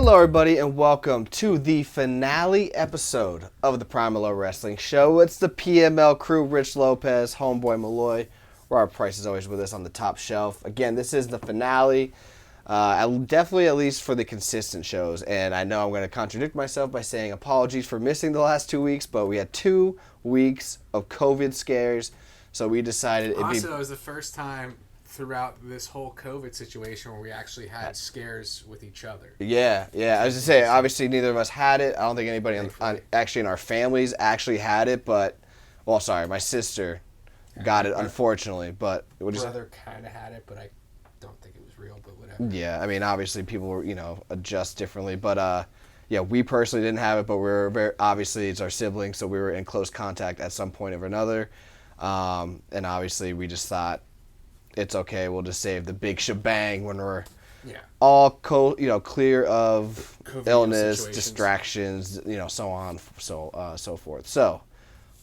Hello, everybody, and welcome to the finale episode of the PML Wrestling Show. It's the PML crew, Rich Lopez, Homeboy Malloy. Robert Price is always with us on the top shelf. Again, this is the finale, definitely at least for the consistent shows. And I know I'm going to contradict myself by saying apologies for missing the last 2 weeks, but we had 2 weeks of COVID scares, so we decided it'd be... Also, it was the first time throughout this whole COVID situation where we actually had scares with each other. Yeah. I was just saying, obviously neither of us had it. I don't think anybody actually in our families actually had it, but, well, sorry, my sister got it, unfortunately, but... My brother kind of had it, but I don't think it was real, but whatever. Yeah, I mean, obviously people were, adjust differently, but, yeah, we personally didn't have it, but we were obviously, it's our siblings, so we were in close contact at some point or another, and obviously we just thought, it's okay, we'll just save the big shebang when we're all clear of COVID illness, distractions, so on, so forth. So,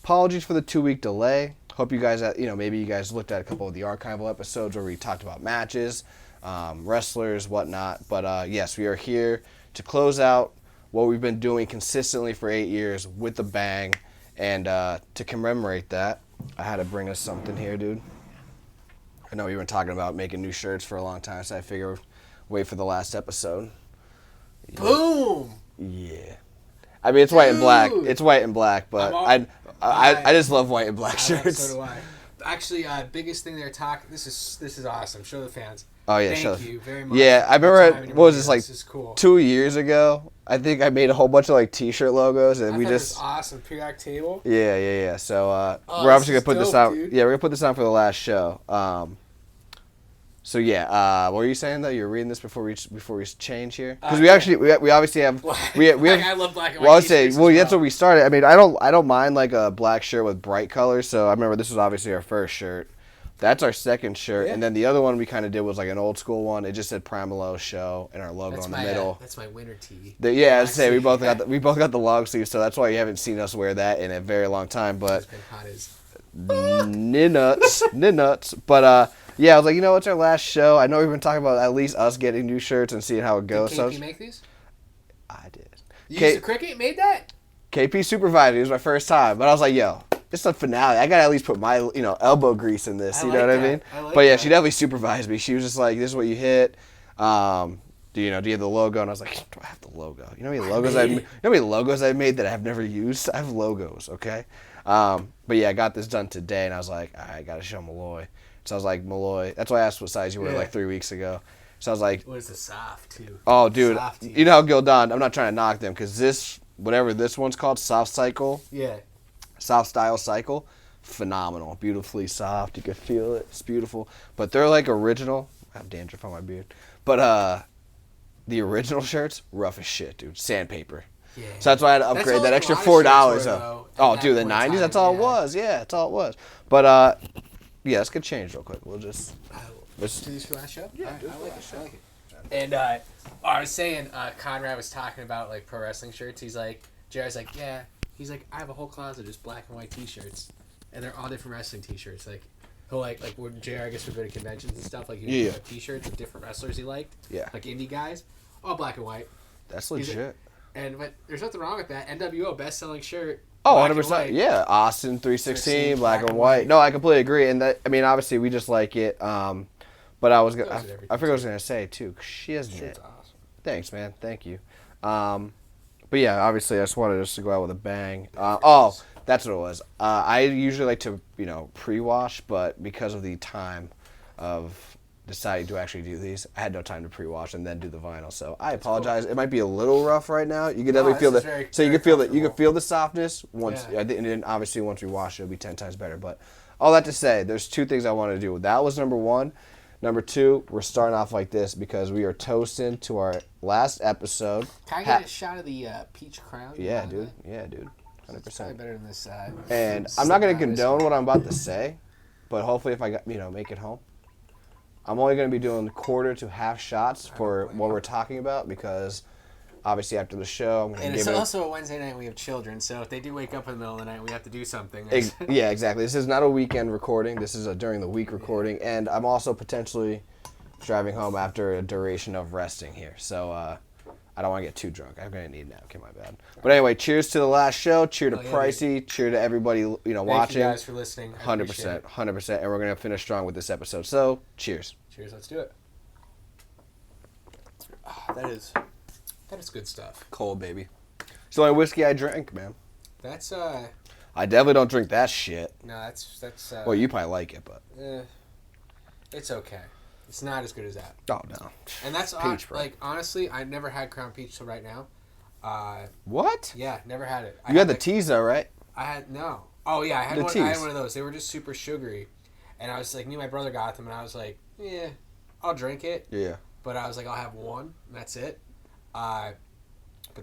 apologies for the 2-week delay. Hope you guys, maybe you guys looked at a couple of the archival episodes where we talked about matches, wrestlers, whatnot. But yes, we are here to close out what we've been doing consistently for 8 years with a bang. And to commemorate that, I had to bring us something here, dude. I know we've been talking about making new shirts for a long time, so I figured wait for the last episode. Yeah. Boom! Yeah. I mean, it's white and black. It's white and black, but I just love white and black shirts. So do I. Actually, biggest thing they're talking. This is awesome. Show the fans. Oh yeah, thank you very much. Yeah, I remember. What was this like? This is cool. 2 years ago? I think I made a whole bunch of T-shirt logos, and we just. This awesome periodic table. Yeah. So we're obviously gonna put this out. Dude. Yeah, we're gonna put this on for the last show. So yeah, what were you saying though? You're reading this before we change here because we obviously have we have. I love black and white. Well, I would say that's what we started. I mean, I don't mind like a black shirt with bright colors. So I remember this was obviously our first shirt. That's our second shirt, and then the other one we kind of did was like an old school one. It just said PML Show and our logo in the middle. That's my winter tee. I would say we both got the long sleeves, so that's why you haven't seen us wear that in a very long time. But it's been hot as nuts. But yeah, I was like, it's our last show. I know we've been talking about at least us getting new shirts and seeing how it goes. Did KP make these? I did. You used the Cricket made that? KP supervised. It was my first time, but I was like, yo. It's the finale. I gotta at least put my, elbow grease in this. You know what I mean? But yeah, she definitely supervised me. She was just like, "This is what you hit. Do you have the logo?" And I was like, "Do I have the logo? You know how many logos I've made that I've never used? I have logos, okay." But yeah, I got this done today, and I was like, I gotta show Malloy. So I was like, Malloy. That's why I asked what size you were like 3 weeks ago. So I was like, "What is the soft too?" Oh, dude, you know how Gildan? I'm not trying to knock them because whatever this one's called, Soft Cycle. Yeah. Soft Style Cycle, phenomenal, beautifully soft. You can feel it. It's beautiful. But they're like original. I have dandruff on my beard. But the original shirts, rough as shit, dude. Sandpaper. Yeah. So that's why I had to upgrade that extra $4 though. Oh, dude, the '90s. That's all it was. Yeah, that's all it was. But yeah, let's get changed real quick. We'll just let's do these for last show. Yeah, I like it. And I was saying, Conrad was talking about like pro wrestling shirts. He's like, Jared's like, yeah. He's like, I have a whole closet of just black and white T-shirts, and they're all different wrestling T-shirts. Like, he'll like when JR, I guess, would go to conventions and stuff. Like, he would have T-shirts of different wrestlers he liked. Yeah. Like indie guys, all black and white. That's legit. But there's nothing wrong with that. NWO best-selling shirt. Oh, 100%. Yeah, Austin 316, black and white. No, I completely agree. And that, I mean, obviously, we just like it. But I forgot what I was gonna say too. She has it. Awesome. Thanks, man. Thank you. But yeah, obviously, I just wanted us to go out with a bang. That's what it was. I usually like to, pre-wash, but because of the time of deciding to actually do these, I had no time to pre-wash and then do the vinyl. So I apologize. Cool. It might be a little rough right now. You can definitely feel the. So you can feel that. You can feel the softness once. Yeah. And then obviously once we wash it, it'll be 10 times better. But all that to say, there's 2 things I wanted to do. That was number 1. Number 2, we're starting off like this because we are toasting to our last episode. Can I get a shot of the peach crown? Yeah, dude. 100%. It's probably better than this side. And I'm not going to condone what I'm about to say, but hopefully if I make it home, I'm only going to be doing quarter to half shots for what we're talking about because obviously after the show, I'm going to give it... And it's also a Wednesday night, we have children, so if they do wake up in the middle of the night, we have to do something. Yeah, exactly. This is not a weekend recording. This is a during the week recording, and I'm also potentially driving home after a duration of resting here. So I don't want to get too drunk. I'm going to need a napkin, my bad. But anyway, cheers to the last show. Cheer to Pricey. Cheer to everybody, watching. Thank you guys for listening. 100%. 100%. And we're going to finish strong with this episode. So, cheers. Cheers. Let's do it. Oh, that is good stuff. Cold, baby. It's the only whiskey I drink, man. That's, I definitely don't drink that shit. No, that's. Well, you probably like it, but. It's okay. It's not as good as that. Oh, no. And that's Peach, bro. like, honestly, I never had Crown Peach till right now. What? Yeah, never had it. You had the teas, though, right? I had, no. Oh, yeah, I had one of those. They were just super sugary. And I was like, me and my brother got them, and I was like, yeah, I'll drink it. Yeah. But I was like, I'll have one, and that's it. But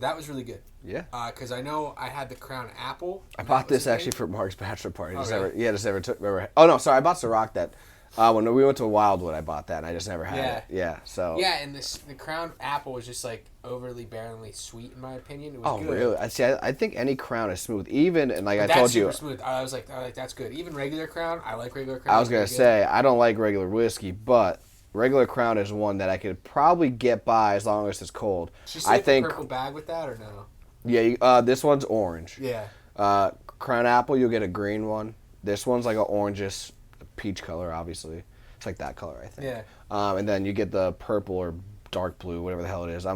that was really good. Yeah. Because I know I had the Crown Apple. I bought this actually for Mark's bachelor party. Oh, really? Oh, no, sorry, I bought Ciroc that. When we went to Wildwood, I bought that, and I just never had it. Yeah, so. Yeah, and the Crown Apple was just, like, overly barrenly sweet, in my opinion. It was good. Oh, really? I think any Crown is smooth. Even, and like I told you. That's super smooth. I was like, that's good. Even regular Crown, I like regular Crown. I was going to say, I don't like regular whiskey, but regular Crown is one that I could probably get by as long as it's cold. Should you say the purple bag with that, or no? Yeah, this one's orange. Yeah. Crown Apple, you'll get a green one. This one's like an orangish peach color, obviously. It's like that color, I think. Yeah. And then you get the purple or dark blue, whatever the hell it is. I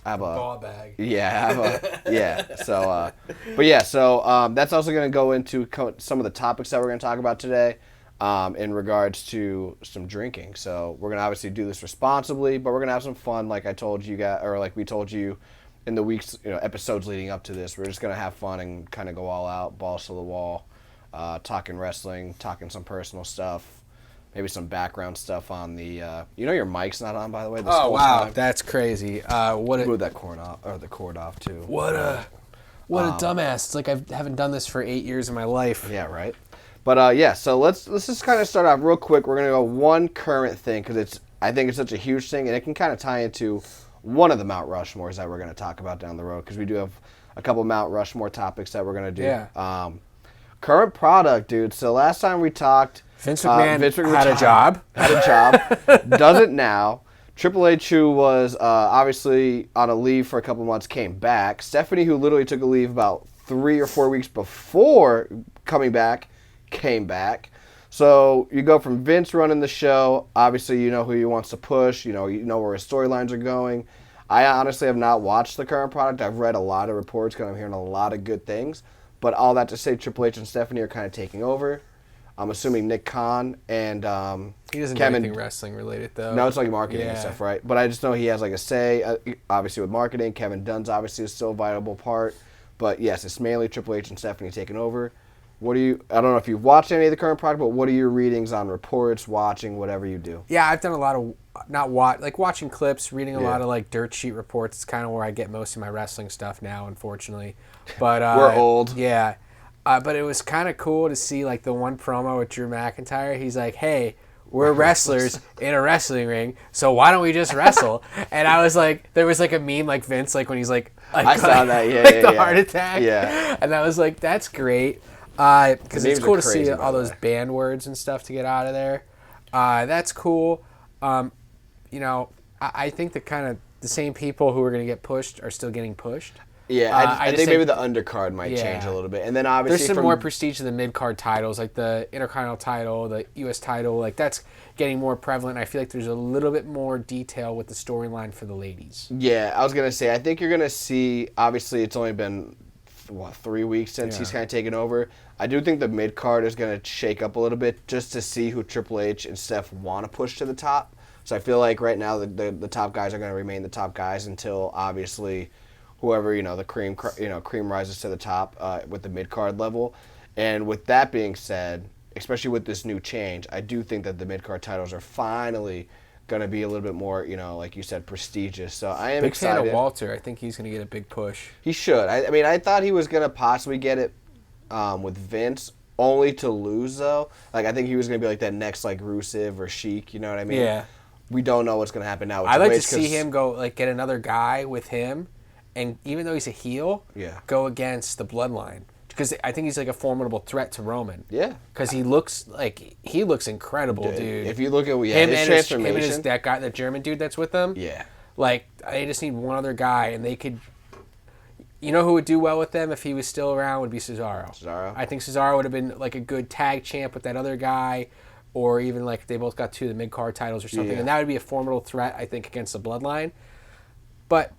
have a ball bag. Yeah, yeah. So, that's also going to go into some of the topics that we're going to talk about today, in regards to some drinking. So we're going to obviously do this responsibly, but we're going to have some fun, like I told you guys, or like we told you in the weeks, episodes leading up to this. We're just going to have fun and kind of go all out, balls to the wall, talking wrestling, talking some personal stuff. Maybe some background stuff on the. Your mic's not on, by the way. Oh wow, that's crazy. Move that cord off too. What a dumbass! It's like I haven't done this for 8 years of my life. Yeah, right. But so let's just kind of start off real quick. We're gonna go one current thing because I think it's such a huge thing, and it can kind of tie into one of the Mount Rushmores that we're gonna talk about down the road because we do have a couple Mount Rushmore topics that we're gonna do. Yeah. Current product, dude. So last time we talked. Vince McMahon had a job. Doesn't now. Triple H, who was obviously on a leave for a couple months, came back. Stephanie, who literally took a leave about 3 or 4 weeks before coming back, came back. So you go from Vince running the show. Obviously, you know who he wants to push. You know where his storylines are going. I honestly have not watched the current product. I've read a lot of reports because I'm hearing a lot of good things. But all that to say, Triple H and Stephanie are kind of taking over. I'm assuming Nick Khan and he doesn't Kevin, do anything wrestling related though. No, it's like marketing and stuff, right? But I just know he has like a say, obviously with marketing. Kevin Dunn's obviously still a vital part, but yes, it's mainly Triple H and Stephanie taking over. I don't know if you've watched any of the current product, but what are your readings on reports, watching, whatever you do? Yeah, I've done a lot of watching clips, reading a lot of like dirt sheet reports. It's kind of where I get most of my wrestling stuff now, unfortunately. But we're old. Yeah. But it was kind of cool to see like the one promo with Drew McIntyre. He's like, "Hey, we're wrestlers in a wrestling ring, so why don't we just wrestle?" And I was like, there was like a meme like Vince, like when he's like I saw that, the heart attack. Yeah. And I was like, that's great. Because it's cool to see all those banned words and stuff to get out of there. That's cool. I think that kind of the same people who are going to get pushed are still getting pushed. Yeah, I think maybe the undercard might change a little bit. And then obviously there's some more prestige to the mid-card titles, like the Intercontinental title, the U.S. title. Like that's getting more prevalent. I feel like there's a little bit more detail with the storyline for the ladies. Yeah, I was going to say, I think you're going to see, obviously it's only been, 3 weeks since he's kind of taken over. I do think the mid-card is going to shake up a little bit just to see who Triple H and Steph want to push to the top. So I feel like right now the top guys are going to remain the top guys until obviously whoever, the cream rises to the top with the mid-card level. And with that being said, especially with this new change, I do think that the mid-card titles are finally going to be a little bit more, like you said, prestigious. So I am excited. Big fan of Walter. I think he's going to get a big push. He should. I thought he was going to possibly get it with Vince, only to lose, though. Like, I think he was going to be like that next, like, Rusev or Sheik, you know what I mean? Yeah. We don't know what's going to happen now. I'd like to see him go, like, get another guy with him. And even though he's a heel, go against the Bloodline. Because I think he's like a formidable threat to Roman. Yeah. Because he looks incredible, dude. If you look at his transformation. Him and that guy, the German dude that's with him. Yeah. Like, they just need one other guy, and they could. You know who would do well with them if he was still around would be Cesaro. I think Cesaro would have been like a good tag champ with that other guy, or even like they both got 2 of the mid-card titles or something, and that would be a formidable threat, I think, against the Bloodline. But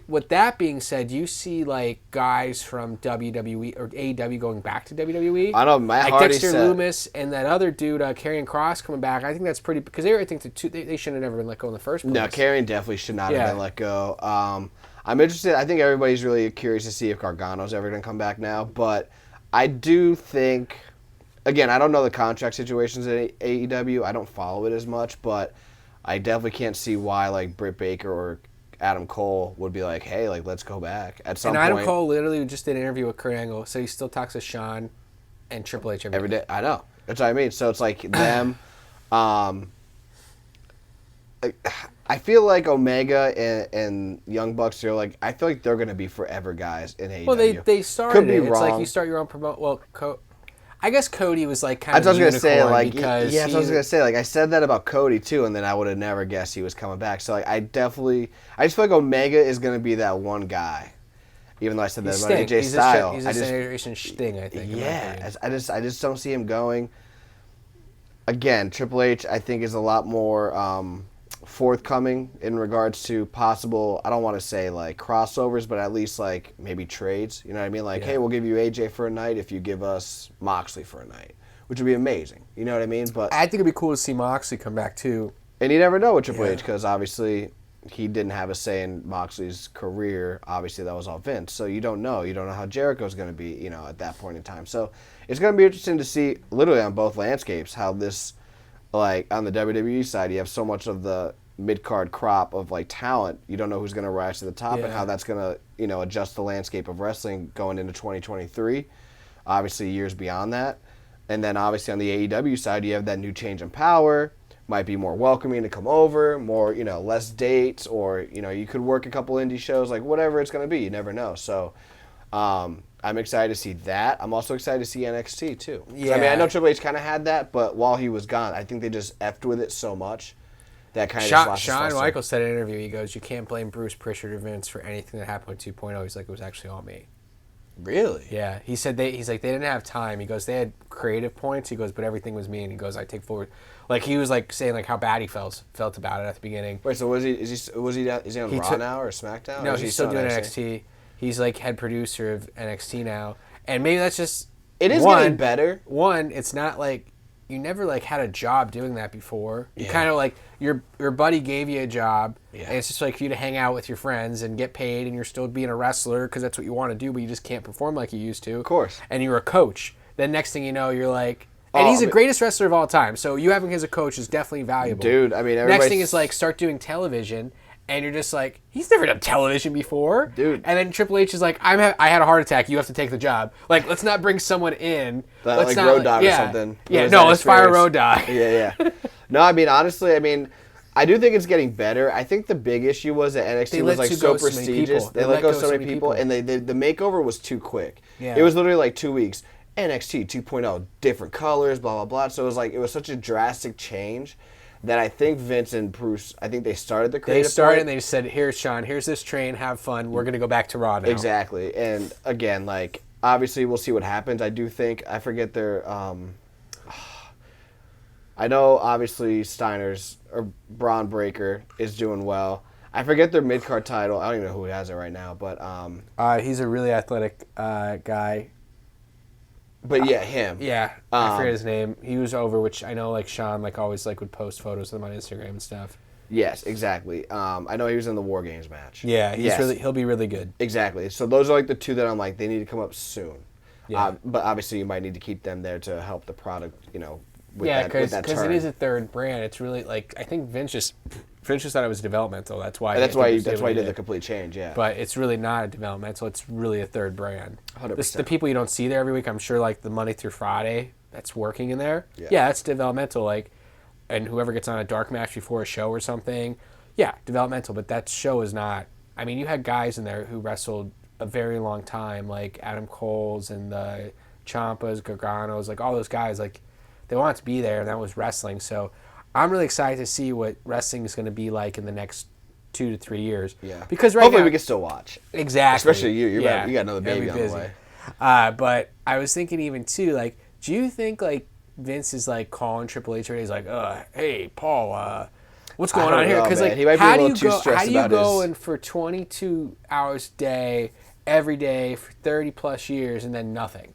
with that being said, you see like guys from WWE or AEW going back to WWE. I know Matt like Hardy Dexter said, Lumis and that other dude, Karrion Kross, coming back. I think that's pretty because I think they shouldn't have never been let go in the first place. No, Karrion definitely should not have been let go. I'm interested. I think everybody's really curious to see if Gargano's ever going to come back now. But I do think, again, I don't know the contract situations at AEW. I don't follow it as much, but I definitely can't see why like Britt Baker or Adam Cole would be like, hey, like let's go back at some point. And Adam Cole literally just did an interview with Kurt Angle, so he still talks to Shawn and Triple H every day. I know. That's what I mean. So it's like them. I feel like Omega and Young Bucks are like, I feel like they're going to be forever guys in AEW. Well, they started Could be it. wrong. It's like you start your own promote. Well, I guess Cody was like kind of I was a going to say, like, because yeah, I was going to say, like, I said that about Cody too, and then I would have never guessed he was coming back. So, like, I just feel like Omega is going to be that one guy. Even though I said that about AJ Styles. He's a generation Sting, I think. Yeah, I just don't see him going. Again, Triple H, I think, is a lot more forthcoming in regards to possible, I don't want to say like crossovers, but at least like maybe trades. You know what I mean? Like, hey, we'll give you AJ for a night if you give us Moxley for a night, which would be amazing. You know what I mean? But I think it'd be cool to see Moxley come back too. And you never know with Triple H because obviously he didn't have a say in Moxley's career. Obviously that was all Vince. So you don't know. You don't know how Jericho's going to be, you know, at that point in time. So it's going to be interesting to see literally on both landscapes how this, like on the WWE side, you have so much of the mid-card crop of like talent. You don't know who's going to rise to the top and how that's going to, you know, adjust the landscape of wrestling going into 2023. Obviously years beyond that. And then obviously on the AEW side, you have that new change in power. Might be more welcoming to come over, more, you know, less dates, or, you know, you could work a couple indie shows, like whatever it's going to be. You never know. So I'm excited to see that. I'm also excited to see NXT too. Yeah. I mean, I know Triple H kind of had that, but while he was gone, I think they just effed with it so much that kind of just lost Shawn Michaels said in an interview, he goes, you can't blame Bruce Prichard or Vince for anything that happened with 2.0. He's like, it was actually all me. Really? Yeah. He said he's like, they didn't have time. He goes, they had creative points. He goes, but everything was me. And he goes, I take forward. Like, he was like saying like how bad he felt about it at the beginning. Wait, so is he on Raw now or SmackDown? No, or he's still doing NXT. He's like head producer of NXT now. And maybe that's just it is getting better. One, it's not like you never like had a job doing that before. You kind of like your buddy gave you a job, and it's just like for you to hang out with your friends and get paid, and you're still being a wrestler because that's what you want to do, but you just can't perform like you used to. Of course. And you're a coach. Then next thing you know, you're like, and he's the greatest wrestler of all time. So you having him as a coach is definitely valuable. Dude, I mean, next thing is like start doing television. And you're just like, he's never done television before. Dude. And then Triple H is like, I had a heart attack. You have to take the job. Like, let's not bring someone in. Let's like Road Dogg or something. Yeah, no, let's fire Road Dogg. Yeah. No, I mean, honestly, I do think it's getting better. I think the big issue was that NXT was like so prestigious. They let go so many people. And the makeover was too quick. Yeah. It was literally like 2 weeks. NXT 2.0, different colors, blah, blah, blah. So it was such a drastic change that I think Vince and Bruce, I think they started the creative. They started and they just said, here's Shawn, here's this train, have fun. We're going to go back to Raw now. Exactly. And again, like, obviously we'll see what happens. I do think, I forget their, I know obviously Steiner's, or Braun Breaker is doing well. I forget their mid-card title. I don't even know who has it right now, but. He's a really athletic guy. But yeah, him. Yeah, I forget his name. He was over, which I know like Shawn like always like would post photos of him on Instagram and stuff. Yes, exactly. I know he was in the War Games match. Yeah, he'll be really good. Exactly. So those are like the two that I'm like, they need to come up soon. Yeah. But obviously you might need to keep them there to help the product, you know, with because that it is a third brand. It's really like, I think Vince just thought it was developmental. That's why he did the complete change, yeah. But it's really not a developmental. It's really a third brand. 100%. The people you don't see there every week, I'm sure like the Monday through Friday that's working in there. Yeah, that's developmental. Like, and whoever gets on a dark match before a show or something, developmental. But that show is not. I mean, you had guys in there who wrestled a very long time, like Adam Cole's and the Ciampas, Garganos, like all those guys. Like, they wanted to be there, and that was wrestling. So I'm really excited to see what wrestling is going to be like in the next 2 to 3 years. Yeah. Because hopefully now, we can still watch. Exactly. Especially you. You got another baby on the way. But I was thinking even too, like, do you think like Vince is like calling Triple H? He's like, hey Paul, what's going on here? Because like, how do you go in for 22 hours a day, every day for 30 plus years and then nothing?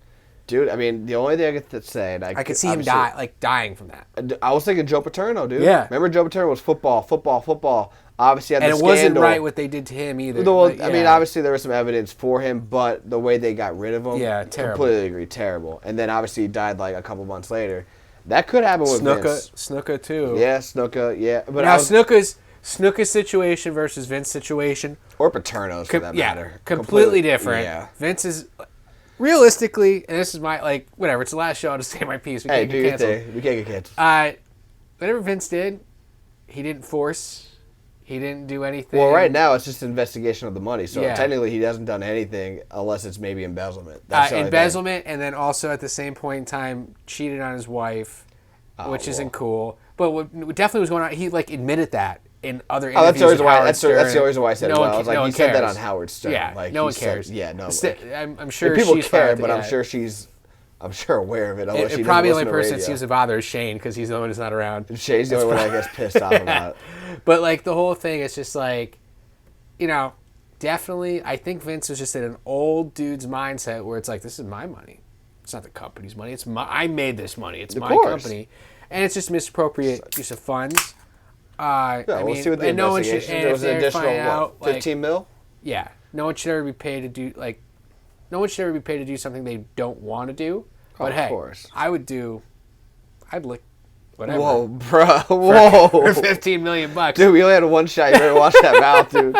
Dude, I mean, the only thing I could say, and I could see him dying from that. I was thinking Joe Paterno, dude. Yeah. Remember Joe Paterno was football. Obviously, had the scandal. And it wasn't right what they did to him either. I mean, obviously there was some evidence for him, but the way they got rid of him, terrible. Completely agree, terrible. And then obviously he died like a couple months later. That could happen with Vince. Snuka too. Yeah, Snuka, yeah. But now Snuka's situation versus Vince's situation, or Paterno's for that matter, completely different. Yeah. Vince is realistically, and this is my whatever. It's the last show. I'll just say my piece. We can't get canceled. We can't get canceled. Whatever Vince did, he didn't force. He didn't do anything. Well, right now it's just an investigation of the money. So technically he hasn't done anything unless it's maybe embezzlement. That's embezzlement, and then also at the same point in time cheated on his wife, which isn't cool. But what definitely was going on, he like admitted that in other interviews. That's the only reason why I said it. I was like, he said that on Howard Stern. Yeah, like, no one cares. I'm sure people she's care, but I'm sure aware of it. Unless she probably the only person that seems to bother is Shane because he's the one who's not around. Shane's the only one that gets pissed off about it. But like the whole thing, it's just like, definitely. I think Vince was just in an old dude's mindset where it's like, this is my money. It's not the company's money. I made this money. It's my company, and it's just misappropriate use of funds. We'll see what the investigation. There was an additional $15 million. Yeah, no one should ever be paid to do No one should ever be paid to do something they don't want to do. But hey, I'd lick whatever. Whoa, bro. Whoa. For $15 million. Dude, we only had one shot. You better watch that mouth, dude.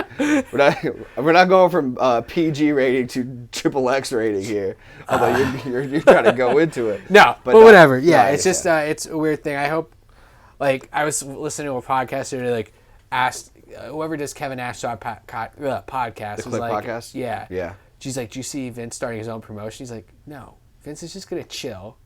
We're not going from PG rating to triple X rating here. Although you're trying to go into it. No, but whatever. Yeah, it's just it's a weird thing. I hope, I was listening to a podcast today, asked whoever does Kevin Nash podcast. The Click podcast? Yeah. Yeah. She's like, do you see Vince starting his own promotion? He's like, no. Vince is just going to chill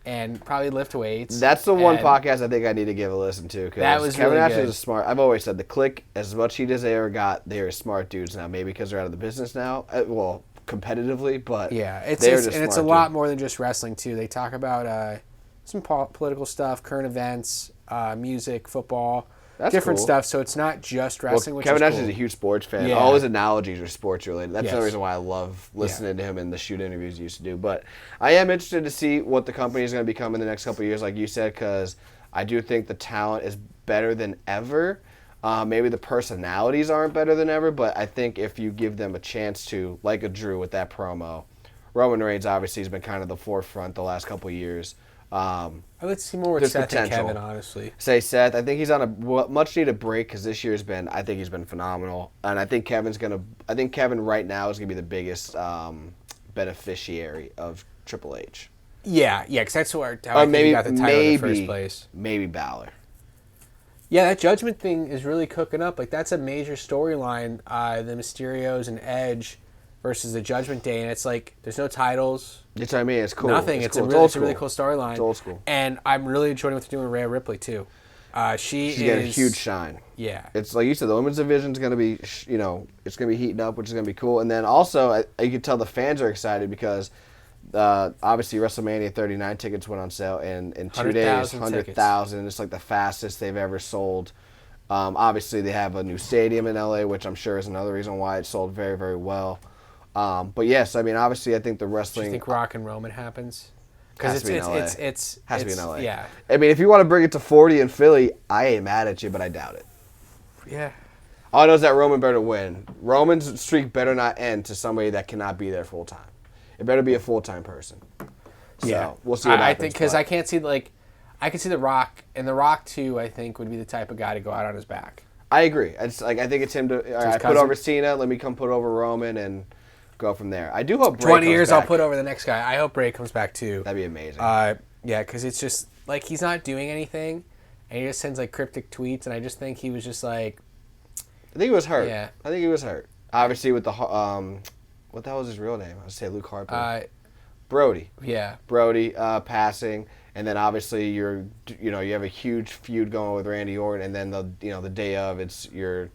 and probably lift weights. That's the one podcast I think I need to give a listen to. That was Kevin really Nash good. is a smart. I've always said the Click, as much heat as they ever got, they are smart dudes now. Maybe because they're out of the business now. Well, competitively, but it's a lot more than just wrestling too. They talk about some political stuff, current events, music, football. That's different stuff, so it's not just wrestling, which Kevin is Nash cool. is a huge sports fan. Yeah. All his analogies are sports related. That's the reason why I love listening to him in the shoot interviews he used to do. But I am interested to see what the company is going to become in the next couple of years, like you said, because I do think the talent is better than ever. Maybe the personalities aren't better than ever, but I think if you give them a chance to, like a Drew with that promo, Roman Reigns obviously has been kind of the forefront the last couple of years. I'd like to see more with Seth and Kevin, honestly. Say Seth. I think he's on a much needed break because this year's been. I think he's been phenomenal, and I think Kevin right now is gonna be the biggest beneficiary of Triple H. Yeah, because that's how I think he got the title in the first place. Maybe Balor. Yeah, that Judgment thing is really cooking up. That's a major storyline. The Mysterios and Edge versus the Judgment Day, and it's like there's no titles. That's what I mean. It's cool. Nothing. It's a really cool storyline. It's old school. And I'm really enjoying what they're doing with Rhea Ripley too. She's getting a huge shine. Yeah. It's like you said, the women's division is going to be, it's going to be heating up, which is going to be cool. And then also, you can tell the fans are excited because obviously WrestleMania 39 tickets went on sale in 2 days, 100,000. It's like the fastest they've ever sold. Obviously, they have a new stadium in LA, which I'm sure is another reason why it sold very, very well. But yes, I mean, obviously, I think the wrestling. Do you think Rock and Roman happens? Because Because it has to be in LA. Yeah. I mean, if you want to bring it to 40 in Philly, I ain't mad at you, but I doubt it. Yeah. All I know is that Roman better win. Roman's streak better not end to somebody that cannot be there full time. It better be a full time person. So, we'll see what happens. I think because I can't see I can see The Rock, and The Rock too. I think would be the type of guy to go out on his back. I agree. I think it's him to. All right, put over Cena. Let me come put over Roman and go from there. I do hope Bray 20 years back. I'll put over the next guy. I hope Bray comes back too. That'd be amazing. Yeah, because it's just he's not doing anything, and he just sends cryptic tweets, and I just think he was just I think he was hurt. Yeah. I think he was hurt. Obviously with the what the hell was his real name? I would say Luke Harper. Brody. Yeah. Brody passing, and then obviously you have a huge feud going with Randy Orton, and then the day of it's your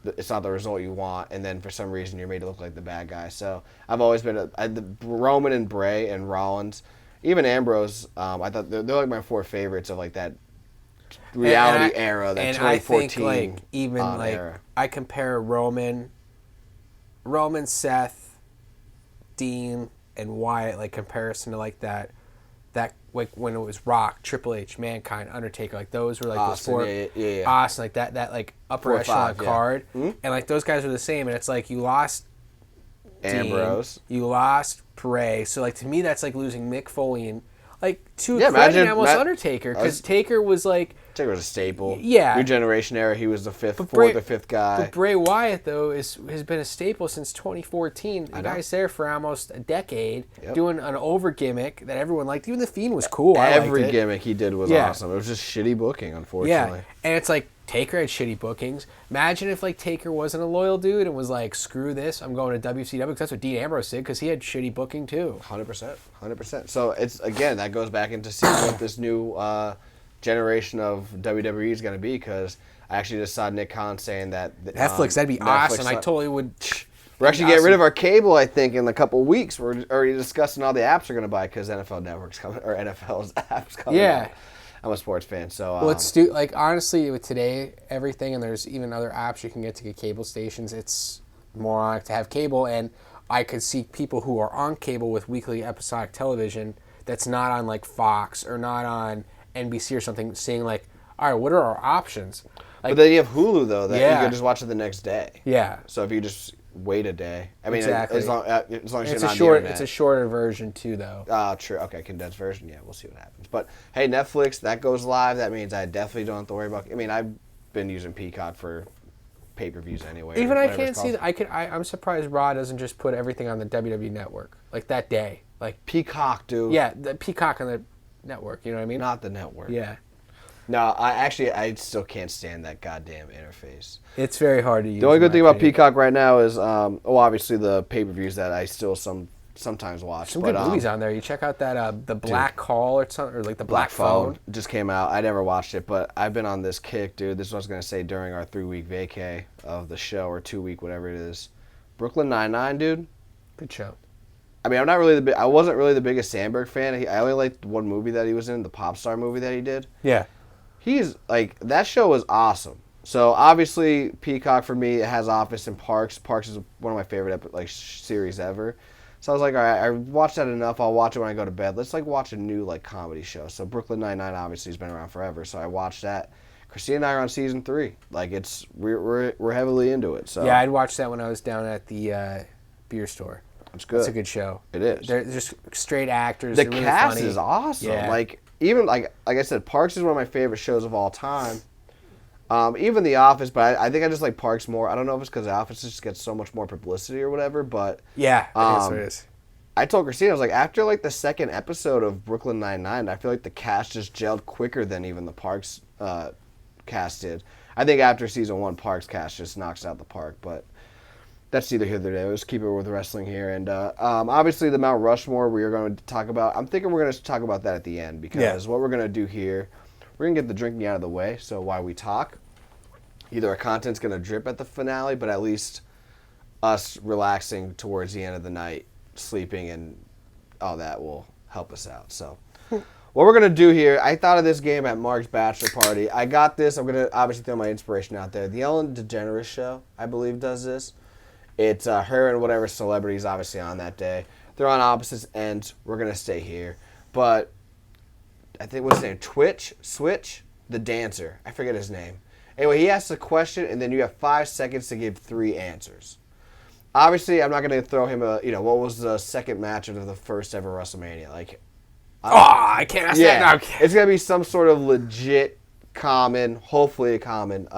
it's not the result you want, and then for some reason you're made to look like the bad guy. So I've always been the Roman and Bray and Rollins, even Ambrose. I thought they're like my 4 favorites of like that reality era, that 2014 I think like even like era. I compare Roman, Seth, Dean, and Wyatt, like comparison to like that like when it was Rock, Triple H, Mankind, Undertaker, like those were like Austin, those 4, yeah. Austin, like that like upper echelon 5, card, Mm-hmm. and like those guys were the same, and it's like you lost Ambrose, Dean, you lost Bray, so like to me that's like losing Mick Foley and like to imagine almost Undertaker, because Taker was like. Taker was a staple. Yeah. New generation era. He was the fourth or fifth guy. But Bray Wyatt though has been a staple since 2014. The guy's there for almost a decade, doing an over gimmick that everyone liked. Even the Fiend was cool. Every gimmick he did was awesome. It was just shitty booking, unfortunately. Yeah, and it's like Taker had shitty bookings. Imagine if like Taker wasn't a loyal dude and was like, screw this, I'm going to WCW, because that's what Dean Ambrose did, because he had shitty booking too. 100%. So it's, again, that goes back into seeing what this new generation of WWE is going to be, because I actually just saw Nick Khan saying that Netflix, that'd be awesome. I totally would. We're actually getting rid of our cable, I think, in a couple of weeks. We're already discussing all the apps we're going to buy because NFL Network's coming, or NFL's apps coming. Yeah. Out. I'm a sports fan, so. Well, it's like honestly with today everything, and there's even other apps you can get to get cable stations. It's moronic to have cable, and I could see people who are on cable with weekly episodic television that's not on like Fox or not on NBC or something, saying like, all right, what are our options? Like, but then you have Hulu though, that you can just watch it the next day. Yeah. So if you just wait a day, I mean, exactly. as long as you're not it's on the internet. It's a shorter version too, though. True. Okay, condensed version. Yeah, we'll see what happens. But hey, Netflix, that goes live. That means I definitely don't have to worry about. I mean, I've been using Peacock for pay-per-views anyway. Even I can't see that. I'm surprised Raw doesn't just put everything on the WWE network like that day. Like Peacock, dude. Yeah, the Peacock on the network. You know what I mean? Not the network. Yeah. No, I still can't stand that goddamn interface. It's very hard to use. The only good thing about Peacock right now is, obviously the pay-per-views that I still sometimes watch. Some good movies on there. You check out that the Black Call or something, or like the Black Phone. Just came out. I never watched it, but I've been on this kick, dude. This is what I was gonna say during our 3-week vacay of the show, or 2-week, whatever it is. Brooklyn Nine-Nine, dude. Good show. I mean, I wasn't really the biggest Sandberg fan. I only liked one movie that he was in, the Pop Star movie that he did. Yeah. He's like, that show was awesome. So obviously Peacock for me, it has Office and Parks. Parks is one of my favorite series ever. So I was like, all right, I watched that enough. I'll watch it when I go to bed. Let's like watch a new like comedy show. So Brooklyn Nine-Nine obviously has been around forever. So I watched that. Christina and I are on season 3. Like we're heavily into it. So yeah, I'd watch that when I was down at the beer store. It's good. It's a good show. It is. They're just straight actors. The They're cast really funny. is awesome. Yeah. Like even like I said, Parks is one of my favorite shows of all time. Even The Office, but I think I just like Parks more. I don't know if it's because The Office just gets so much more publicity or whatever, but yeah, that's what it is. I told Christina, I was like, after like the second episode of Brooklyn Nine-Nine, I feel like the cast just gelled quicker than even the Parks cast did. I think after season 1, Parks cast just knocks out the park, but that's neither here nor there. Let's keep it with wrestling here. And obviously the Mount Rushmore we are going to talk about. I'm thinking we're going to talk about that at the end, because what we're going to do here, we're going to get the drinking out of the way. So while we talk, either our content's going to drip at the finale, but at least us relaxing towards the end of the night, sleeping, and all that will help us out. So what we're going to do here, I thought of this game at Mark's bachelor party. I got this. I'm going to obviously throw my inspiration out there. The Ellen DeGeneres Show, I believe, does this. It's her and whatever celebrities obviously on that day. They're on opposite ends. We're going to stay here. But I think what's his name? Switch, the dancer. I forget his name. Anyway, he asks a question, and then you have 5 seconds to give 3 answers. Obviously, I'm not going to throw him what was the second match of the first ever WrestleMania? Like, I can't ask that now. It's going to be some sort of legit hopefully a common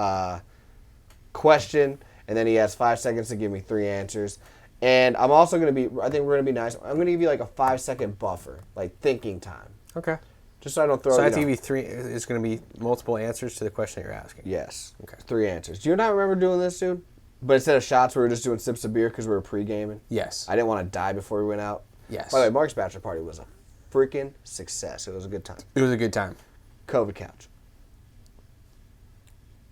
question. And then he has 5 seconds to give me 3 answers. And I'm also going to I think we're going to be nice. I'm going to give you like a 5-second buffer, like thinking time. Okay. Just so I don't throw. So I have to give you 3. It's going to be multiple answers to the question you're asking. Yes. Okay. 3 answers. Do you not remember doing this, dude? But instead of shots, we were just doing sips of beer because we were pre-gaming. Yes. I didn't want to die before we went out. Yes. By the way, Mark's bachelor party was a freaking success. It was a good time. It was a good time. COVID couch.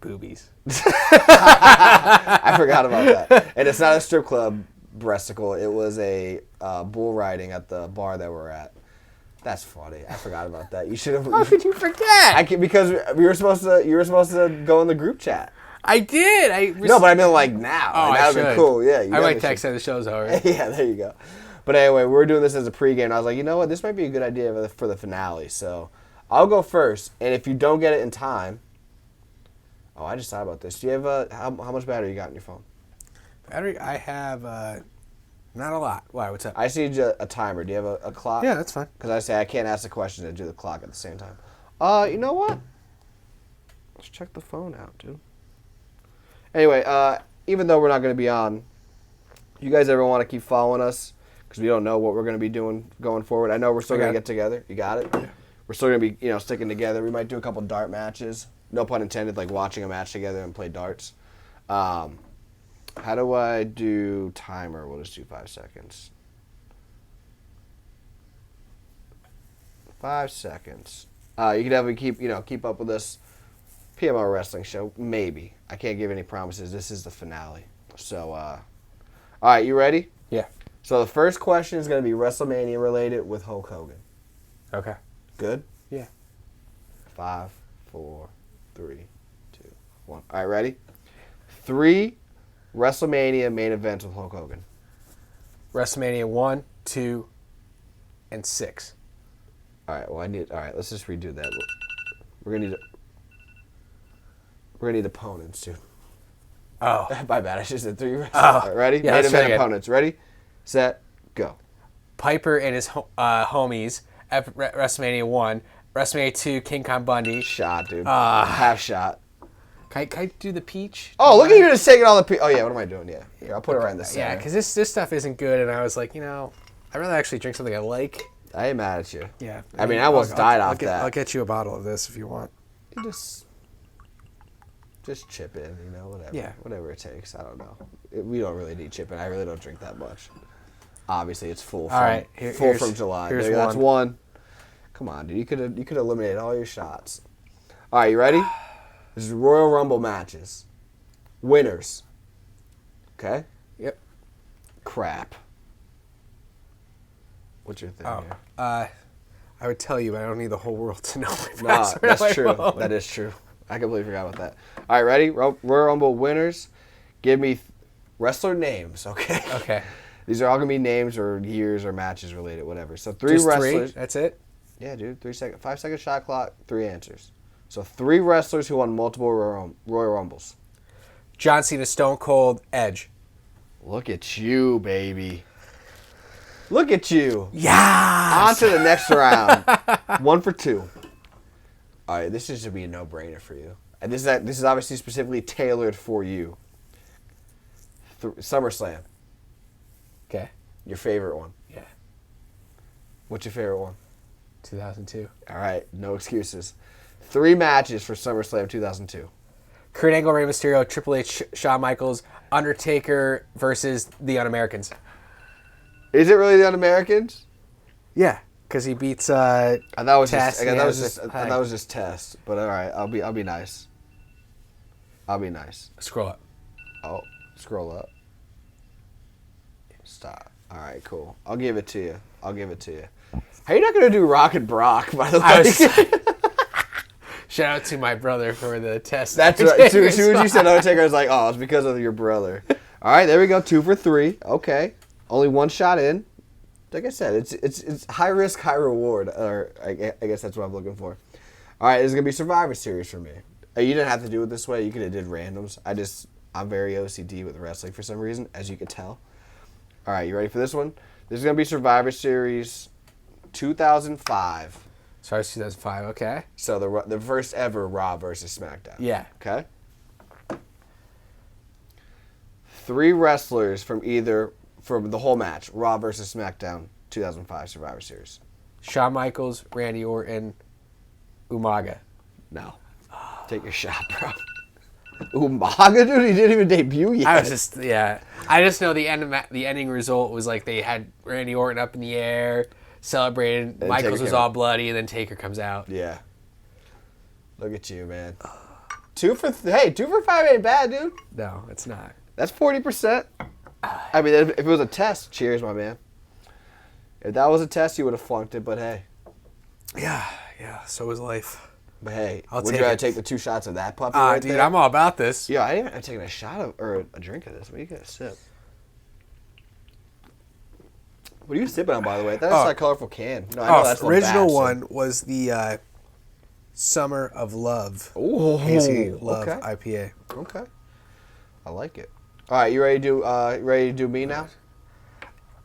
Boobies. I forgot about that. And it's not a strip club breasticle. It was a bull riding at the bar that we're at. That's funny. I forgot about that. You should have. How could you forget? Because you were supposed to go in the group chat. I did. No, but I mean like now. Oh, like, that would be cool. Yeah. I might text her the show's over. Yeah, there you go. But anyway, we were doing this as a pregame. And I was like, you know what? This might be a good idea for the finale. So I'll go first. And if you don't get it in time. Oh, I just thought about this. Do you have how much battery you got in your phone? Battery? I have not a lot. Why? What's up? I just need a timer. Do you have a clock? Yeah, that's fine. Because I say I can't ask the question and do the clock at the same time. You know what? Let's check the phone out, dude. Anyway, even though we're not going to be on, you guys ever want to keep following us? Because we don't know what we're going to be doing going forward. I know we're still going to get together. You got it? Yeah. We're still going to be, sticking together. We might do a couple dart matches. No pun intended, like watching a match together and play darts. How do I do timer? We'll just do 5 seconds. 5 seconds. You can definitely keep up with us. PML Wrestling Show, maybe. I can't give any promises. This is the finale. So, all right, you ready? Yeah. So the first question is going to be WrestleMania related with Hulk Hogan. Okay. Good? Yeah. 5, 4, 3, 2, 1. All right, ready? 3 WrestleMania main events with Hulk Hogan. WrestleMania 1, 2, and 6. All right. Well, let's just redo that. We're gonna need opponents too. Oh. My bad. I just said 3 wrestlers. Oh. All right, ready? Yeah, main let's try event again. opponents. Ready? Set. Go. Piper and his homies at WrestleMania 1. WrestleMania 2, King Kong Bundy. Shot, dude. Half shot. Can I do the peach? Oh, look at you just taking all the. Oh yeah. What am I doing? Yeah. Here, I'll put it right in the center. Yeah, because this stuff isn't good, and I was like, I'd rather actually drink something I like. I ain't mad at you. Yeah. I mean, I almost died off that. I'll get you a bottle of this if you want. You just chip in, whatever. Yeah. Whatever it takes. I don't know. We don't really need chip in. I really don't drink that much. Obviously, it's full. All right. Full from July. Here's There, that's one. Come on, dude. You could eliminate all your shots. All right, you ready? This is Royal Rumble matches. Winners. Okay? Yep. Crap. What's your thing here? I would tell you, but I don't need the whole world to know my No, password. that's true. That is true. I completely forgot about that. All right, ready? Royal Rumble winners. Give me wrestler names, okay? Okay. These are all going to be names or years or matches related, whatever. So 3 Just wrestlers. 3? That's it? Yeah, dude. 5-second shot clock, 3 answers. So 3 wrestlers who won multiple Royal Rumbles. John Cena, Stone Cold, Edge. Look at you, baby. Look at you. Yeah. On to the next round. 1 for 2. All right, this is to be a no-brainer for you. And this is obviously specifically tailored for you. SummerSlam. Okay. Your favorite one. Yeah. What's your favorite one? 2002. All right, no excuses. 3 matches for SummerSlam 2002. Kurt Angle, Rey Mysterio, Triple H, Shawn Michaels, Undertaker versus the Un-Americans. Is it really the Un-Americans? Yeah, because he beats. I thought it was Test, that was just test. But all right, I'll be nice. I'll be nice. Scroll up. Oh, scroll up. Stop. All right, cool. I'll give it to you. How are you not gonna do Rock and Brock, by the way? Shout out to my brother for the test. That's right. As soon as you said Undertaker, I was like, oh, it's because of your brother. All right, there we go. 2 for 3. Okay, only 1 shot in. Like I said, it's high risk, high reward. Or I guess that's what I'm looking for. All right, this is gonna be Survivor Series for me. You didn't have to do it this way. You could have did randoms. I'm very OCD with wrestling for some reason, as you can tell. All right, you ready for this one? This is gonna be Survivor Series 2005. Sorry, 2005. Okay. So the first ever Raw versus SmackDown. Yeah. Okay. 3 wrestlers from the whole match, Raw versus SmackDown 2005 Survivor Series. Shawn Michaels, Randy Orton, Umaga. No. Take your shot, bro. Umaga, dude, he didn't even debut yet. I just know the ending result was like they had Randy Orton up in the air, celebrated. And Michaels Taker was came all out. bloody, and then Taker comes out. Yeah. Look at you, man. 2 for 5 ain't bad, dude. No, it's not. That's 40%. I mean, if it was a test, cheers, my man. If that was a test, you would have flunked it, but hey. Yeah. So is life. But hey, I'll would you rather take the 2 shots of that puppy right dude, there? I'm all about this. Yeah, I ain't taking a shot of, or a drink of this. What are you going to sip? What are you sipping on, by the way? That's a colorful can. No, I know that's original bad, one was the Summer of Love. Ooh, Hazy Love okay. IPA. Okay, I like it. All right, you ready to do me now?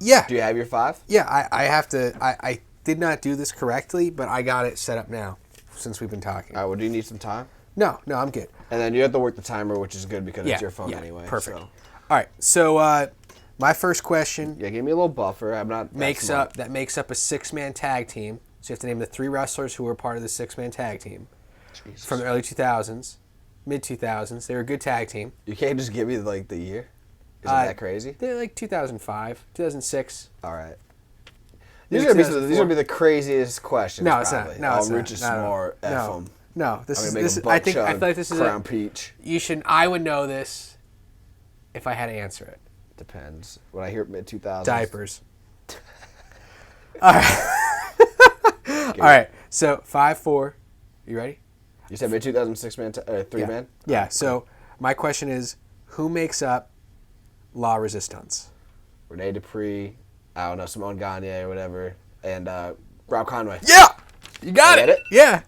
Yeah. Do you have your 5? Yeah, I have to. I did not do this correctly, but I got it set up now since we've been talking. All right, well, do you need some time? No, I'm good. And then you have to work the timer, which is good because it's your phone anyway. Perfect. So. All right, so my first question. Yeah, give me a little buffer. I'm not makes up a 6-man tag team. So you have to name the 3 wrestlers who were part of the 6-man tag team. Jesus. From the early 2000s, mid 2000s. They were a good tag team. You can't just give me like the year. Isn't that crazy? They're like 2005, 2006. All right. These are gonna be the craziest questions. No, it's probably. not. No, it's Rich is not. smart. F them. No, this is. This, I feel like this is Crown Peach. You should. I would know this if I had to answer it. Depends. When I hear mid 2000s. Diapers. All right. All right. So 5-4. You ready? You said mid 2006 man, 3-man. Yeah. So my question is, who makes up La Resistance? Rene Dupree. I don't know, Simone Gagne or whatever, and Rob Conway. Yeah, you got it. Yeah.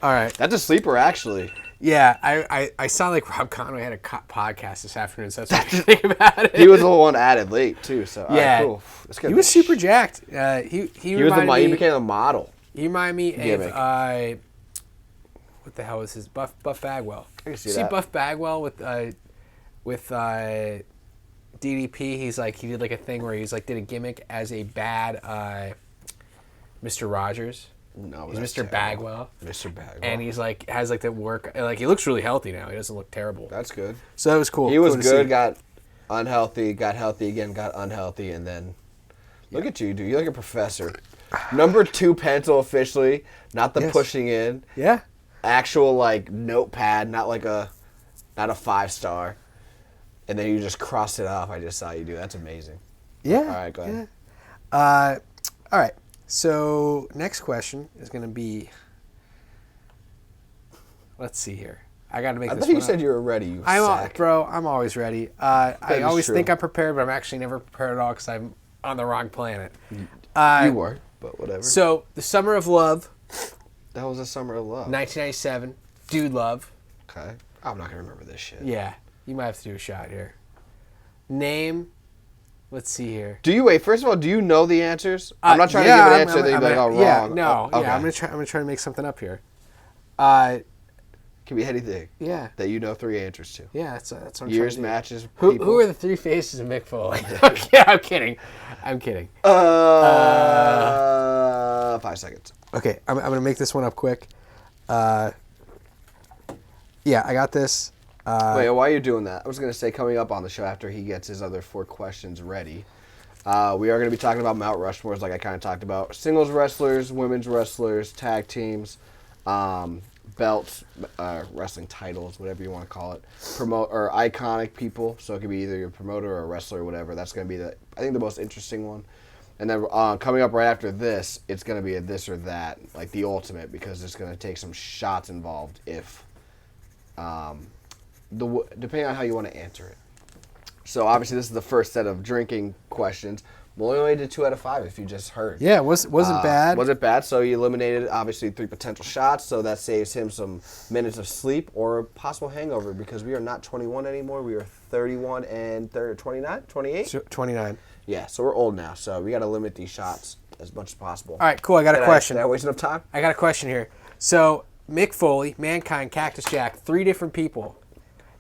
All right. That's a sleeper, actually. Yeah, I saw like Rob Conway had a podcast this afternoon, so that's what I think about it. He was the one added late too, so yeah, all right, cool. He was super jacked. He became a model. He reminded me of what the hell was his Buff Bagwell? I can see that. Buff Bagwell with DDP. He did like a thing where he's like did a gimmick as a bad Mr. Rogers. No, he's Mr. Bagwell. Mr. Bagwell. And he's like has like the work he looks really healthy now. He doesn't look terrible. That's good. So that was cool. He was good, got unhealthy, got healthy again, got unhealthy, and then look at you, dude. You're like a professor. Number 2 pencil officially, not the pushing in. Yeah. Actual like notepad, not a 5-star. And then you just crossed it off. I just saw you do. That's amazing. Yeah. All right, go ahead. Yeah. All right. So next question is going to be. Let's see here. I got to make. I this thought you one said up. you were ready. You sack. Bro. I'm always ready. I always true. think I'm prepared, but I'm actually never prepared at all because I'm on the wrong planet. You were, but whatever. So the Summer of Love. That was a Summer of Love. 1997. Dude Love. Okay. I'm not gonna remember this shit. Yeah. You might have to do a shot here. Name. Let's see here. Do you wait? First of all, do you know the answers? I'm not trying to give an answer that you're like, oh, wrong. Yeah, no. Okay. Yeah, I'm gonna try to make something up here. Can be anything. Yeah. That you know 3 answers to. Yeah, that's what I'm Years, trying to do. matches, Who are the 3 faces of Mick Foley? Okay, I'm kidding. 5 seconds. Okay, I'm gonna make this one up quick. Yeah, I got this. Wait, while you're doing that, I was going to say coming up on the show after he gets his other 4 questions ready, we are going to be talking about Mount Rushmores like I kind of talked about. Singles wrestlers, women's wrestlers, tag teams, belts, wrestling titles, whatever you want to call it, or iconic people. So it could be either your promoter or a wrestler or whatever. That's going to be, I think, the most interesting one. And then coming up right after this, it's going to be a this or that, like the ultimate, because it's going to take some shots involved if... depending on how you want to answer it. So obviously this is the first set of drinking questions. We only did 2 out of 5 if you just heard. Yeah, wasn't bad. Wasn't bad. So you eliminated obviously 3 potential shots. So that saves him some minutes of sleep or a possible hangover because we are not 21 anymore. We are 31 and 29, 28. 29. Yeah. So we're old now. So we got to limit these shots as much as possible. All right, cool. I got a question. Did I waste enough time? I got a question here. So Mick Foley, Mankind, Cactus Jack, 3 different people.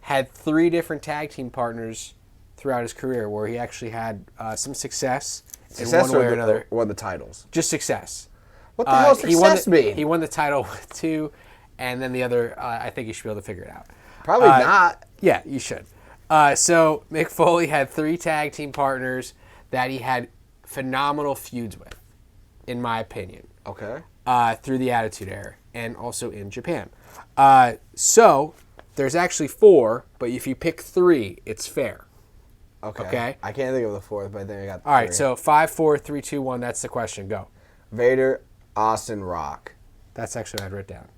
Had 3 different tag team partners throughout his career where he actually had some success in one way or another. Won the titles. Just success. What the hell does success mean? He won the title with 2, and then the other, I think you should be able to figure it out. Probably not. Yeah, you should. So Mick Foley had 3 tag team partners that he had phenomenal feuds with, in my opinion. Okay. Through the Attitude Era and also in Japan. So there's actually 4, but if you pick 3, it's fair. Okay. I can't think of the fourth, but I think I got the All right, three. so 5, 4, 3, 2, 1. That's the question. Go. Vader, Austin, Rock. That's actually what I'd write down.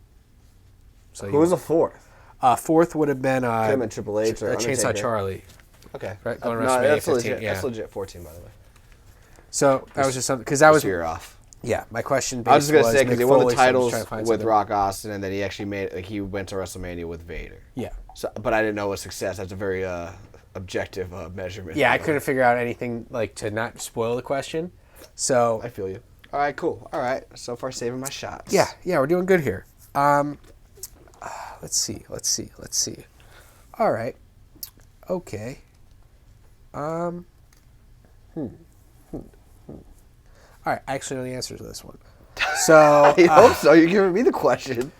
So Who was the fourth? Fourth would have been Could have been Triple H or Chainsaw Undertaker. Charlie. Okay. Right, going No, WrestleMania that's 15, legit. yeah. That's legit 14, by the way. So that was just something because that was You're off. yeah. My question. I was just gonna say because Mick he won the Foley, so I'm just titles trying to find with something. Rock Austin, and then he actually he went to WrestleMania with Vader. Yeah. So, but I didn't know it was success. That's a very objective measurement. Yeah, I couldn't figure out anything like to not spoil the question. So I feel you. All right, cool. All right, so far saving my shots. yeah, we're doing good here. Let's see. All right. Okay. All right, I actually know the answer to this one. So I hope so. You're giving me the question.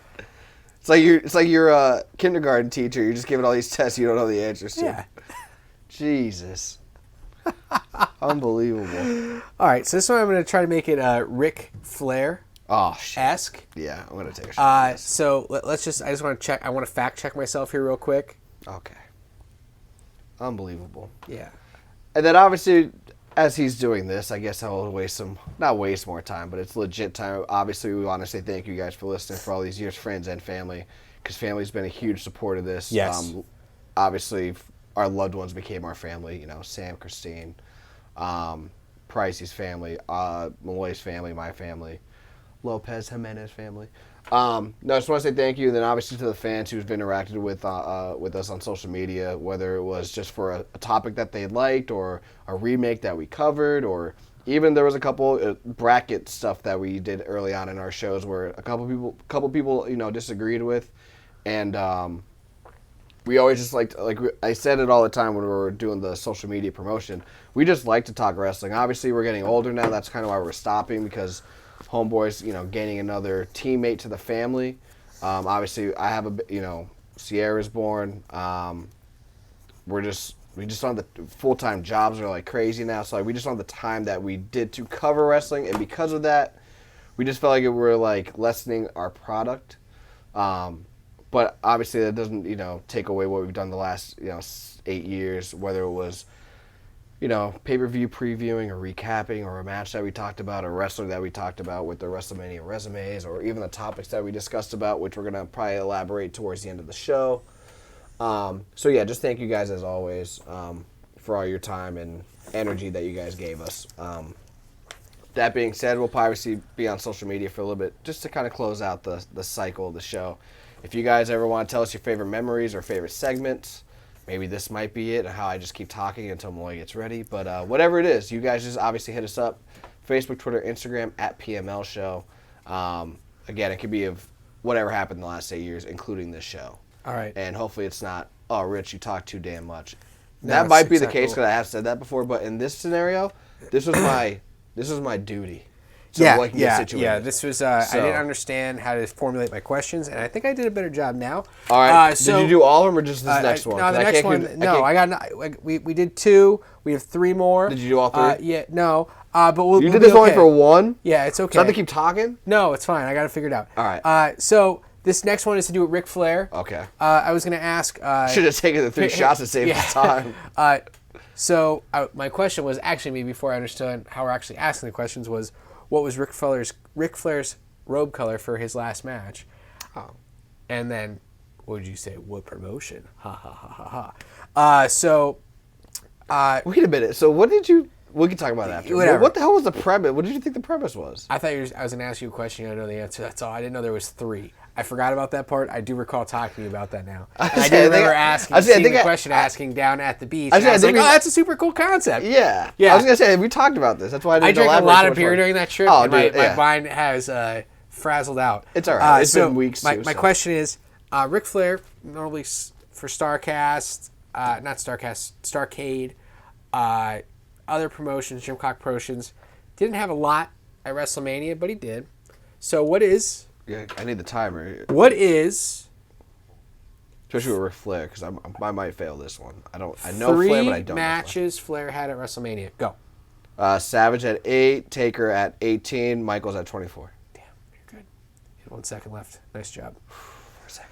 It's like you're a kindergarten teacher. You're just giving all these tests you don't know the answers to. yeah. Jesus. Unbelievable. All right, so this one I'm going to try to make it Ric Flair Oh shit. esque. Yeah, I'm gonna take a shot. So let's just. I just want to check. I want to fact check myself here real quick. Okay. Unbelievable. Yeah. And then obviously, as he's doing this, I guess I'll not waste more time, but it's legit time. Obviously, we want to say thank you guys for listening for all these years, friends and family, because family's been a huge support of this. Yes. Obviously, our loved ones became our family. You know, Sam, Christine, Pricey's family, Malloy's family, my family, Lopez Jimenez family. No, I just want to say thank you. And then obviously to the fans who've been interacted with us on social media, whether it was just for a topic that they liked or a remake that we covered, or even there was a couple bracket stuff that we did early on in our shows where a couple people disagreed with, and we always just like I said it all the time when we were doing the social media promotion. We just like to talk wrestling. Obviously, we're getting older now. That's kind of why we're stopping, because Homeboy's, gaining another teammate to the family. Obviously, I have Sierra's born. We just don't have the full-time jobs are like crazy now. So we just don't have the time that we did to cover wrestling, and because of that, we just felt like we were like lessening our product. But obviously, that doesn't take away what we've done the last 8 years, whether it was pay-per-view previewing or recapping, or a match that we talked about, a wrestler that we talked about with the WrestleMania resumes, or even the topics that we discussed about, which we're going to probably elaborate towards the end of the show. So yeah, just thank you guys as always for all your time and energy that you guys gave us. That being said, we'll probably be on social media for a little bit just to kind of close out the cycle of the show. If you guys ever want to tell us your favorite memories or favorite segments, maybe this might be it, and how I just keep talking until Malloy gets ready. But whatever it is, you guys just obviously hit us up. Facebook, Twitter, Instagram, at PML Show. Again, it could be of whatever happened in the last 8 years, including this show. All right. And hopefully it's not, oh, Rich, you talk too damn much. No, That might be the exactly. case because I have said that before, but in this scenario, this was my duty. So Yeah. This was I So- didn't understand how to formulate my questions, and I think I did a better job now. All right. So, did you do all of them or just this next one? No, the 'Cause I next can't one. keep- No, I got. We did 2. We have 3 more. Did you do all 3? Yeah. No. But we'll. You we'll did be this only okay. for 1? Yeah, it's okay. So I have to keep talking? No, it's fine. I got it figured out. All right. So this next one is to do with Ric Flair. Okay. I was going to ask. Should have taken the 3 shots to save the time. So my question was actually, maybe before I understood how we're actually asking the questions, was what was Ric Flair's robe color for his last match? Oh. And then what would you say? What promotion? Ha ha ha ha ha. Wait a minute. So what did you... We can talk about it after. Whatever. What the hell was the premise? What did you think the premise was? I thought I was going to ask you a question. I know the answer. That's all. I didn't know there was 3. I forgot about that part. I do recall talking to you about that now. And I do remember seeing the question asking down at the beach. And I was like, oh, that's a super cool concept. Yeah. Yeah. I was going to say, we talked about this. That's why I didn't I drank a elaborate lot so of much beer more. during that trip. Oh, and dude, my yeah. mind has frazzled out. It's all right. It's been weeks, My too, so. question is, Ric Flair, normally for Starcast, not Starcast, Starcade, other promotions, Jim Cock promotions, didn't have a lot at WrestleMania, but he did. So what is... Yeah, I need the timer. What is... Especially with Ric Flair, because I might fail this one. I know Flair, but I don't 3 know matches Flair had at WrestleMania. Go. Flair. Savage at 8, Taker at 18, Michaels at 24. Damn, you're good. You had 1 second left. Nice job. 4 seconds.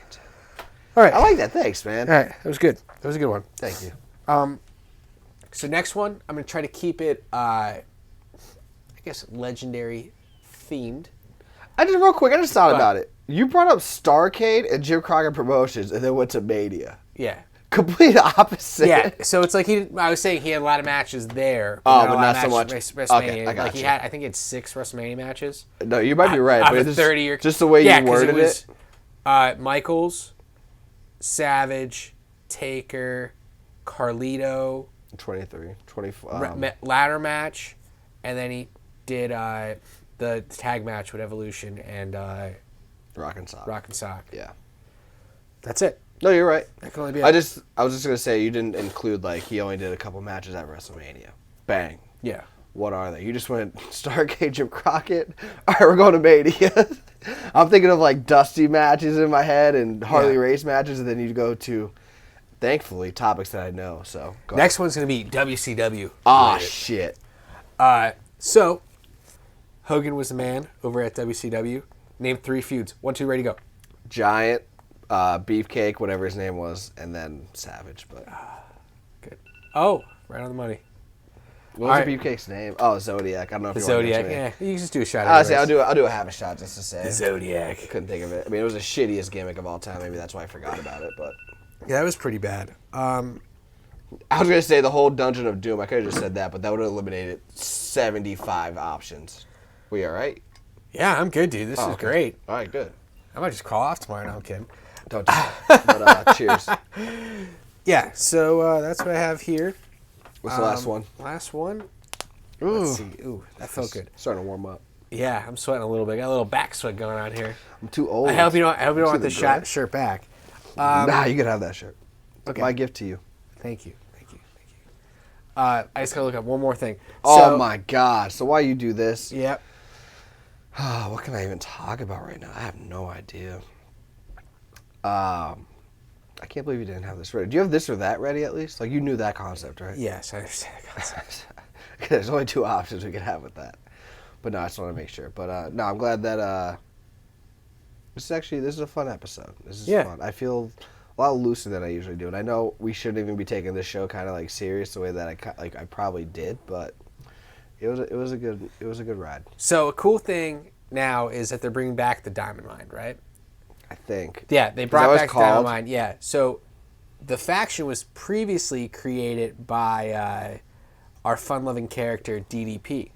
All right. I like that. Thanks, man. All right. That was good. That was a good one. Thank you. So next one, I'm going to try to keep it, I guess, legendary themed. Real quick, I just thought about it. You brought up Starrcade and Jim Crockett Promotions and then went to Mania. Yeah. Complete opposite. Yeah, so it's like I was saying he had a lot of matches there. Oh, but a lot not of so much. WrestleMania. Okay, I got like you. I think he had 6 WrestleMania matches. No, you might be right. Out But of it's 30 just the way you worded it. Michaels, Savage, Taker, Carlito. 23, 24. Ladder match, and then he did the tag match with Evolution and Rock and Sock. Yeah. That's it. No, you're right. That can only be I was just gonna say you didn't include he only did a couple matches at WrestleMania. Bang. Yeah. What are they? You just went Starrcade, Jim Crockett. All right, we're going to Mania. I'm thinking of Dusty matches in my head and Harley Race matches, and then you go to, thankfully, topics that I know. So next one's gonna be WCW. Shit. So Hogan was the man over at WCW. Name 3 feuds. 1, 2, ready, go. Giant, Beefcake, whatever his name was, and then Savage. But good. Oh, right on the money. What was Beefcake's name? Oh, Zodiac. I don't know if you Zodiac. Want to Yeah, you can just do a shot. Honestly, I'll do a half a shot just to say. The Zodiac. Couldn't think of it. I mean, it was the shittiest gimmick of all time. Maybe that's why I forgot about it. But yeah, that was pretty bad. I was gonna say the whole Dungeon of Doom. I could have just said that, but that would have eliminated 75 options. We all right? Yeah, I'm good, dude. This is great. All right, good. I might just call off tomorrow. No, I'm kidding. Don't do that. But cheers. Yeah, so that's what I have here. What's the last one? Last one. Ooh. Let's see. Ooh, that felt good. Starting to warm up. Yeah, I'm sweating a little bit. Got a little back sweat going on here. I'm too old. I hope you don't want the shirt back. Nah, you can have that shirt. Okay. My gift to you. Thank you. I just gotta look up one more thing. Oh my God! So why you do this? Yep. What can I even talk about right now? I have no idea. I can't believe you didn't have this ready. Do you have this or that ready at least? You knew that concept, right? Yes, I understand that concept. There's only 2 options we could have with that. But no, I just want to make sure. But no, I'm glad that this is a fun episode. This is fun. I feel a lot looser than I usually do, and I know we shouldn't even be taking this show kind of serious the way that I probably did, but it was a good ride. So a cool thing now is that they're bringing back the Diamond Mine, right? I think. Yeah, they brought back the Diamond Mine. Yeah, so the faction was previously created by our fun-loving character DDP.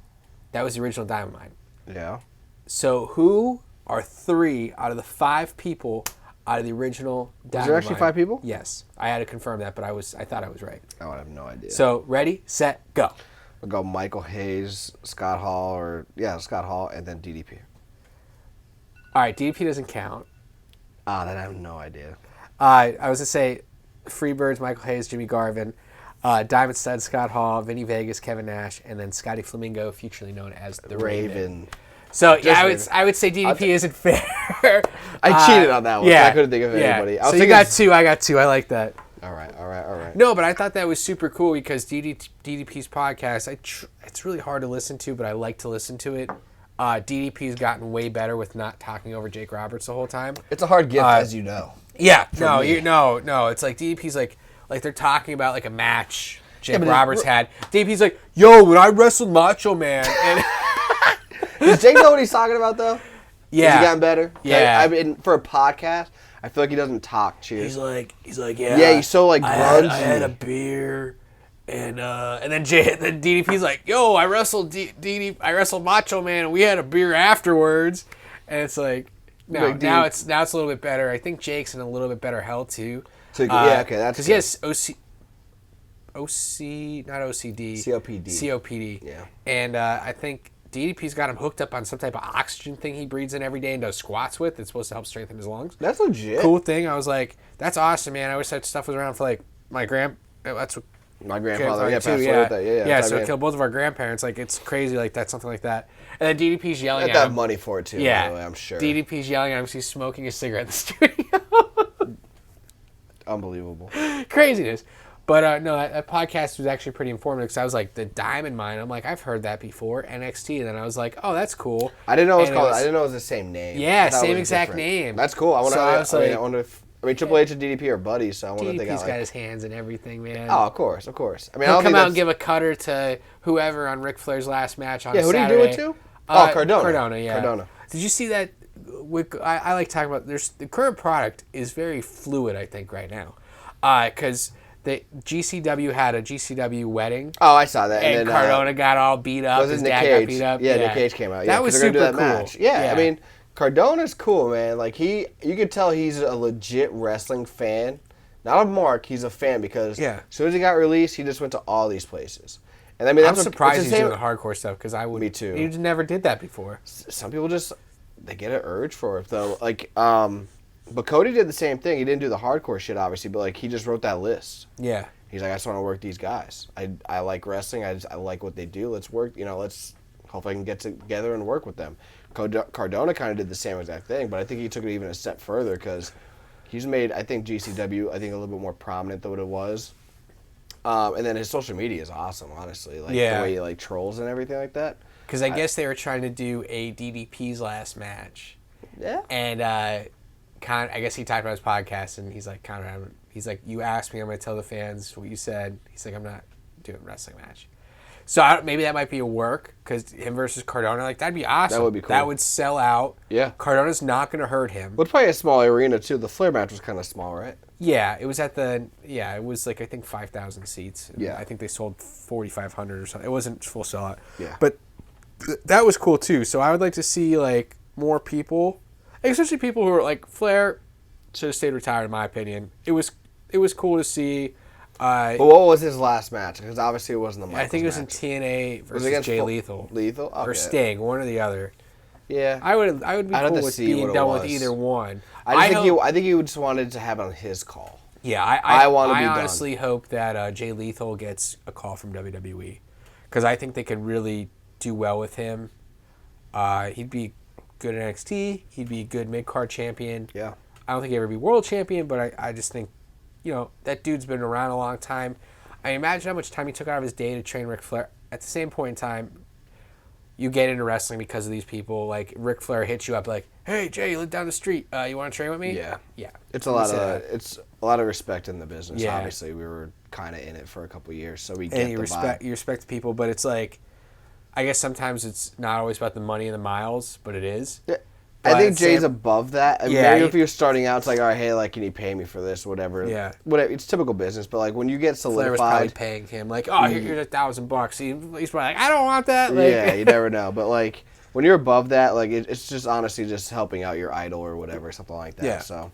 That was the original Diamond Mine. Yeah. So who are 3 out of the 5 people out of the original Diamond Mine? Was there actually 5 people? Yes. I had to confirm that, but I thought I was right. I have no idea. So, ready, set, go. I'll go Michael Hayes, Scott Hall, and then DDP. All right, DDP doesn't count. Then I have no idea. I was going to say Freebirds, Michael Hayes, Jimmy Garvin, Diamond Stud, Scott Hall, Vinny Vegas, Kevin Nash, and then Scotty Flamingo, futurely known as the Raven. So yeah, I would say DDP isn't fair. I cheated on that one. Yeah, I couldn't think of anybody. So you got 2. I got 2. I like that. All right. No, but I thought that was super cool because DDP's podcast, it's really hard to listen to, but I like to listen to it. DDP's gotten way better with not talking over Jake Roberts the whole time. It's a hard gift, as you know. Yeah. No. It's like DDP's like they're talking about a match Jake Roberts had. DDP's like, yo, when I wrestled Macho Man. And does Jake know what he's talking about, though? Yeah. Has he gotten better? Yeah. I mean, for a podcast, I feel like he doesn't talk. Cheers. He's like, yeah. Yeah, he's so grungy. I had a beer, and then DDP's like, yo, I wrestled I wrestled Macho Man, and we had a beer afterwards, and it's like, no, now it's a little bit better. I think Jake's in a little bit better health too. So, okay, that's because he has not OCD, COPD. Yeah, and I think DDP's got him hooked up on some type of oxygen thing he breathes in every day and does squats with. It's supposed to help strengthen his lungs. That's legit. Cool thing. I was like, that's awesome, man. I wish that stuff was around for my that's what my grandfather too. passed away with that. Yeah. So it killed both of our grandparents. It's crazy. That's something like that. And then DDP's yelling at him. Have money for it too. Yeah, by the way, I'm sure. DDP's yelling at him because he's smoking a cigarette in the studio. Unbelievable. Craziness. But no, that podcast was actually pretty informative because I was like, the Diamond Mine. I'm like, I've heard that before, NXT. And then I was like, oh, that's cool. I didn't know it was called. I didn't know it was the same name. Yeah, same exact name. That's cool. I want to. I mean, Triple H and DDP are buddies, so I wonder if they DDP's got his hands in everything, man. Oh, of course. I mean, He'll come out and give a cutter to whoever on Ric Flair's last match on Saturday. Yeah, who did he do it to? Cardona. Cardona, yeah. Cardona. Did you see that? I like talking about. The current product is very fluid, I think, right now, because the GCW had a GCW wedding. Oh, I saw that. And then, Cardona got all beat up. His dad got beat up. Yeah, Nick Cage came out. That was super cool. Match. Yeah, I mean, Cardona's cool, man. Like you could tell he's a legit wrestling fan. Not a mark, he's a fan because as soon as he got released, he just went to all these places. And I mean, I'm surprised he's doing the hardcore stuff because I would. Me too. You never did that before. Some people they get an urge for it though. Like, but Cody did the same thing. He didn't do the hardcore shit, obviously, but like he just wrote that list. Yeah. He's like, I just want to work these guys. I like wrestling. I like what they do. Let's work. Let's hope I can get together and work with them. Cardona kind of did the same exact thing, but I think he took it even a step further because he's made, I think, GCW, a little bit more prominent than what it was. And then his social media is awesome, honestly. Like the way he like trolls and everything like that. Because I guess they were trying to do a DDP's last match. Yeah. And I guess he talked about his podcast, and he's like, he's like, you asked me, I'm going to tell the fans what you said. He's like, I'm not doing a wrestling match. So maybe that might be a work, because him versus Cardona, like, that'd be awesome. That would be cool. That would sell out. Yeah. Cardona's not going to hurt him. But it's probably a small arena, too. The Flair match was kind of small, right? Yeah, it was it was like, I think 5,000 seats. Yeah. I think they sold 4,500 or something. It wasn't full sellout. Yeah. But that was cool, too. So I would like to see, like, more people, especially people who are, like, Flair should have stayed retired, in my opinion. It was cool to see. But what was his last match? Because obviously it wasn't the Michaels I think it was match. in TNA versus Jay Lethal. Lethal? Okay. Or Sting, one or the other. Yeah. I would be cool with being done with either one. I think he just wanted to have it on his call. Yeah, I I honestly hope that Jay Lethal gets a call from WWE. Because I think they could really do well with him. He'd be good at NXT. He'd be a good mid-card champion. Yeah. I don't think he'd ever be world champion, but I just think, that dude's been around a long time. I imagine how much time he took out of his day to train Ric Flair. At the same point in time, you get into wrestling because of these people. Like, Ric Flair hits you up like, hey, Jay, you live down the street. You want to train with me? Yeah. Yeah. It's a lot of respect in the business. Yeah. Obviously, we were kind of in it for a couple of years, so we And get you the respect vibe. you respect the people, but it's like, I guess sometimes it's not always about the money and the miles, but it is. Yeah. But I think Jay's above that. I mean, Yeah, maybe if you're starting out, it's like, all right, hey, like, can you pay me for this, whatever. Yeah. Whatever. It's typical business, but like when you get Flair was probably solidified, paying him like, oh, here's $1,000. He's probably like, I don't want that. Like, yeah, you never know. But like when you're above that, like it's just honestly just helping out your idol or whatever, something like that. Yeah. So,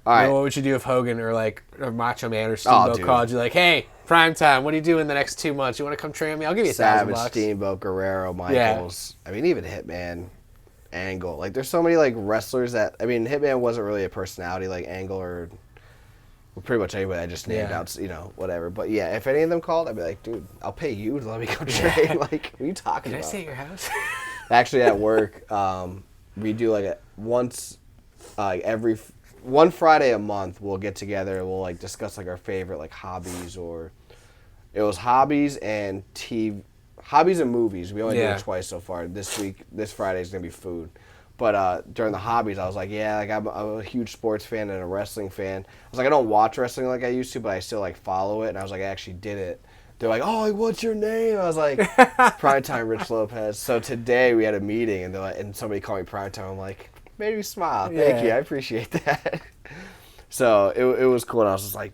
all right. What would you do if Hogan or Macho Man or Oh, Steamboat dude. called you like, hey, prime time, what are you doing the next 2 months? You want to come train me? I'll give you Savage, $1,000. Steamboat, Guerrero, Michaels. I mean, even Hitman, Angle. Like, there's so many like wrestlers that. I mean, Hitman wasn't really a personality like Angle or pretty much anybody I just named out. Whatever. But yeah, if any of them called, I'd be like, dude, I'll pay you to let me come train. Like, what are you talking Can I about? stay at your house? Actually, at work, we do like every one Friday a month. We'll get together and we'll like discuss like our favorite like hobbies, or it was hobbies and hobbies and movies. We only did it twice so far. This Friday is gonna be food. But during the hobbies, I was like, yeah, like I'm a huge sports fan and a wrestling fan. I was like, I don't watch wrestling like I used to, but I still like follow it. And I was like, I actually did it. They're like, oh, what's your name? I was like, Primetime Rich Lopez. So today we had a meeting, and and somebody called me Primetime. I'm like, made me smile. Thank you. I appreciate that. So it was cool. And I was just like,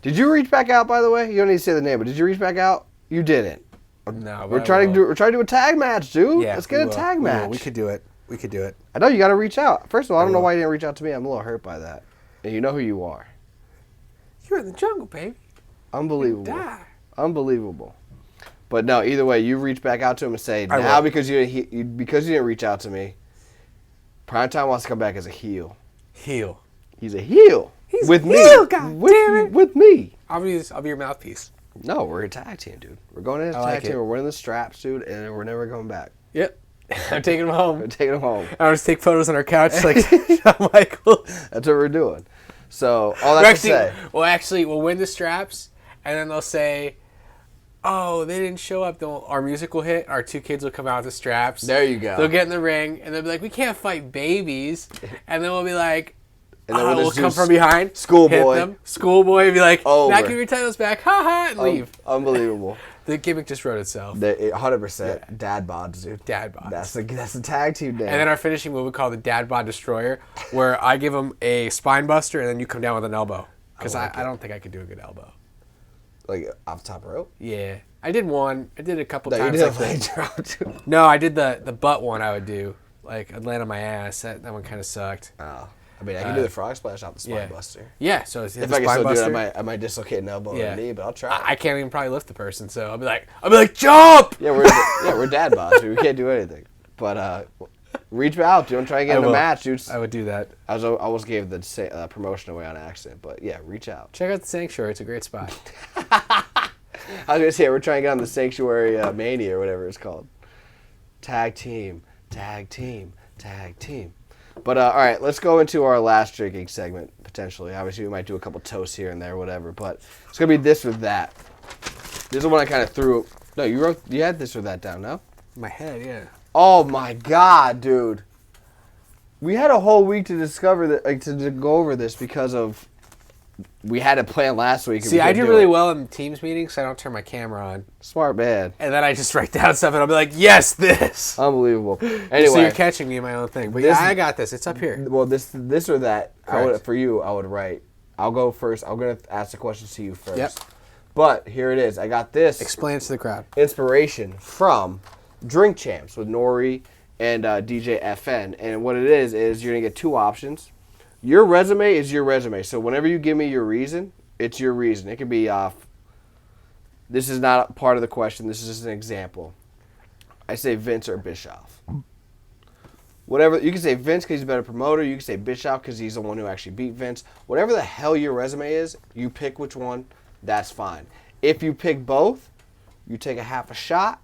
did you reach back out, by the way? You don't need to say the name, but did you reach back out? You didn't. No. We're trying to do a tag match, dude. Yeah, let's get a tag match. We could do it. I know you got to reach out. First of all, I don't know why you didn't reach out to me. I'm a little hurt by that. And you know who you are. You're in the jungle, baby. Unbelievable. Die. Unbelievable. But no, either way, you reach back out to him and say, now because you didn't reach out to me, Primetime wants to come back as a heel. Heel. He's a heel. He's with a me. heel, God damn it. With me. I'll be your mouthpiece. No, we're a tag team, dude. We're going in as a tag team. We're winning the straps, dude, and we're never going back. Yep. I'm taking him home. We're taking him home. I'll just take photos on our couch like Shawn Michaels. That's what we're doing. So, all that to say. We'll win the straps, and then they'll say, oh, they didn't show up. Our music will hit. Our two kids will come out with the straps. There you go. They'll get in the ring, and they'll be like, we can't fight babies. And then we'll be like, And then we'll come from behind. Schoolboy. Hit them. Schoolboy would be like, Over. "Now give your titles back, haha," and leave. Unbelievable. The gimmick just wrote itself. 100%. Dad bods, dude. Dad bods. That's the tag team name. And then our finishing move we call the Dad bod Destroyer, where I give him a spine buster and then you come down with an elbow. Because I don't think I could do a good elbow. Like off the top rope? Yeah. I did one. I did a couple No, times. you did a leg drop too. No, I did the butt one I would do. Like, I'd land on my ass. That one kind of sucked. Oh. I mean, I can do the frog splash off the spine buster. Yeah, so if I can still do it, I might dislocate an elbow or a knee, but I'll try. I can't even probably lift the person, so I'll be like, jump! Yeah, we're dad bods. We can't do anything. But reach out, dude. Try and get in a match, dude. I would do that. I almost gave the promotion away on accident, but yeah, reach out. Check out the Sanctuary. It's a great spot. I was gonna say we're trying to get on the Sanctuary Mania or whatever it's called. Tag team. But all right, let's go into our last drinking segment potentially. Obviously, we might do a couple toasts here and there, whatever. But it's gonna be this or that. This is one I kind of threw. No, you had this or that down, no? My head, yeah. Oh my God, dude! We had a whole week to discover that, like to go over this because of we had a plan last week. See, I do really well in Teams meetings, so I don't turn my camera on. Smart man. And then I just write down stuff, and I'll be like, yes, this. Unbelievable. Anyway, so you're catching me in my own thing, but I got this. It's up here. Well, this or that. I would write. I'll go first. I'm gonna ask the questions to you first. Yep. But here it is. I got this. Explain it to the crowd. Inspiration from Drink Champs with Nori and DJ FN. And what it is you're gonna get two options. Your resume is your resume. So whenever you give me your reason, it's your reason. It could be this is not part of the question. This is just an example. I say Vince or Bischoff. Whatever. You can say Vince because he's a better promoter. You can say Bischoff because he's the one who actually beat Vince. Whatever the hell your resume is, you pick which one. That's fine. If you pick both, you take a half a shot.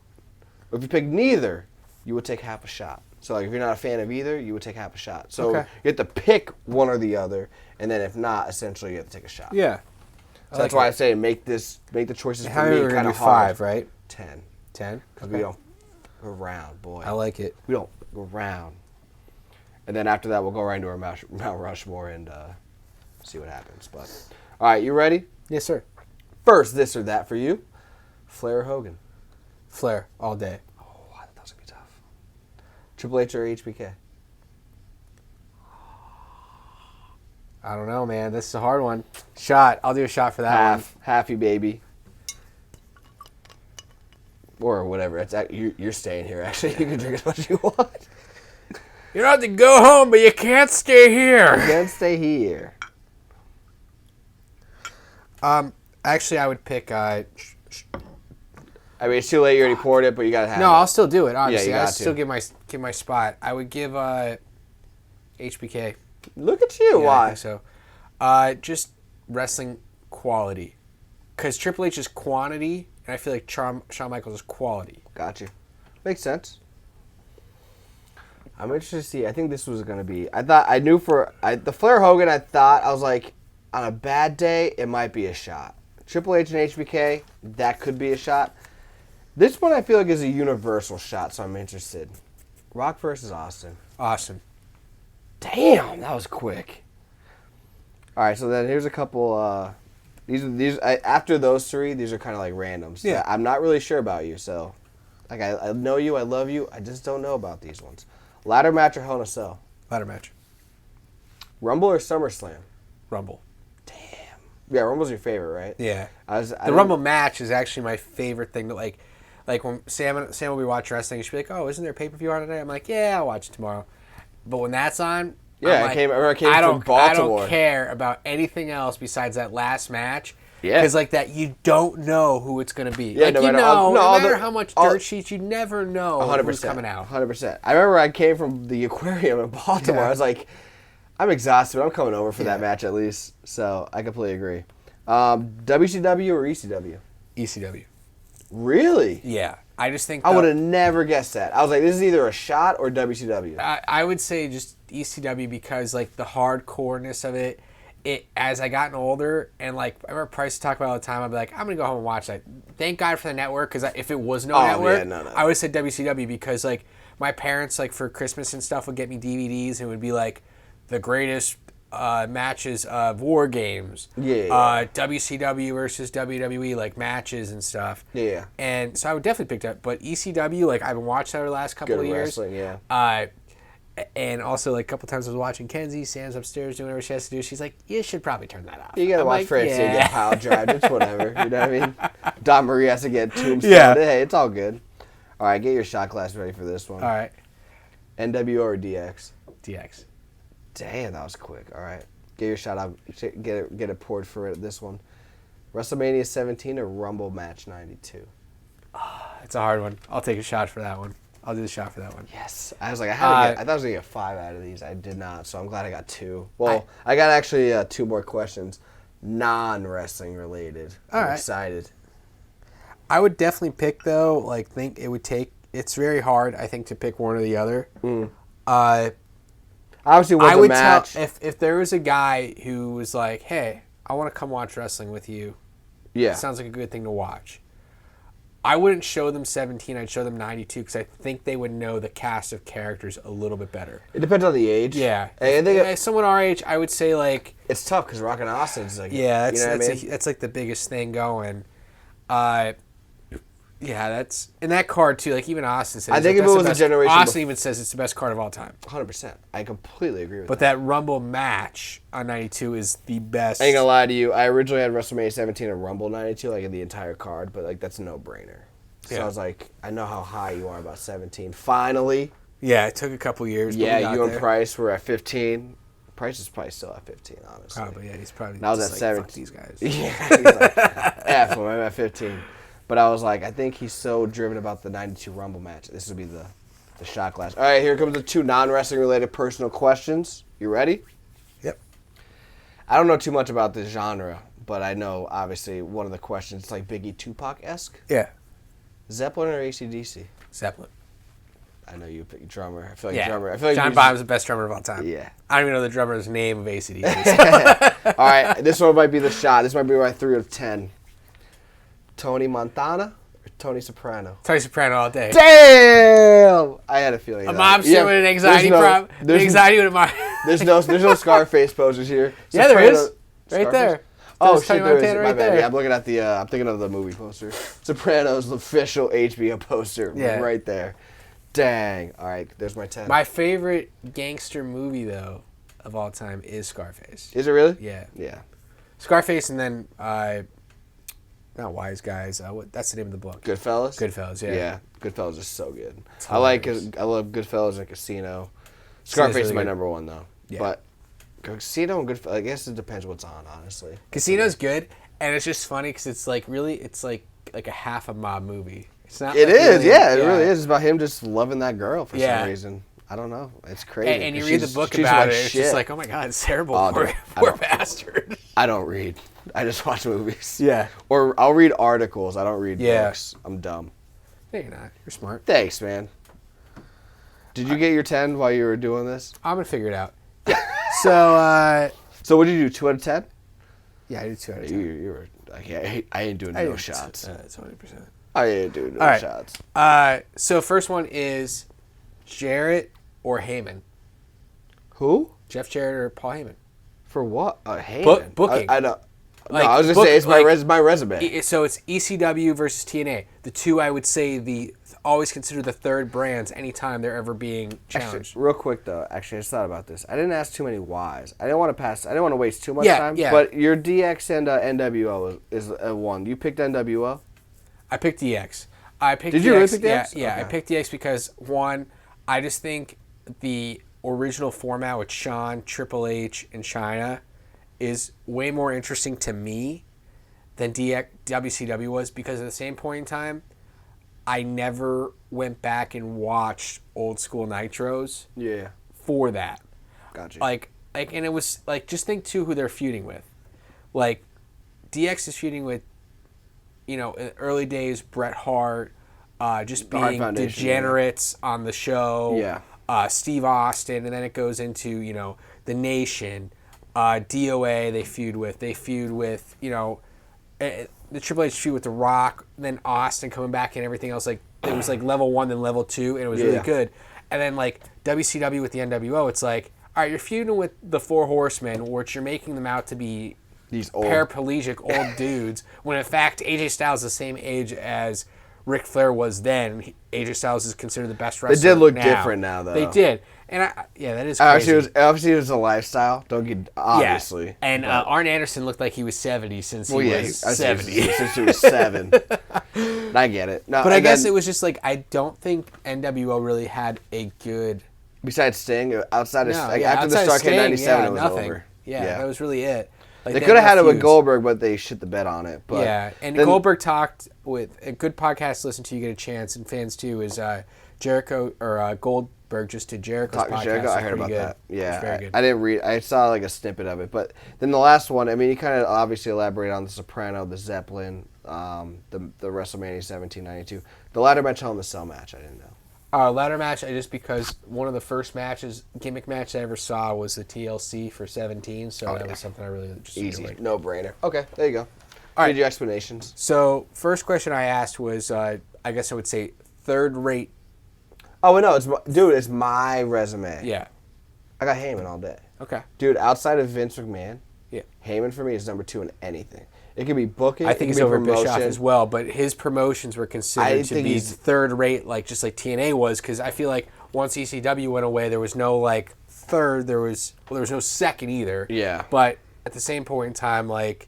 Or if you pick neither, you would take half a shot. So like if you're not a fan of either, you would take half a shot. So you have to pick one or the other, and then if not, essentially you have to take a shot. Yeah. So that's why I say make the choices for me kind of hard. 5, right? 10. 10? Because we don't go round, boy. I like it. We don't go round. And then after that, we'll go right into our Mount Rushmore and see what happens. But all right, you ready? Yes, sir. First, this or that for you. Flair or Hogan? Flair, all day. Oh, that was going to be tough. Triple H or HBK? I don't know, man. This is a hard one. Shot. I'll do a shot for that one. Halfy, baby. Or whatever. You're staying here, actually. You can drink as much as you want. You don't have to go home, but you can't stay here. You can't stay here. Actually, I would pick... I mean, it's too late. You already poured it, but you got to have it. No, I'll still do it, obviously. Yeah, I'll still give my spot. I would give HBK. Look at you. Yeah, Why? I think so. Just wrestling quality. Because Triple H is quantity, and I feel like Shawn Michaels is quality. Gotcha. Makes sense. I'm interested to see. I think this was going to be... the Flair Hogan, I was like, on a bad day, it might be a shot. Triple H and HBK, that could be a shot. This one I feel like is a universal shot, so I'm interested. Rock versus Austin. Awesome. Damn, that was quick. All right, so then here's a couple. After those three, these are kind of like randoms. Yeah. I'm not really sure about you, so like I know you, I love you, I just don't know about these ones. Ladder match or Hell in a Cell? Ladder match. Rumble or SummerSlam? Rumble. Damn. Yeah, Rumble's your favorite, right? Yeah. The Rumble match is actually my favorite thing to like when Sam will be watching wrestling, she'll be like, "Oh, isn't there a pay-per-view on today?" I'm like, "Yeah, I'll watch it tomorrow." But when that's on, yeah, I came from Baltimore. I don't care about anything else besides that last match. Yeah. Because like that, you don't know who it's going to be. Yeah, like, no matter how much dirt sheets, you never know 100%, who's coming out. 100%. I remember I came from the aquarium in Baltimore. Yeah. I was like, I'm exhausted, but I'm coming over for that match at least. So I completely agree. WCW or ECW? ECW. Really? Yeah. I just think... I would have never guessed that. I was like, this is either a shot or WCW. I would say just ECW because, like, the hardcoreness of it, as I gotten older, and, like, I remember Price talk about it all the time, I'd be like, I'm going to go home and watch that. Thank God for the network, because if it was no network, I would have said WCW because, like, my parents, like, for Christmas and stuff would get me DVDs and it would be, like, the greatest matches of War Games. WCW versus WWE, like matches and stuff. Yeah. And so I would definitely pick that. But ECW, like I haven't watched that over the last couple Good of years. wrestling, yeah. And also, like, a couple times I was watching Kenzie. Sam's upstairs doing whatever she has to do. She's like, you should probably turn that off. You gotta I'm watch like, Francine get pile drive. It's whatever. You know what I mean? Don Marie has to get tombstone. Yeah. Hey, it's all good. All right, get your shot glass ready for this one. All right. NWO or DX? DX. Damn, that was quick. All right. Get your shot out. Get it poured for this one. WrestleMania 17 or Rumble Match 92? It's a hard one. I'll take a shot for that one. I'll do the shot for that one. Yes. I was like, I thought I was going to get 5 out of these. I did not, so I'm glad I got 2. Well, I got actually 2 more questions. Non-wrestling related. I'm excited. I would definitely pick, though, like, think it would take, it's very hard, I think, to pick one or the other. Obviously, I would match. tell, if there was a guy who was like, hey, I want to come watch wrestling with you. Yeah. It sounds like a good thing to watch. I wouldn't show them 17. I'd show them 92 because I think they would know the cast of characters a little bit better. It depends on the age. Yeah. And someone our age, I would say, like... It's tough because Rock and Austin's like... Yeah, that's that's like the biggest thing going. Yeah, that's... In that card, too, like even Austin says... I think if it was a generation... Austin even says it's the best card of all time. 100%. I completely agree with that. But that Rumble match on 92 is the best. I ain't gonna lie to you. I originally had WrestleMania 17 and Rumble 92, like in the entire card, but like that's a no-brainer. So I was like, I know how high you are about 17. Finally. Yeah, it took a couple years. Yeah, you and Price were at 15. Price is probably still at 15, honestly. Probably, yeah. He's probably I was at like, 17. Fuck these guys. Yeah, he's like, F him, I'm at 15. But I was like, I think he's so driven about the 92 Rumble match. This would be the shot glass. All right, here comes the 2 non-wrestling related personal questions. You ready? Yep. I don't know too much about this genre, but I know, obviously, one of the questions, it's like Biggie Tupac-esque. Yeah. Zeppelin or AC/DC? Zeppelin. I know you pick drummer. I feel like Yeah. drummer. I feel like John Bonham's the best drummer of all time. Yeah. I don't even know the drummer's name of AC/DC. All right, this one might be the shot. This might be my 3 out of 10. Tony Montana or Tony Soprano? Tony Soprano all day. Damn! I had a feeling. A mobster with an anxiety problem. Anxiety with a mob. There's no Scarface posters here. Yeah, there is. Right there. Oh shit, there is. Montana My right bad. there. Yeah, I'm looking at the. I'm thinking of the movie poster. Sopranos, the official HBO poster, right there. Dang. All right, there's my 10. My favorite gangster movie though of all time is Scarface. Is it really? Yeah. Yeah. Scarface and then not Wise Guys. That's the name of the book. Goodfellas. Goodfellas. Yeah. Yeah. Goodfellas is so good. I love Goodfellas and Casino. Scarface really is my good. number 1 though. Yeah. But Casino and Goodfellas, I guess it depends what's on, honestly. Casino's good, and it's just funny because it's like really, it's like a half a mob movie. It's not. It like is, really, yeah, it really is. It's about him just loving that girl for some reason. I don't know. It's crazy. And you read the book about it, it's just like, oh my god, it's terrible. Poor bastard. I don't read. I just watch movies. Yeah. Or I'll read articles. I don't read books. I'm dumb. No, you're not. You're smart. Thanks, man. Did you get your 10 while you were doing this? I'm gonna figure it out. So. So what did you do? 2 out of 10? Yeah, I did 2 out of 10. You were like, I ain't doing no shots. 20%. I ain't doing no shots. So first one is Jarrett or Heyman. Who? Jeff Jarrett or Paul Heyman. For what? Heyman. Booking. I know. No, I was gonna say it's my resume. So it's ECW versus TNA. The two I would say always consider the third brands anytime they're ever being challenged. Actually, real quick though, I just thought about this. I didn't ask too many whys. I didn't want to waste too much time. Yeah. But your DX and NWO is one. You picked NWO. I picked DX. Did you really pick DX? Yeah, okay. I picked DX because one, I just think the original format with Shawn, Triple H, and Chyna is way more interesting to me than WCW was, because at the same point in time, I never went back and watched old school Nitros. Yeah. For that. Gotcha. Like, and it was like, just think too who they're feuding with. Like, DX is feuding with, in the early days, Bret Hart, just being degenerates on the show. Yeah. Steve Austin, and then it goes into, The Nation, DOA they feud with. They feud with, the Triple H feud with The Rock, then Austin coming back and everything else. Like, it was like level 1 then level 2, and it was really good. And then like WCW with the NWO, it's like, all right, you're feuding with the Four Horsemen, which you're making them out to be These old paraplegic old dudes, when in fact AJ Styles is the same age as Ric Flair was then. AJ Styles is considered the best wrestler. They did look now. different now, though. They did. And that is crazy. Obviously, it was a lifestyle. Don't get obviously. Yeah. And Arn Anderson looked like he was 70 since he was 70. Since he was 7. I get it. No, but I guess it was just like, I don't think NWO really had a good... Besides Sting, outside of after outside the Starrcade 97, it was nothing. over. Yeah, that was really it. Like, they could have had it with Goldberg, but they shit the bed on it. But yeah, and Goldberg talked with a good podcast to listen to. You get a chance, and fans too. Is Jericho or Goldberg just did Jericho's podcast? Jericho, I heard about good. that. Yeah, very good. I didn't read. I saw like a snippet of it, but then the last one. I mean, he kind of obviously elaborated on the Soprano, the Zeppelin, the WrestleMania 1792, the ladder match, Hell in the Cell match. I didn't know. Ladder match, just because one of the first gimmick matches I ever saw was the TLC for 17, so that was something I really just easy, liked. no brainer. Okay, there you go. All right, Read your explanations. So first question I asked was, I guess I would say third rate. Oh no, it's my resume. Yeah, I got Heyman all day. Okay, dude. Outside of Vince McMahon, yeah, Heyman for me is number 2 in anything. It could be booking. I think he's over Bischoff as well, but his promotions were considered to be third rate, just like TNA was, because I feel like once ECW went away, there was no like third, there was no second either. Yeah. But at the same point in time, like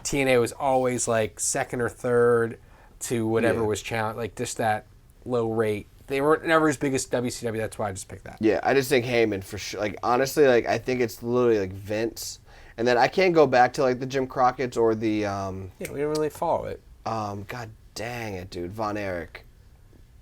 TNA was always like second or third to whatever was challenged, like just that low rate. They weren't never as big as WCW. That's why I just picked that. Yeah, I just think Heyman for sure. Like honestly, like I think it's literally like Vince. And then I can't go back to like the Jim Crockett's or the yeah, we didn't really follow it. God dang it, dude, Von Erich,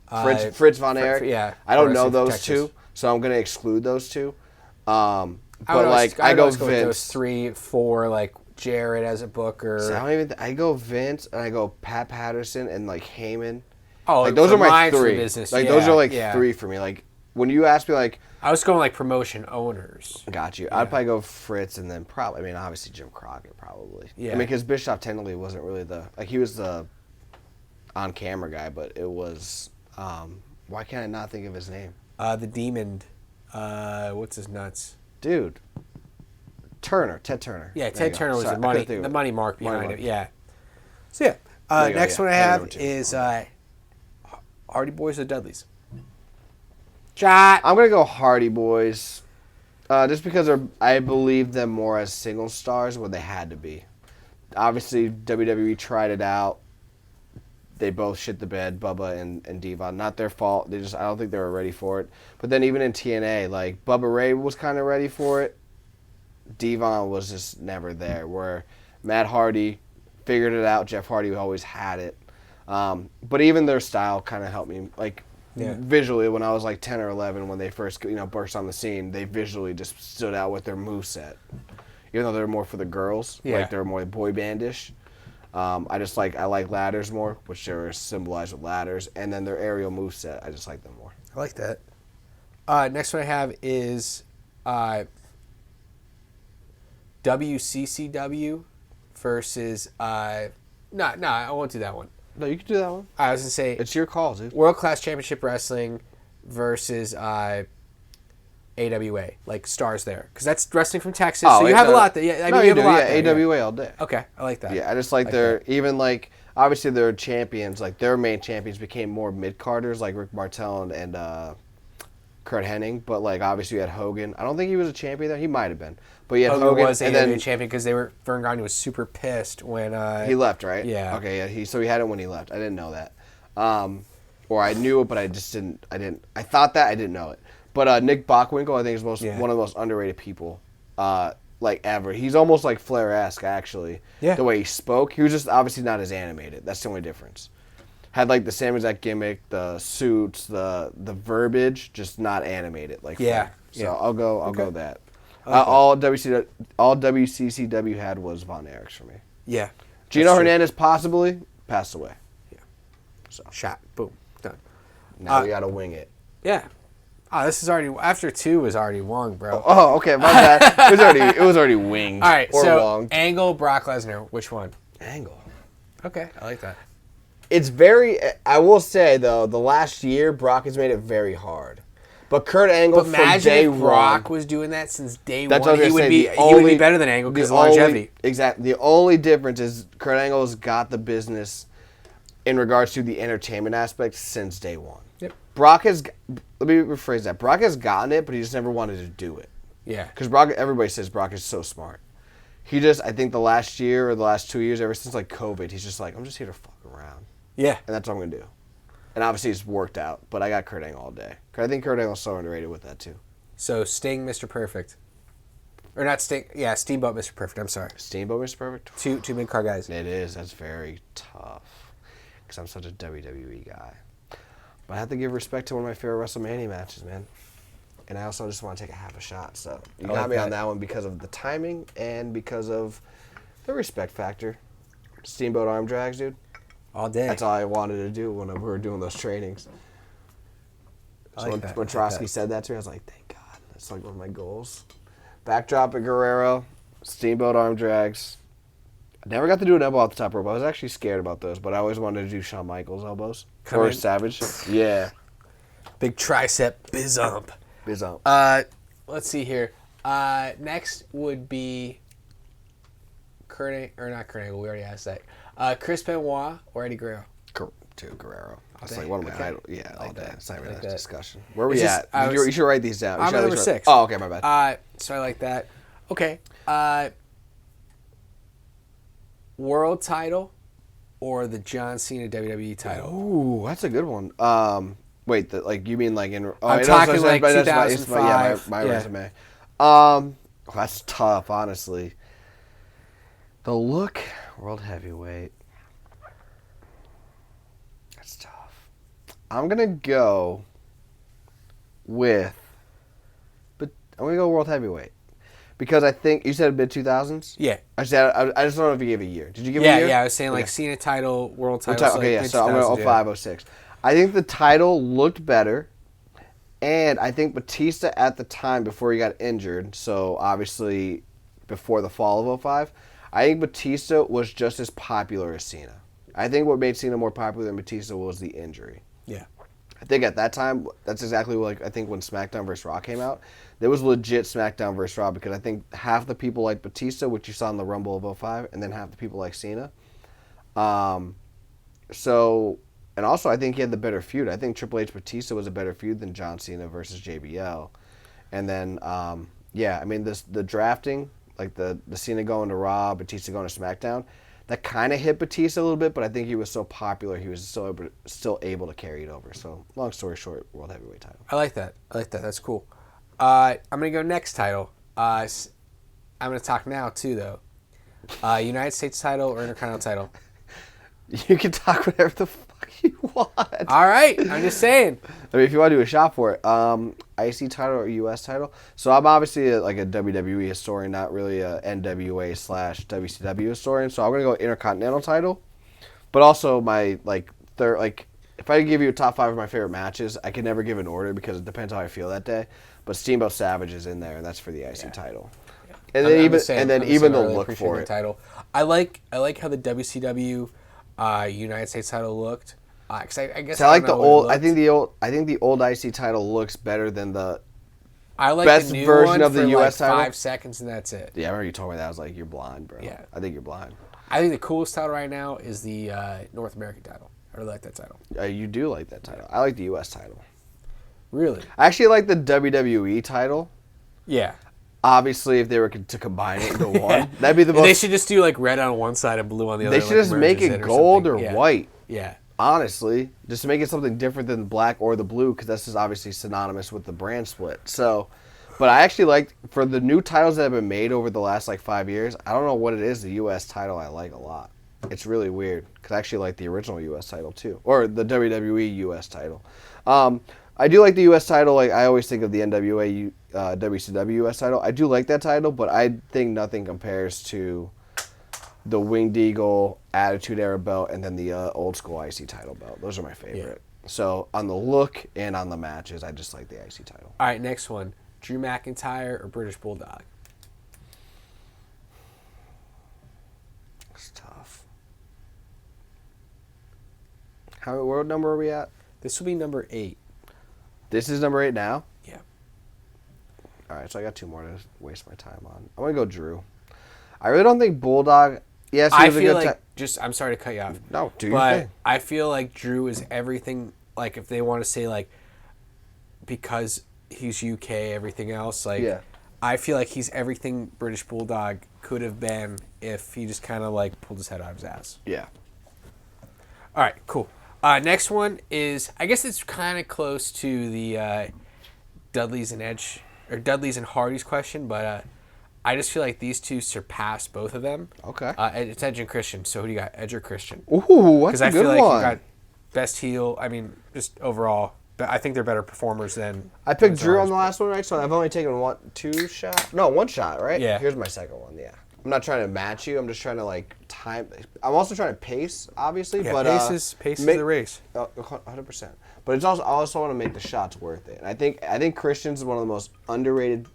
Fritz Von Erich. Yeah, I don't know those two, so I'm gonna exclude those two. But I go Vince. Vince. Those 3, 4, like Jarrett as a booker. So I go Vince and I go Pat Patterson and like Heyman. Oh, like those are my 3. Business. Like those are like 3 for me. Like when you ask me, like I was going like promotion owners. Got you. Yeah. I'd probably go Fritz and then probably. I mean, obviously Jim Crockett probably. Yeah. I mean, because Bischoff technically wasn't really he was the on camera guy, but it was. Why can't I not think of his name? The Demon. What's his nuts? Dude. Ted Turner. Yeah, Ted Turner was the money mark behind it. Yeah. So yeah. Next one I have is Hardy Boys or Dudleys. Shot. I'm gonna go Hardy Boys, just because I believe them more as single stars when they had to be. Obviously, WWE tried it out. They both shit the bed, Bubba and Devon. Not their fault. I don't think they were ready for it. But then even in TNA, like Bubba Ray was kind of ready for it. Devon was just never there. Where Matt Hardy figured it out. Jeff Hardy always had it. But even their style kind of helped me, like. Yeah. Visually, when I was like 10 or 11, when they first burst on the scene, they visually just stood out with their moveset. Even though they're more for the girls, like they're more boy bandish. I like ladders more, which are symbolized with ladders, and then their aerial moveset. I just like them more. I like that. Next one I have is WCCW versus I won't do that one. No, you can do that one. I was going to say... It's your call, dude. World Class Championship Wrestling versus AWA. Like, stars there. Because that's wrestling from Texas, so you have a lot there. Yeah, you have a lot there. AWA all day. Okay, I like that. Yeah, I just like their... Even, like, obviously their champions, like, their main champions became more mid-carders, like Rick Martel and Kurt Hennig. But, like, obviously you had Hogan. I don't think he was a champion there. He might have been. But you had Hogan was AWA champion because Vern Gagne was super pissed when he left, right? Yeah. Okay, yeah. He had it when he left. I didn't know that, or I knew it, but I just didn't. I thought that I didn't know it. But Nick Bockwinkel, I think, is one of the most underrated people, like ever. He's almost like Flair-esque, actually. Yeah. The way he spoke, he was just obviously not as animated. That's the only difference. Had like the same exact gimmick, the suits, the verbiage, just not animated like Flair. So I'll go that. Okay. All WCCW had was Von Erichs for me. Yeah. Gino Hernandez possibly passed away. Yeah. So shot. Boom. Done. Now we gotta wing it. Yeah. Oh, this is already after 2 was already won, bro. Oh, okay, my bad. It was already winged. All right, or so wonged. Angle, Brock Lesnar, which one? Angle. Okay, I like that. It's very. I will say though, the last year Brock has made it very hard. But Kurt Angle But from imagine day if Brock one. was doing that since day That's one. what I was He would gonna be say. he would be better than Angle because of longevity. Exactly. The only difference is Kurt Angle's got the business in regards to the entertainment aspect since day one. Yep. Brock has. Let me rephrase that. Brock has gotten it, but he just never wanted to do it. Yeah. Because Brock, everybody says Brock is so smart. He just, I think the last year or the last 2 years, ever since like COVID, he's just like, I'm just here to fuck around. Yeah. And that's what I'm going to do. And obviously it's worked out, but I got Kurt Angle all day. I think Kurt Angle's so underrated with that too. So Sting, Mr. Perfect. Or not Sting, yeah, Steamboat, Mr. Perfect, I'm sorry. Steamboat, Mr. Perfect? Two mid-card guys. It is. That's very tough. Because I'm such a WWE guy. But I have to give respect to one of my favorite WrestleMania matches, man. And I also just want to take a half a shot. So you got me on that one because of the timing and because of the respect factor. Steamboat arm drags, dude. All day. That's all I wanted to do when we were doing those trainings. So when Trotsky said that to me, I was like, thank God. That's like one of my goals. Backdrop at Guerrero, Steamboat arm drags. I never got to do an elbow off the top rope. I was actually scared about those, but I always wanted to do Shawn Michaels elbows. Or Savage. Yeah. Big tricep bizump. Bizump. Let's see here. Next would be not Kurt Angle. We already asked that. Chris Benoit or Eddie Guerrero? Guerrero. That's like one of my titles. Yeah, all day. It's not even a discussion. Where It's we just- at? You should write these down. I'm at number 6. Oh, okay, my bad. So I like that. Okay. World title or the John Cena WWE title? Ooh, that's a good one. Wait, you mean like in? I'm talking like 2005. My resume. That's tough, honestly. The look, world heavyweight. That's tough. I'm gonna go with, but I'm gonna go world heavyweight because I think you said mid 2000s. Yeah. I just don't know if you gave a year. Did you give a year? Yeah. I was saying like Cena title, world title. Okay, yeah. So I'm going to 05, 06. I think the title looked better, and I think Batista at the time before he got injured, so obviously before the fall of 05, I think Batista was just as popular as Cena. I think what made Cena more popular than Batista was the injury. Yeah. I think at that time, that's exactly what I think when SmackDown vs. Raw came out, there was legit SmackDown vs. Raw because I think half the people like Batista, which you saw in the Rumble of 05, and then half the people like Cena. And also I think he had the better feud. I think Triple H Batista was a better feud than John Cena versus JBL. And then, the drafting, like the Cena going to Raw, Batista going to SmackDown, that kind of hit Batista a little bit, but I think he was so popular, he was still able to carry it over. So, long story short, World Heavyweight title. I like that. That's cool. I'm going to go next title. I'm going to talk now, too, though. United States title or Intercontinental title? You can talk whatever the fuck you want. All right. I'm just saying. I mean, if you want to do a shot for it, IC title or US title. So I'm obviously a WWE historian, not really a NWA/WCW historian. So I'm gonna go Intercontinental title, but also my third. If I give you a top 5 of my favorite matches, I can never give an order because it depends how I feel that day. But Steamboat Savage is in there, and that's for the IC title. Yeah. And then even the look for it. Title. I like how the WCW United States title looked. Cause I guess I like the old. I think the old IC title looks better than the best the new version one of the for US title. 5 seconds and that's it. Yeah, I remember you told me that. I was like, "You're blind, bro." Yeah, I think you're blind. I think the coolest title right now is the North American title. I really like that title. You do like that title. I like the US title. Really? I actually like the WWE title. Yeah. Obviously, if they were to combine it into one, that'd be the most. They should just do like red on one side and blue on the other. They should just make it gold or white. Yeah. Honestly, just to make it something different than the black or the blue, because that's just obviously synonymous with the brand split. So, but I actually like, for the new titles that have been made over the last 5 years, I don't know what it is, the U.S. title I like a lot. It's really weird, because I actually like the original U.S. title too, or the WWE U.S. title. I do like the U.S. title. I always think of the NWA WCW U.S. title. I do like that title, but I think nothing compares to the Winged Eagle Attitude Era belt and then the old school IC title belt. Those are my favorite. Yeah. So on the look and on the matches, I just like the IC title. All right, next one. Drew McIntyre or British Bulldog? It's tough. What number are we at? This will be number 8. This is number 8 now? All right, so I got 2 more to waste my time on. I'm gonna go Drew. I really don't think Bulldog. Yes, he was a good I'm sorry to cut you off. No, do your thing. I feel like Drew is everything. Like if they want to say like because he's UK, everything else. Like I feel like he's everything British Bulldog could have been if he just kind of like pulled his head out of his ass. Yeah. All right, cool. Next one is, I guess it's kind of close to the Dudleys and Hardy's question, but I just feel like these two surpass both of them. Okay. It's Edge and Christian. So who do you got, Edge or Christian? Ooh, that's a good one. Because I feel like you got best heel. I mean, just overall, I think they're better performers than. I picked Drew on the last one, right? So I've only taken one shot, right? Yeah. Here's my second one. Yeah. I'm not trying to match you. I'm just trying to like time. I'm also trying to pace, obviously. Yeah, but pace is the race. 100%. But it's also I also want to make the shots worth it. And I think Christian's one of the most underrated.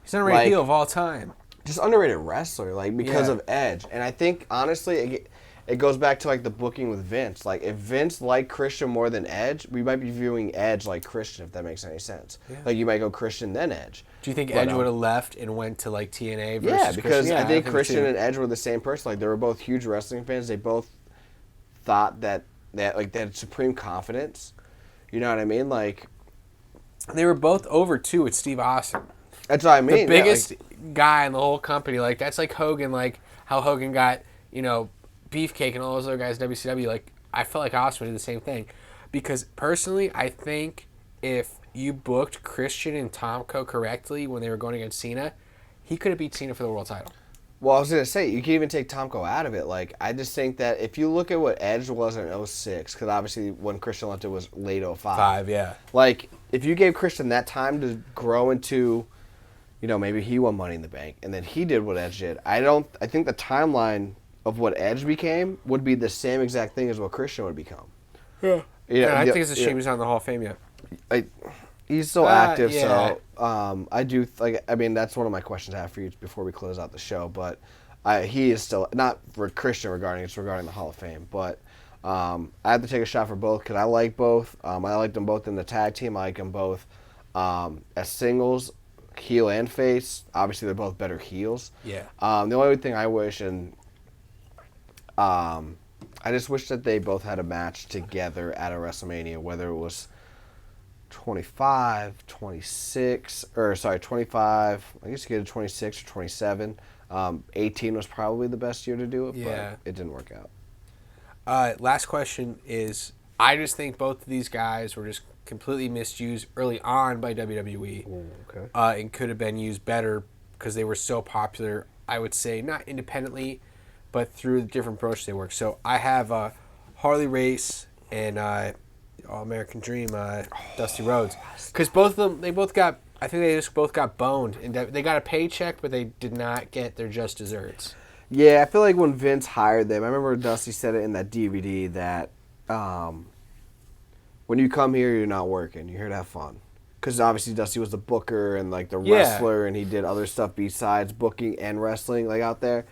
He's an underrated heel of all time. Just underrated wrestler, like because of Edge. And I think honestly, it goes back to like the booking with Vince. Like if Vince liked Christian more than Edge, we might be viewing Edge like Christian, if that makes any sense. Yeah. Like you might go Christian then Edge. Do you think Edge would have left and went to like TNA versus Christian? Because I think Christian and Edge were the same person. Like they were both huge wrestling fans. They both thought that like they had supreme confidence. You know what I mean? Like they were both over too with Steve Austin. That's what I mean. The biggest guy in the whole company. Like that's like Hogan. Like how Hogan got Beefcake and all those other guys in WCW. Like I felt like Austin did the same thing, because personally I think if you booked Christian and Tomko correctly when they were going against Cena, he could have beat Cena for the world title. Well, I was gonna say you can even take Tomko out of it. Like I just think that if you look at what Edge was in 06, because obviously when Christian left it was late 05. Yeah. Like if you gave Christian that time to grow into, maybe he won Money in the Bank and then he did what Edge did. I think the timeline of what Edge became would be the same exact thing as what Christian would become. Yeah. I think it's a shame he's not in the Hall of Fame yet. He's still active, so I do that's one of my questions I have for you before we close out the show. But he is still not for Christian regarding the Hall of Fame. But I have to take a shot for both because I like both. I like them both in the tag team. I like them both as singles, heel and face. Obviously, they're both better heels. Yeah. The only thing I wish I just wish that they both had a match together at a WrestleMania, whether it was 25, 26, or sorry, 25, I guess you get a 26 or 27. 18 was probably the best year to do it, but it didn't work out. Last question is, I just think both of these guys were just completely misused early on by WWE. Ooh, okay. And could have been used better because they were so popular, I would say, not independently, but through the different approaches they work. So I have Harley Race and All-American Dream, Dusty Rhodes. Because both of them, I think they just both got boned. And they got a paycheck, but they did not get their just desserts. Yeah, I feel like when Vince hired them, I remember Dusty said it in that DVD that when you come here, you're not working. You're here to have fun. Because obviously Dusty was the booker and like the wrestler, and he did other stuff besides booking and wrestling like out there.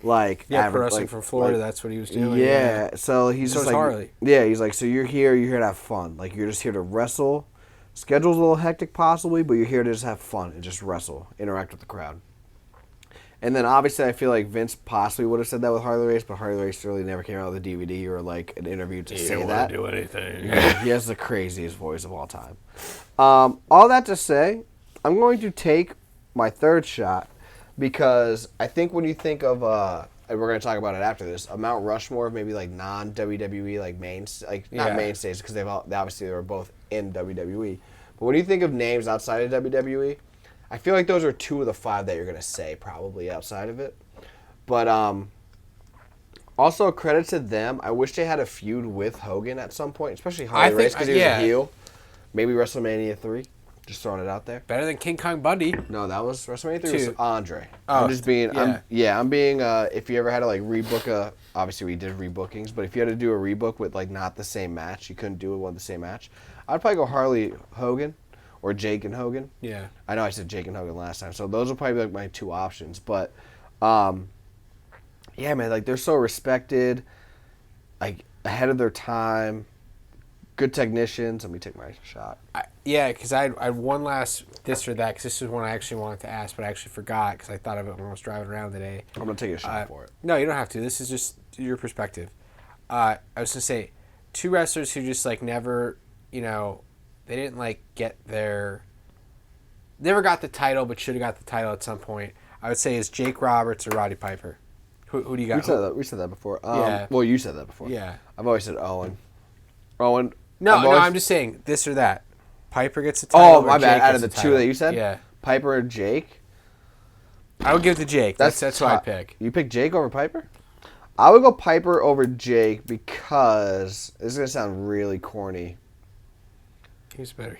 Like pro wrestling from Florida, that's what he was doing. Yeah, so he's just like Harley. Yeah, he's like, so you're here to have fun. Like you're just here to wrestle. Schedule's a little hectic possibly, but you're here to just have fun and just wrestle, interact with the crowd. And then obviously I feel like Vince possibly would have said that with Harley Race, but Harley Race really never came out with a DVD or like an interview to say that. He didn't want to do anything. Yeah, he has the craziest voice of all time. All that to say, I'm going to take my third shot because I think when you think of, and we're going to talk about it after this, a Mount Rushmore of maybe like non-WWE like not mainstays because they were both in WWE. But when you think of names outside of WWE, I feel like those are 2 of the 5 that you're going to say probably outside of it. But also credit to them. I wish they had a feud with Hogan at some point, especially Harley Race because he was a heel. Maybe WrestleMania 3. Just throwing it out there. Better than King Kong Bundy. No, that was WrestleMania 3 was Andre. Oh, I'm just being, I'm being, if you ever had to like rebook obviously we did rebookings, but if you had to do a rebook with like not the same match, you couldn't do it with the same match, I'd probably go Harley Hogan or Jake and Hogan. Yeah. I know I said Jake and Hogan last time, so those will probably be like my 2 options, but, yeah, man, like they're so respected, like ahead of their time, good technicians. Let me take my shot. Because I had one last this or that, because this is one I actually wanted to ask, but I actually forgot because I thought of it when I was driving around today. I'm going to take a shot for it. No, you don't have to. This is just your perspective. I was going to say, two wrestlers who just, like, never, they didn't, like, never got the title, but should have got the title at some point. I would say is Jake Roberts or Roddy Piper. Who do you got? We said that before. Yeah. Well, you said that before. Yeah. I've always said Owen. Owen. No, I'm just saying this or that. Piper gets the title. Oh, my bad. Out of the two that you said? Yeah. Piper or Jake? I would give it to Jake. That's who I pick. You pick Jake over Piper? I would go Piper over Jake because this is going to sound really corny. He's better.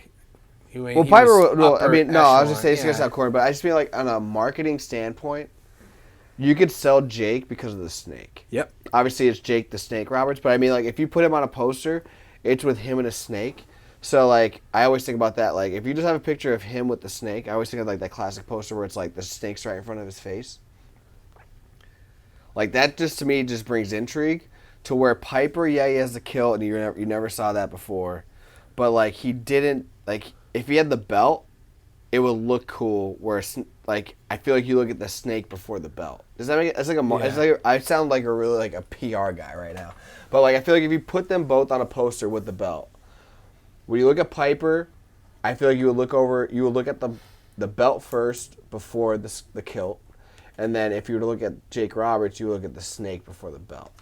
I was going to say it's going to sound corny, but I just feel like on a marketing standpoint, you could sell Jake because of the snake. Yep. Obviously, it's Jake the Snake Roberts, but I mean, like, if you put him on a poster, it's with him and a snake. So, like, I always think about that. Like, if you just have a picture of him with the snake, I always think of, like, that classic poster where it's, like, the snake's right in front of his face. Like, that just, to me, just brings intrigue to where Piper, he has the kill, and you never saw that before. But, like, he didn't, like, if he had the belt, it would look cool. Where, like, I feel like you look at the snake before the belt. Does that make it? It's like I sound like a PR guy right now. But, like, I feel like if you put them both on a poster with the belt, when you look at Piper, I feel like you would look at the belt first before the kilt. And then if you were to look at Jake Roberts, you would look at the snake before the belt.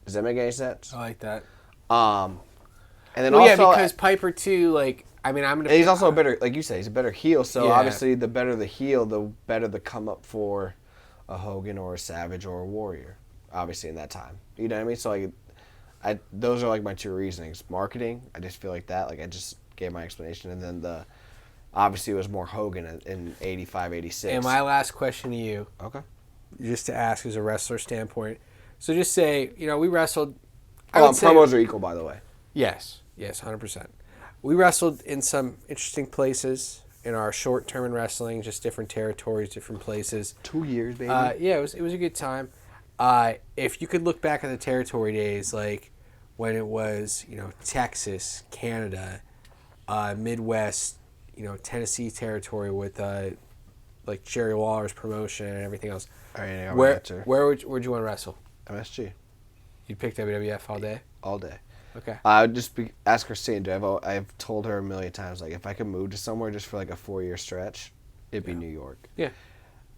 Does that make any sense? I like that. And then also, because Piper too, like, I mean, I'm gonna. And he's also a better, like you said, he's a better heel. So Yeah. obviously, the better the heel, the better the come up for a Hogan or a Savage or a Warrior. Obviously, in that time, you know what I mean. So like, those are like my two reasonings. Marketing, I just feel like that. Like I just gave my explanation, and then obviously it was more Hogan in 85, 86. And my last question to you, Okay. just to ask as a wrestler standpoint. So just say, we wrestled. Promos are equal, by the way. Yes, 100%. We wrestled in some interesting places in our short term in wrestling, just different territories, different places. 2 years, baby. Yeah, it was a good time. If you could look back at the territory days, like when it was, Texas, Canada, Midwest, Tennessee territory with like Jerry Lawler's promotion and everything else. All right, where'd you want to wrestle? MSG. You'd pick WWF all day? All day. Okay. I would just ask Christine. I've told her a million times, like, if I could move to somewhere just for like a 4-year stretch, it'd be New York. Yeah.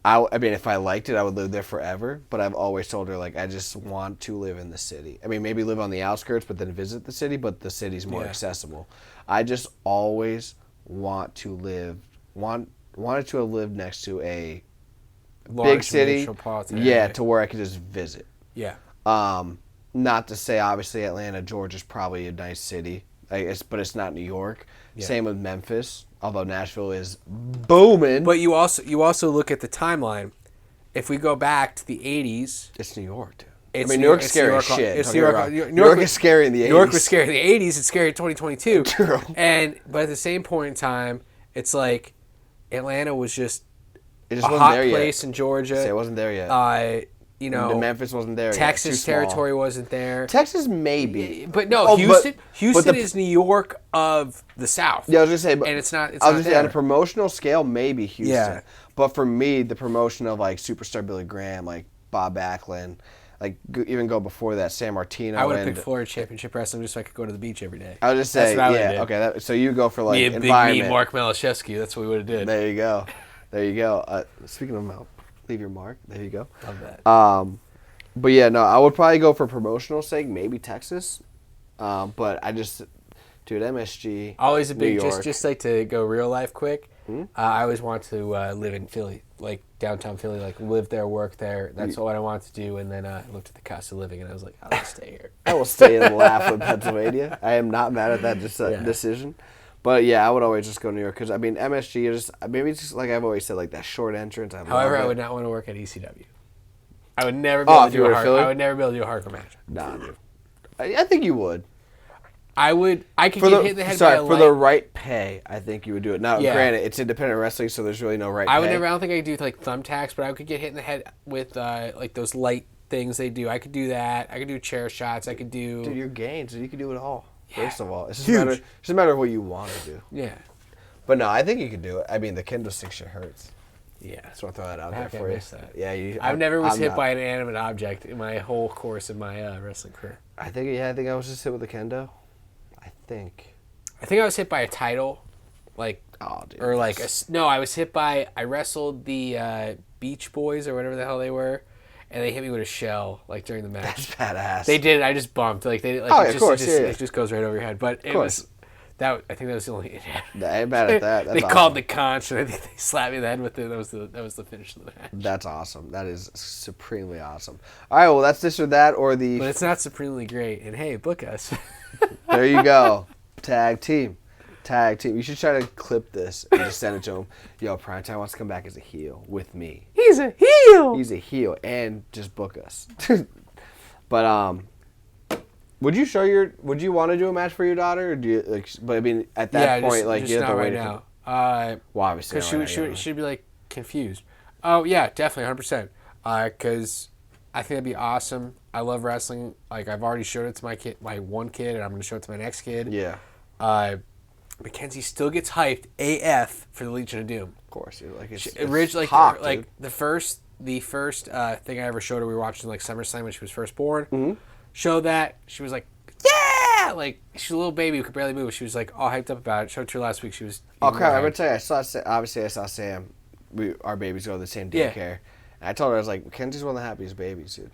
I mean, if I liked it, I would live there forever. But I've always told her, like, I just want to live in the city. I mean, maybe live on the outskirts, but then visit the city. But the city's more accessible. I just always wanted to have lived next to a big city. To where I could just visit. Yeah. Not to say, obviously, Atlanta, Georgia's probably a nice city, but it's not New York. Yeah. Same with Memphis, although Nashville is booming. But you also look at the timeline. If we go back to the 80s... It's New York, dude. New York's scary as shit. New York is scary in the 80s. New York was scary in the 80s. It's scary in 2022. True. But at the same point in time, it's like Atlanta was just a hot place in Georgia. It wasn't there yet. Memphis wasn't there. Texas territory wasn't there. Texas maybe, but no. Houston is New York of the South. Yeah, I was gonna say, but and it's not. I was gonna say on a promotional scale, maybe Houston. Yeah. But for me, the promotion of like superstar Billy Graham, like Bob Backlund, like even go before that, San Martino. I would have picked Florida Championship Wrestling just so I could go to the beach every day. I would just say, okay. So you go for like environment. Me and Mark Malashevsky. That's what we would have did. There you go. Speaking of Mount. Leave your mark. There you go. Love that. But yeah, no, I would probably go for promotional sake, maybe Texas. But I just, dude, MSG. Always a big, New York. just like to go real life quick. I always want to live in Philly, like downtown Philly, like live there, work there. That's what I want to do. And then I looked at the cost of living and I was like, I'll stay here. I will stay in Laughlin, Pennsylvania. I am not mad at that decision. But yeah, I would always just go to New York because I mean MSG is maybe it's just like I've always said, like that short entrance. However, I would not want to work at ECW. I would never be able to do a hardcore match. Nah, dude. I think you would. I would. I could get hit in the head by a light. For the right pay, I think you would do it. Now, granted, it's independent wrestling, so there's really no right pay. I don't think I could do like thumbtacks, but I could get hit in the head with like those light things they do. I could do that. I could do chair shots. I could do. Dude, you're game, so you could do it all. First of all, it's just Huge. a matter of what you want to do. Yeah. But no, I think you could do it. I mean, the kendo stick shit hurts. Yeah. Just want to throw that out How there can for I you. miss that? Yeah, I've never was hit by an inanimate object in my whole course of my wrestling career. I think I was just hit with a kendo. I think I was hit by a title, like, oh, dude, or like I was hit by. I wrestled the Beach Boys or whatever the hell they were, and they hit me with a shell like during the match. That's badass. They did. I just bumped. Like they. Like, oh, it of course, it just goes right over your head. But it was that. I think that was the only. I ain't mad at that. That's they called the conch, and I think they slapped me in the head with it. That was the finish of the match. That's awesome. That is supremely awesome. All right, well, that's this or that or the. But it's not supremely great. And hey, book us. There you go. Tag team. You should try to clip this and just send it to him. Yo, Primetime wants to come back as a heel with me. He's a heel. And just book us. But would you want to do a match for your daughter, or do you like? But I mean, at that point, like just you have not to right wait now. Well, obviously, Because she'd be like confused. Oh yeah, definitely 100%. Because I think that'd be awesome. I love wrestling. Like I've already showed it to my one kid, and I'm gonna show it to my next kid. Yeah. Mackenzie still gets hyped AF for the Legion of Doom. Of course, dude. Like it's hot, like the first thing I ever showed her, we were watching like SummerSlam when she was first born. Mm-hmm. Showed that, she was like, yeah, like she's a little baby who could barely move. She was like all hyped up about it. Showed it to her last week. She was. Oh crap! I'm gonna tell you, I saw Sam. Our babies go to the same daycare, and I told her I was like, Mackenzie's one of the happiest babies, dude.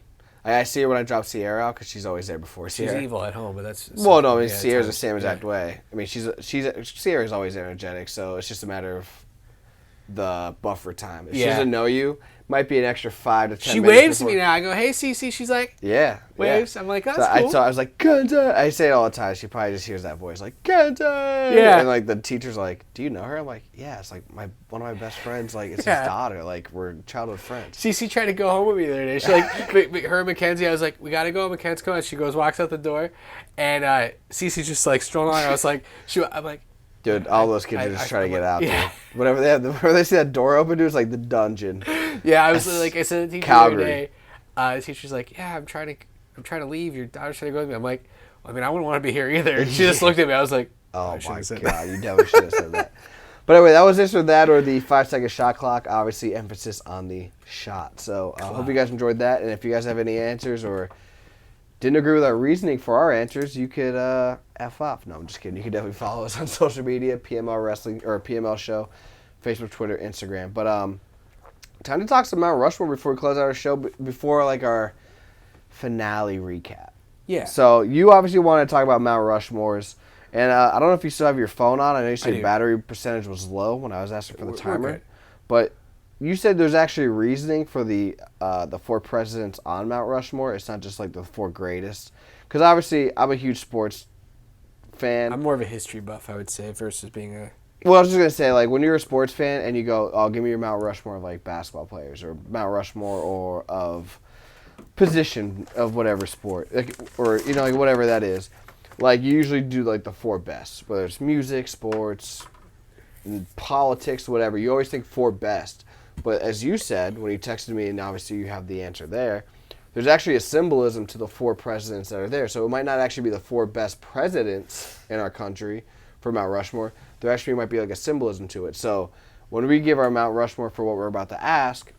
I see her when I drop Sierra out because she's always there before Sierra. She's evil at home, but that's... Well, no, I mean, Sierra's the same exact way. I mean, Sierra's always energetic, so it's just a matter of the buffer time. If she doesn't know you, might be an extra 5 to 10 she minutes. She waves to me now. I go, hey, Cece. She's like... Yeah. Waves. Yeah. I'm like, that's cool. I was like, Kenta. I say it all the time. She probably just hears that voice, like, Kenta. Yeah. And, like, the teacher's like, do you know her? I'm like, yeah, it's like one of my best friends. Like, it's his daughter. Like, we're childhood friends. Cece tried to go home with me the other day. She like, her and Mackenzie, I was like, we got to go. Mackenzie's coming. She goes, walks out the door. And Cece's just, like, strolling along. I was like, I'm like... Dude, all those kids are just trying to get out, dude. Whenever they see that door open, dude, it's like the dungeon. Yeah, I was like, I said to the teacher the other day, the teacher's like, yeah, I'm trying to leave. Your daughter's trying to go with me. I'm like, I mean, I wouldn't want to be here either. And she just looked at me. I was like, oh my God, you definitely should have said that. But anyway, that was this or that or the 5-second shot clock. Obviously, emphasis on the shot. So I hope you guys enjoyed that. And if you guys have any answers or didn't agree with our reasoning for our answers, you could F off. No, I'm just kidding. You can definitely follow us on social media, PML Wrestling or PML Show, Facebook, Twitter, Instagram. But time to talk some Mount Rushmore before we close out our show, before like our finale recap. Yeah. So you obviously want to talk about Mount Rushmores. And I don't know if you still have your phone on. I know you said battery percentage was low when I was asking for the timer. But you said there's actually reasoning for the 4 presidents on Mount Rushmore. It's not just like the 4 greatest. Because obviously I'm a huge sports fan. I'm more of a history buff, I would say, versus being a... Well, I was just going to say, like, when you're a sports fan and you go, oh, give me your Mount Rushmore of, like, basketball players or Mount Rushmore or of position of whatever sport, like, or, you know, like, whatever that is. Like, you usually do, like, the 4 best, whether it's music, sports, politics, whatever. You always think 4 best. But as you said, when you texted me, and obviously you have the answer there, there's actually a symbolism to the 4 presidents that are there. So it might not actually be the 4 best presidents in our country for Mount Rushmore. There actually might be like a symbolism to it. So when we give our Mount Rushmore for what we're about to ask,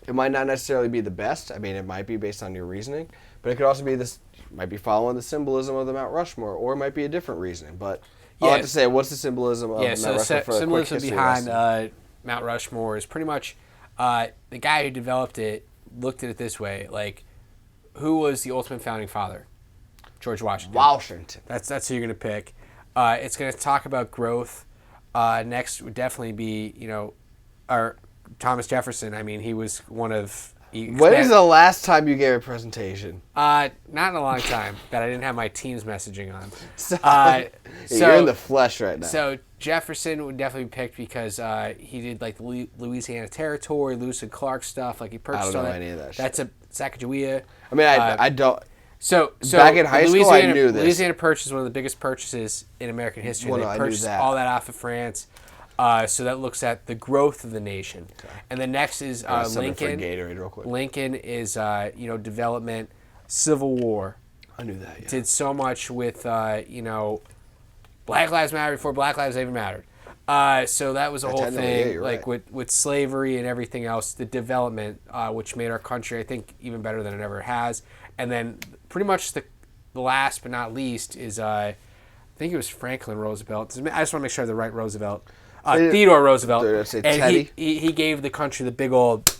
it might not necessarily be the best. I mean, it might be based on your reasoning, but it could also be this. Might be following the symbolism of the Mount Rushmore, or it might be a different reasoning. But I'll have to say, what's the symbolism of Mount Rushmore for a quick history lesson? Behind Mount Rushmore is pretty much the guy who developed it looked at it this way: like, who was the ultimate founding father? George Washington. That's who you're gonna pick. It's gonna talk about growth. Next would definitely be or Thomas Jefferson. I mean, he was one of. When is the last time you gave a presentation? Not in a long time that I didn't have my Teams messaging on. You're in the flesh right now. So Jefferson would definitely be picked because he did like the Louisiana Territory, Lewis and Clark stuff. Like he purchased. I don't know any of that shit. That's a Sacagawea. I mean, I don't. So back in high school, I knew this. Louisiana Purchase is one of the biggest purchases in American history. Well, they purchased all that off of France. So that looks at the growth of the nation. Okay. And the next is Lincoln. Gatorade real quick. Lincoln is development, Civil War. I knew that. Yeah. Did so much with Black Lives Matter before Black Lives even mattered. So that was a whole thing, like right. with slavery and everything else, the development, which made our country, I think, even better than it ever has. And then pretty much the last but not least is, I think it was Franklin Roosevelt. I just want to make sure I have the right Roosevelt. Theodore Roosevelt. And he gave the country the big old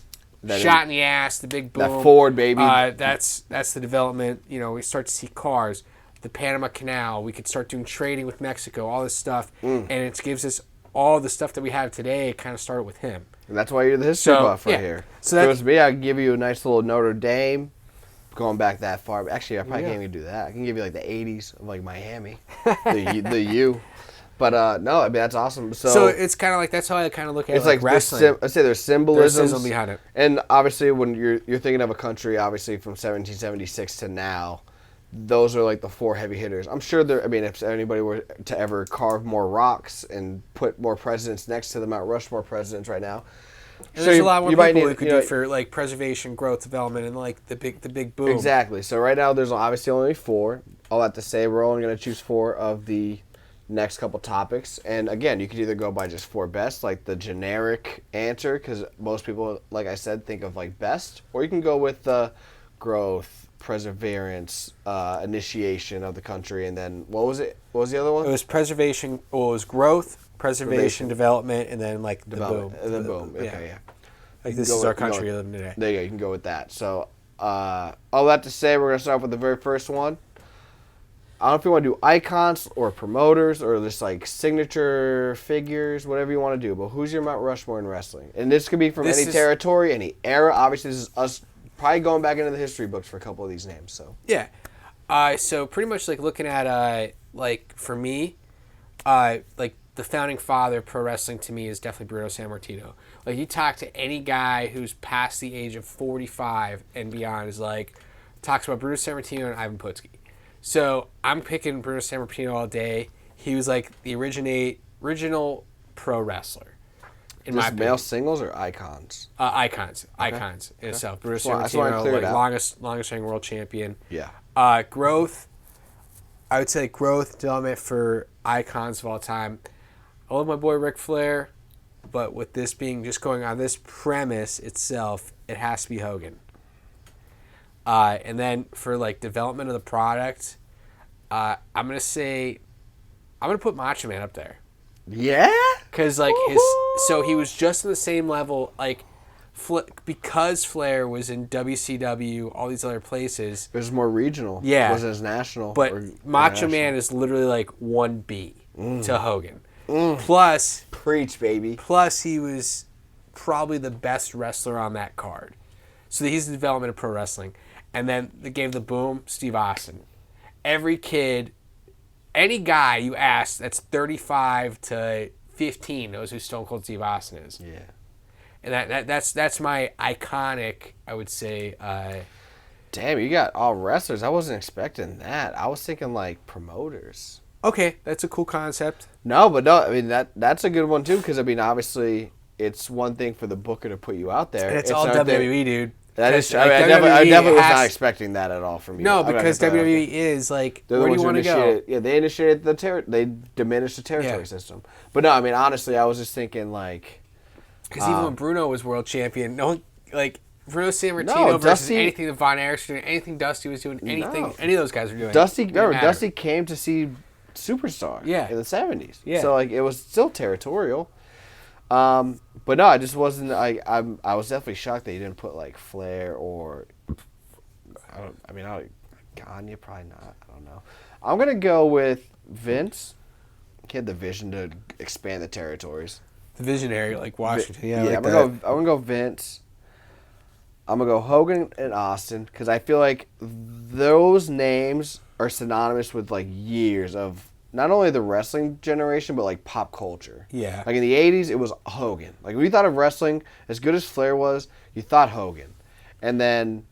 shot in the ass, the big boom. That Ford, baby. That's the development. We start to see cars, the Panama Canal. We could start doing trading with Mexico, all this stuff. And it gives us all the stuff that we have today. Kind of started with him. And that's why you're the history buff right here. So if it was me, I'd give you a nice little Notre Dame. Going back that far. Actually, I probably can't even do that. I can give you like the 80s of like Miami. the U. But no, I mean, that's awesome. So it's kind of like, that's how I kind of look at it's like wrestling. I'd say there's symbolism behind it. And obviously when you're thinking of a country, obviously from 1776 to now, those are like the four heavy hitters. I'm sure if anybody were to ever carve more rocks and put more presidents next to the Mount Rushmore presidents right now, and there's a lot more people who could do for like preservation, growth, development, and like the big boom. Exactly. So right now there's obviously only four. All that to say, we're only going to choose four of the next couple topics. And again, you could either go by just four best, like the generic answer, because most people, like I said, think of like best, or you can go with the growth, perseverance, initiation of the country, and then what was it? What was the other one? It was preservation. Well, it was growth, preservation, development, and then like the boom. And then boom. Okay, yeah. Like this is our country living today. There you go. You can go with that. So all that to say, we're gonna start with the very first one. I don't know if you want to do icons or promoters or just like signature figures, whatever you want to do. But who's your Mount Rushmore in wrestling? And this could be from any territory, any era. Obviously, this is us probably going back into the history books for a couple of these names. So yeah. So pretty much like looking at like for me, like the founding father of pro wrestling to me is definitely Bruno Sammartino. Like you talk to any guy who's past the age of 45 and beyond is like talks about Bruno Sammartino and Ivan Putski. So I'm picking Bruno Sammartino all day. He was like the original pro wrestler. In my opinion. Male singles or icons? Icons in itself. Bruno Sammartino, like longest reigning world champion. Yeah. Growth. I would say growth, development for icons of all time. I love my boy Ric Flair, but with this being just going on this premise itself, it has to be Hogan. And then for like development of the product, I'm gonna put Macho Man up there. Yeah, because like he was just on the same level, like because Flair was in WCW, all these other places. It was more regional. Yeah, it wasn't as national. But Macho Man is literally like 1B to Hogan. Plus, preach, baby. Plus, he was probably the best wrestler on that card. So he's the development of pro wrestling. And then they gave the boom, Steve Austin. Every kid, any guy you ask that's 35 to 15 knows who Stone Cold Steve Austin is. Yeah. And that's my iconic, I would say. Damn, you got all wrestlers. I wasn't expecting that. I was thinking like promoters. Okay, that's a cool concept. No, but no, I mean that's a good one too, because I mean obviously it's one thing for the booker to put you out there. And it's all WWE, dude. That is true. I definitely was not expecting that at all from you. No, because WWE is like, where do you want to go? Yeah, they initiated they diminished the territory system. But no, I mean honestly, I was just thinking like, because even when Bruno was world champion, no one like Bruno Sammartino versus anything that Von Erich was doing, anything Dusty was doing, anything any of those guys were doing. Dusty came to see Superstar in the 70s. Yeah. So like it was still territorial. But no, I just wasn't. I was definitely shocked that you didn't put like Flair or Gagne, probably not. I don't know. I'm gonna go with Vince. He had the vision to expand the territories. The visionary, like Washington. Yeah, I'm gonna go Vince. I'm gonna go Hogan and Austin because I feel like those names are synonymous with like years of not only the wrestling generation, but like pop culture. Yeah. Like in the 80s, it was Hogan. Like when you thought of wrestling, as good as Flair was, you thought Hogan. And then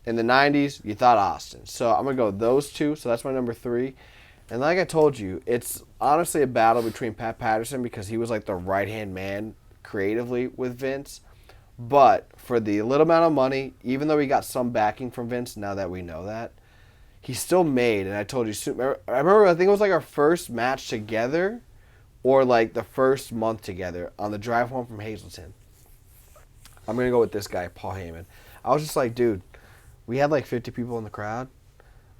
in the 90s, you thought Austin. So I'm going to go with those two. So that's my number 3. And like I told you, it's honestly a battle between Pat Patterson because he was like the right-hand man creatively with Vince. But for the little amount of money, even though he got some backing from Vince, now that we know that, he still made, and I told you soon. I remember, I think it was like our first match together, or like the first month together on the drive home from Hazleton. I'm gonna go with this guy, Paul Heyman. I was just like, dude, we had like 50 people in the crowd.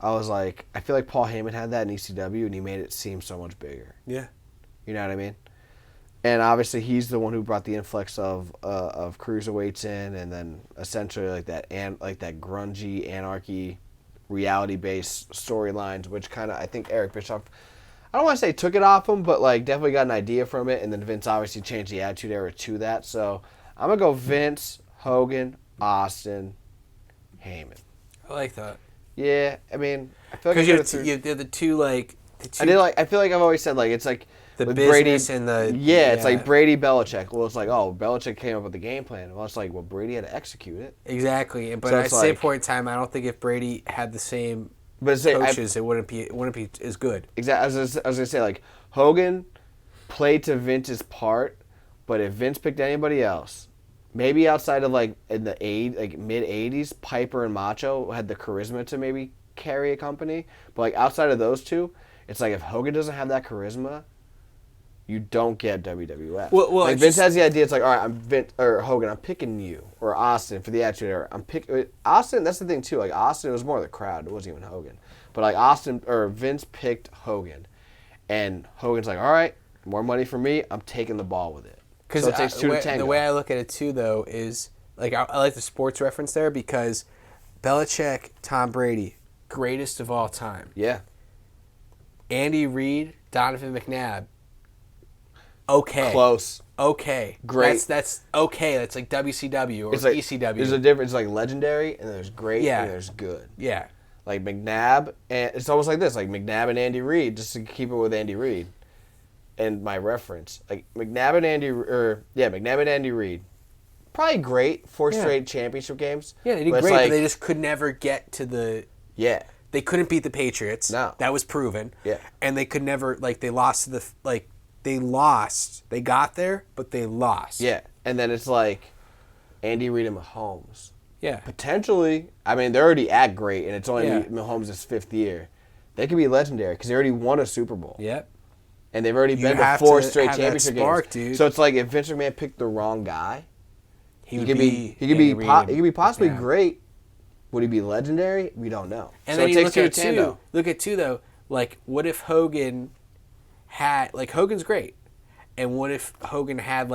I was like, I feel like Paul Heyman had that in ECW, and he made it seem so much bigger. Yeah. You know what I mean? And obviously, he's the one who brought the influx of cruiserweights in, and then essentially like that grungy anarchy, reality-based storylines, which kind of I think Eric Bischoff, I don't want to say took it off him, but like definitely got an idea from it, and then Vince obviously changed the Attitude Era to that. So I'm gonna go Vince, Hogan, Austin, Heyman. I like that. Yeah, I mean, I feel like because they're the two like. I feel like I've always said like it's like the with business Brady, and the it's like Brady Belichick. Well, it's like Belichick came up with the game plan. Well, it's like Brady had to execute it. Exactly, but So at it's the same like- point in time, I don't think if Brady had the same But coaches, it wouldn't be as good. Exactly. I was gonna say like Hogan played to Vince's part, but if Vince picked anybody else, maybe outside of like in the mid '80s, Piper and Macho had the charisma to maybe carry a company. But like outside of those two, it's like if Hogan doesn't have that charisma, you don't get WWF. Well, like it's Vince just- has the idea. It's like, all right, I'm Vince or Hogan. I'm picking you or Austin for the Attitude Era. I'm picking Austin. That's the thing too. Like Austin, it was more the crowd. It wasn't even Hogan. But like Austin or Vince picked Hogan, and Hogan's like, all right, more money for me. I'm taking the ball with it. Because So it takes two to tango. the way I look at it too, though, is like I like the sports reference there because Belichick, Tom Brady, greatest of all time. Yeah. Andy Reid, Donovan McNabb. Okay. Close. Okay. Great. That's okay. That's like WCW or It's like ECW. There's a difference. Like legendary, and there's great, Yeah. and there's good. yeah. Like McNabb, and it's almost like this, like McNabb and Andy Reid, just to keep it with Andy Reid, and my reference, like McNabb and Andy Reid, probably great, 4 Yeah. straight championship games. Yeah, they did but it's great, like, but they just could never get to the. yeah, They couldn't beat the Patriots. No. That was proven. Yeah. And they could never they lost to the they lost. They got there, but they lost. yeah, and then it's like Andy Reid and Mahomes. Yeah. Potentially, I mean, they're already at great, and it's only Yeah. Mahomes' 5th year. They could be legendary because they already won a Super Bowl. Yep. And they've already You been to have 4 to straight have that championship spark, games. dude. So it's like if Vince McMahon picked the wrong guy, He could could be Andy Reid. he could be possibly Yeah. great. Would he be legendary? We don't know. And so then it you takes look two at to tango. two though, like what if Hogan had Hogan's great, and what if Hogan had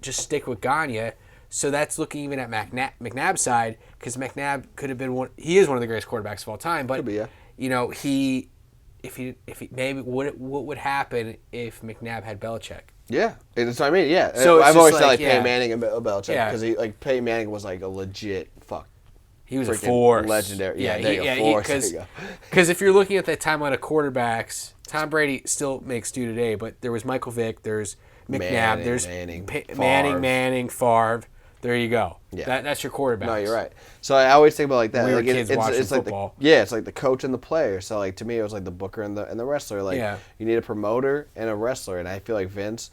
just stick with Gagne? So that's looking even at McNabb's side because McNabb could have been he is one of the greatest quarterbacks of all time. But Could be, yeah. you know if he maybe what would happen if McNabb had Belichick? Yeah, that's what I mean. Yeah, So it's I've always just said like, Peyton yeah. Manning and Belichick Yeah. because Peyton Manning was like a legit He was a freaking force. legendary. Yeah, there you go, force. There you go. Because if you're looking at that timeline of quarterbacks, Tom Brady still makes due today, but there was Michael Vick, there's McNabb, Manning, there's Manning, Manning, Favre. There you go. Yeah. That's your quarterback. No, you're right. So I always think about like that. We were like kids watching it's like football. it's like the coach and the player. So like to me, it was like the booker and the wrestler. Like Yeah. you need a promoter and a wrestler, and I feel like Vince,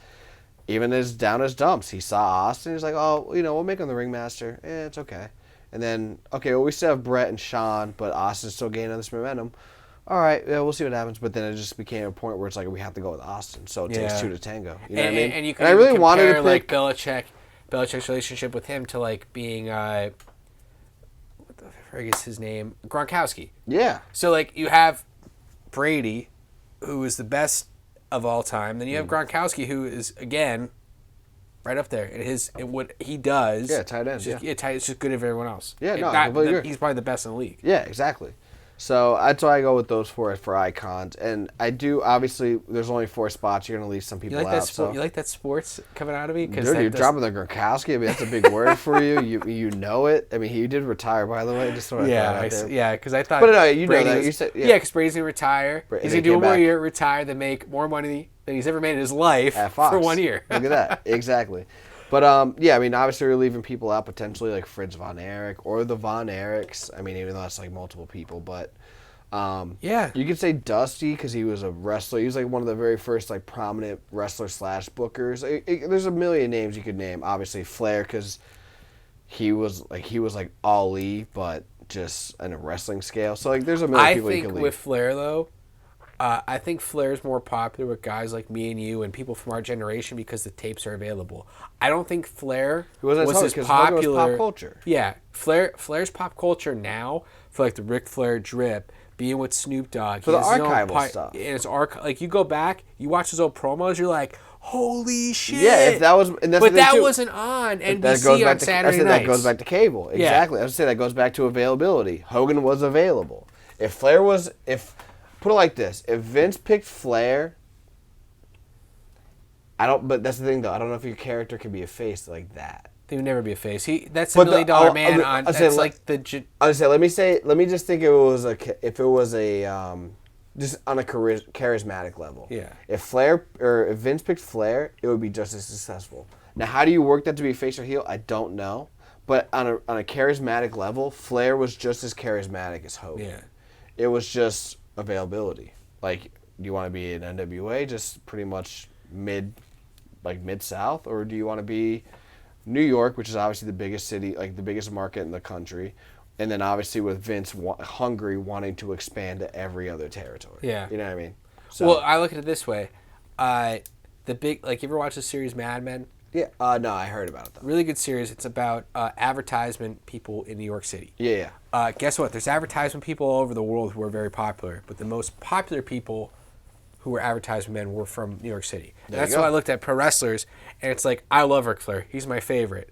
even as down as dumps, he saw Austin. He's like, oh, we'll make him the ringmaster. It's okay. And then we still have Brett and Sean, but Austin's still gaining this momentum. All right, yeah, we'll see what happens. But then it just became a point where it's like we have to go with Austin. So it takes 2 to tango. You know what I mean? And you can I really wanted to compare pick Belichick's relationship with him to being what the frig is his name? Gronkowski. Yeah. So you have Brady, who is the best of all time. Then you have Gronkowski, who is again right up there. And what he does, tight end. it's just good of everyone else. Yeah, no, I completely agree. He's probably the best in the league. Yeah, exactly. So that's why I go with those for icons. And I do, obviously, there's only 4 spots. You're going to leave some people You like out. that? So. You like that sports coming out of me? Dude, you're dropping the Gronkowski. I mean, that's a big word for you. You know it. I mean, he did retire, by the way. Just sort of because I thought. But no, you Brady know that. was- You said, because Brady's gonna retire. And He's they gonna do came one more back. year, retire, then make more money than he's ever made in his life At Fox. for 1 year. Look at that. Exactly. But, I mean, obviously we're leaving people out potentially like Fritz Von Erich or the Von Erichs. I mean, even though that's multiple people. But, you could say Dusty because he was a wrestler. He was one of the very first prominent wrestler / bookers. There's a million names you could name. Obviously Flair because he was Ali, but just in a wrestling scale. So like, there's a million people you can I think leave. with Flair though, I think Flair's more popular with guys like me and you and people from our generation because the tapes are available. I don't think Flair was as popular. Pop culture. Yeah, Flair's pop culture now for like the Ric Flair drip, being with Snoop Dogg. For the archival stuff. And it's like you go back, you watch his old promos, you're like, holy shit. Yeah, if that was, and that's but the thing that too. wasn't on That NBC on to, Saturday nights. That goes back to cable. Yeah. Exactly. I was saying that goes back to availability. Hogan was available. If Flair was, put it like this, if Vince picked Flair, but that's the thing though, I don't know if your character can be a face like that. He would never be a face. That's $1 million man on. That's like the. I would say, let me just think if it was a just on a charismatic level. Yeah. If Vince picked Flair, it would be just as successful. Now, how do you work that to be face or heel? I don't know, but on a charismatic level, Flair was just as charismatic as Hogan. Yeah. It was just availability. Like, do you want to be in NWA, just pretty much mid-South, or do you want to be New York, which is obviously the biggest city, like the biggest market in the country, and then obviously with Vince hungry wanting to expand to every other territory. Yeah. You know what I mean? So, Well, I look at it this way. The big, like, you ever watch the series Mad Men? yeah. No, I heard about it though. Really good series. It's about advertisement people in New York City. Yeah. Guess what? There's advertisement people all over the world who are very popular, but the most popular people who were advertisement men were from New York City. And that's why I looked at pro wrestlers, and it's like, I love Ric Flair. He's my favorite.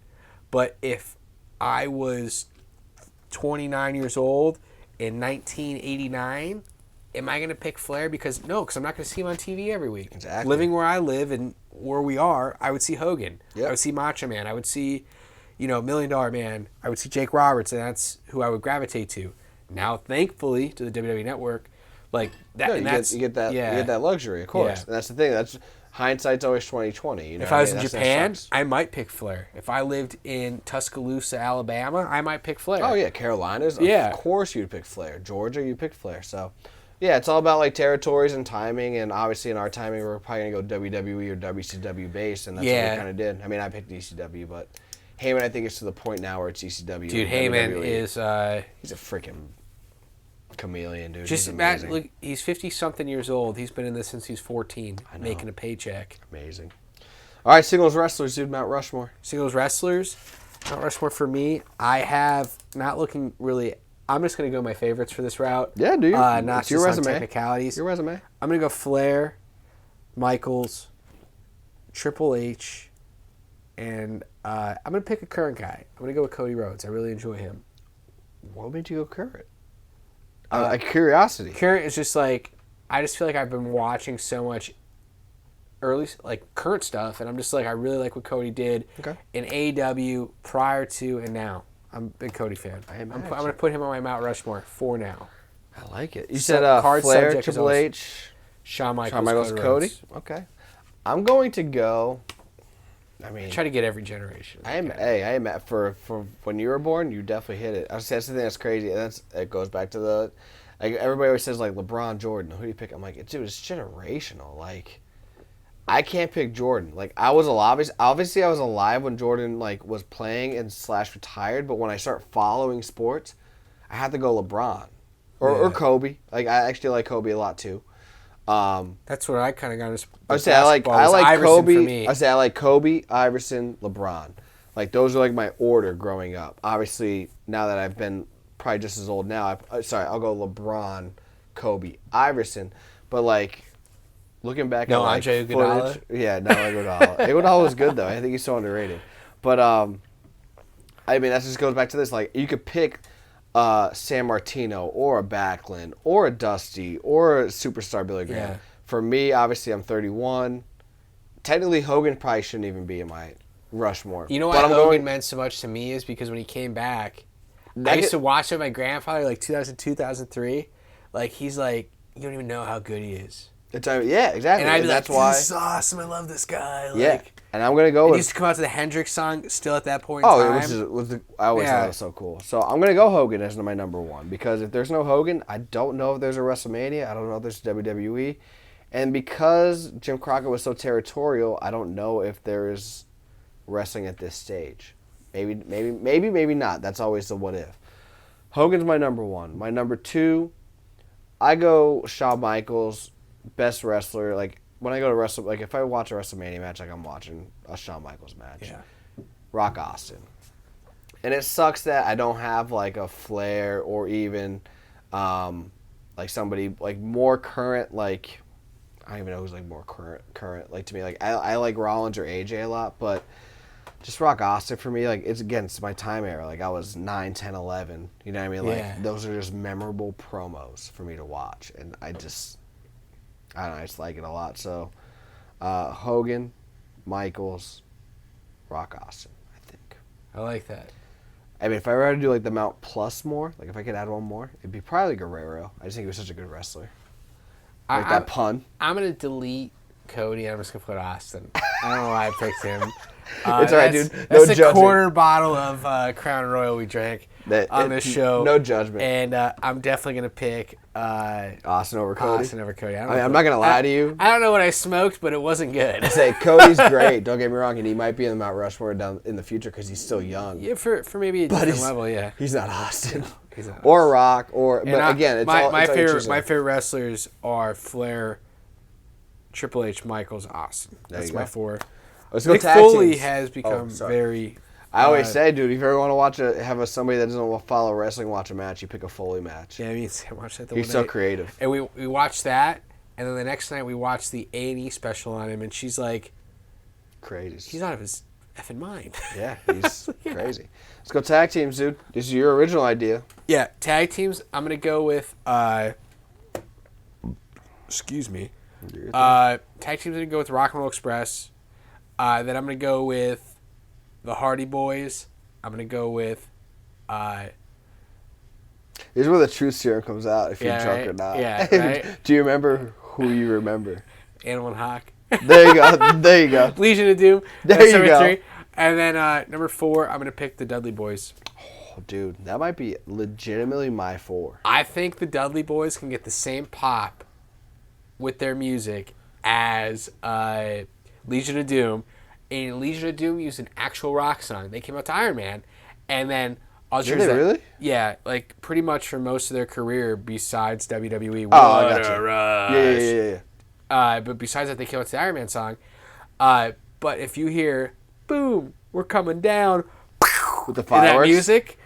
But if I was 29 years old in 1989, am I going to pick Flair? Because I'm not going to see him on TV every week. Exactly. Living where I live and where we are, I would see Hogan. Yep. I would see Macho Man. I would see, $1 Million Man. I would see Jake Roberts, and that's who I would gravitate to. Now, thankfully, to the WWE Network, like that. No, and you get that luxury, of course. Yeah. And that's the thing. That's hindsight's always 20/20. You know If I was in That Japan, sucks. I might pick Flair. If I lived in Tuscaloosa, Alabama, I might pick Flair. Oh yeah, Carolinas. Yeah. Of course you'd pick Flair. Georgia, you pick Flair. So, yeah, it's all about like territories and timing. And obviously, in our timing, we're probably gonna go WWE or WCW base, and that's what we kind of did. I mean, I picked ECW, but Heyman, I think, is to the point now where it's ECW. Dude, and Heyman WWE. is He's a freaking chameleon, dude. just He's imagine. amazing. Look, he's 50-something years old. He's been in this since he's 14, making a paycheck. Amazing. All right, singles wrestlers, dude. Mount Rushmore. Singles wrestlers, Mount Rushmore for me. I have not looking really. I'm just gonna go my favorites for this route. Yeah, dude. Not It's just your on resume. technicalities. Your resume. I'm gonna go Flair, Michaels, Triple H, and I'm gonna pick a current guy. I'm gonna go with Cody Rhodes. I really enjoy him. What made you go current? A curiosity. Current is just like, I just feel like I've been watching so much current stuff, and I'm just like, I really like what Cody did in AEW prior to and now. I'm a big Cody fan. I'm going to put him on my Mount Rushmore for now. I like it. You So said card Flair, subject is Triple always H, Shawn Michaels, Shawn Michaels, Cody. Rhodes. Okay. I'm going to go. I mean, Try to get every generation. I am for when you were born, you definitely hit it. That's the thing that's crazy. It goes back to like everybody always says like LeBron, Jordan. Who do you pick? I'm like, dude, it's generational. Like, I can't pick Jordan. Like, I was alive. Obviously, I was alive when Jordan like was playing and / retired. But when I start following sports, I have to go LeBron or Kobe. Like, I actually like Kobe a lot too. That's what I kind of got. I say I like Kobe. I say I like Kobe, Iverson, LeBron. Like, those are like my order growing up. Obviously, now that I've been probably just as old now, I'll go LeBron, Kobe, Iverson. But like, looking back at like Andre Iguodala? Yeah, no Iguodala. Iguodala was good though. I think he's so underrated. But I mean, that just goes back to this. Like, you could pick San Martino or a Backlund or a Dusty or a superstar Billy Graham. Yeah. For me, obviously, I'm 31. Technically, Hogan probably shouldn't even be in my Rushmore. You know why Hogan meant so much to me is because when he came back, I used to watch it with my grandfather, like 2002, 2003. Like, he's like, you don't even know how good he is. Yeah, exactly. And I'd be that's like, why. this is awesome. I love this guy. Like, Yeah, and I'm gonna go He with. used to come out to the Hendrix song still at that point in time. I always thought it was so cool. So I'm gonna go Hogan as my number one because if there's no Hogan, I don't know if there's a WrestleMania. I don't know if there's WWE, and because Jim Crockett was so territorial, I don't know if there's wrestling at this stage. Maybe not. That's always the what if. Hogan's my number one. My number two, I go Shawn Michaels, best wrestler. Like when I go to wrestle, like if I watch a WrestleMania match, like I'm watching a Shawn Michaels match. Yeah. Rock Austin. And it sucks that I don't have like a Flair or even like somebody like more current, like I don't even know who's like more current. Like to me, like I like Rollins or AJ a lot, but just Rock Austin for me, like it's my time era. Like I was 9, 10, 11. You know what I mean? Like those are just memorable promos for me to watch, and I don't know, I just like it a lot. So Hogan, Michaels, Rock Austin, I think. I like that. I mean, if I were to do like the Mount Plus more, like if I could add one more, it'd be probably Guerrero. I just think he was such a good wrestler. Like that pun. I'm gonna delete Cody. I'm just gonna put Austin. I don't know why I picked him. It's alright, dude. That's a quarter bottle of Crown Royal we drank on this show. No judgment. And I'm definitely gonna pick Austin over Cody. Austin over Cody. I'm not gonna lie to you. I don't know what I smoked, but it wasn't good. I say Cody's great. Don't get me wrong, and he might be in the Mount Rushmore down in the future because he's still young. Yeah, for maybe a different level. Yeah, he's not Austin. He's not or Rock or. But again, it's my favorite wrestlers are Flair, Triple H, Michaels, Austin. That's my four. Let's go Mick tag Foley teams. has become very. I always say, dude, if you ever want to have somebody that doesn't follow wrestling watch a match, you pick a Foley match. Yeah, I mean, watch that. He's so creative. And we watched that, and then the next night we watched the A&E special on him, and she's like, crazy. He's out of his effing mind. Yeah, he's crazy. Let's go tag teams, dude. This is your original idea. Yeah, tag teams. I'm gonna go with. Excuse me. Tag teams. I'm gonna go with Rock and Roll Express. Then I'm going to go with the Hardy Boys. I'm going to go with... This is where the truth serum comes out, if you're drunk or not. Yeah, right? Do you remember who you remember? Animal and Hawk. There you go. There you go. Legion of Doom. There you go. 3. And then number 4, I'm going to pick the Dudley Boys. Oh, dude, that might be legitimately my 4. I think the Dudley Boys can get the same pop with their music as Legion of Doom. And Legion of Doom used an actual rock song. They came out to Iron Man, and then Did they really? Yeah, like pretty much for most of their career, besides WWE. Oh, I gotcha. Yeah. But besides that, they came out to the Iron Man song. But if you hear, boom, we're coming down, with the fireworks, that music,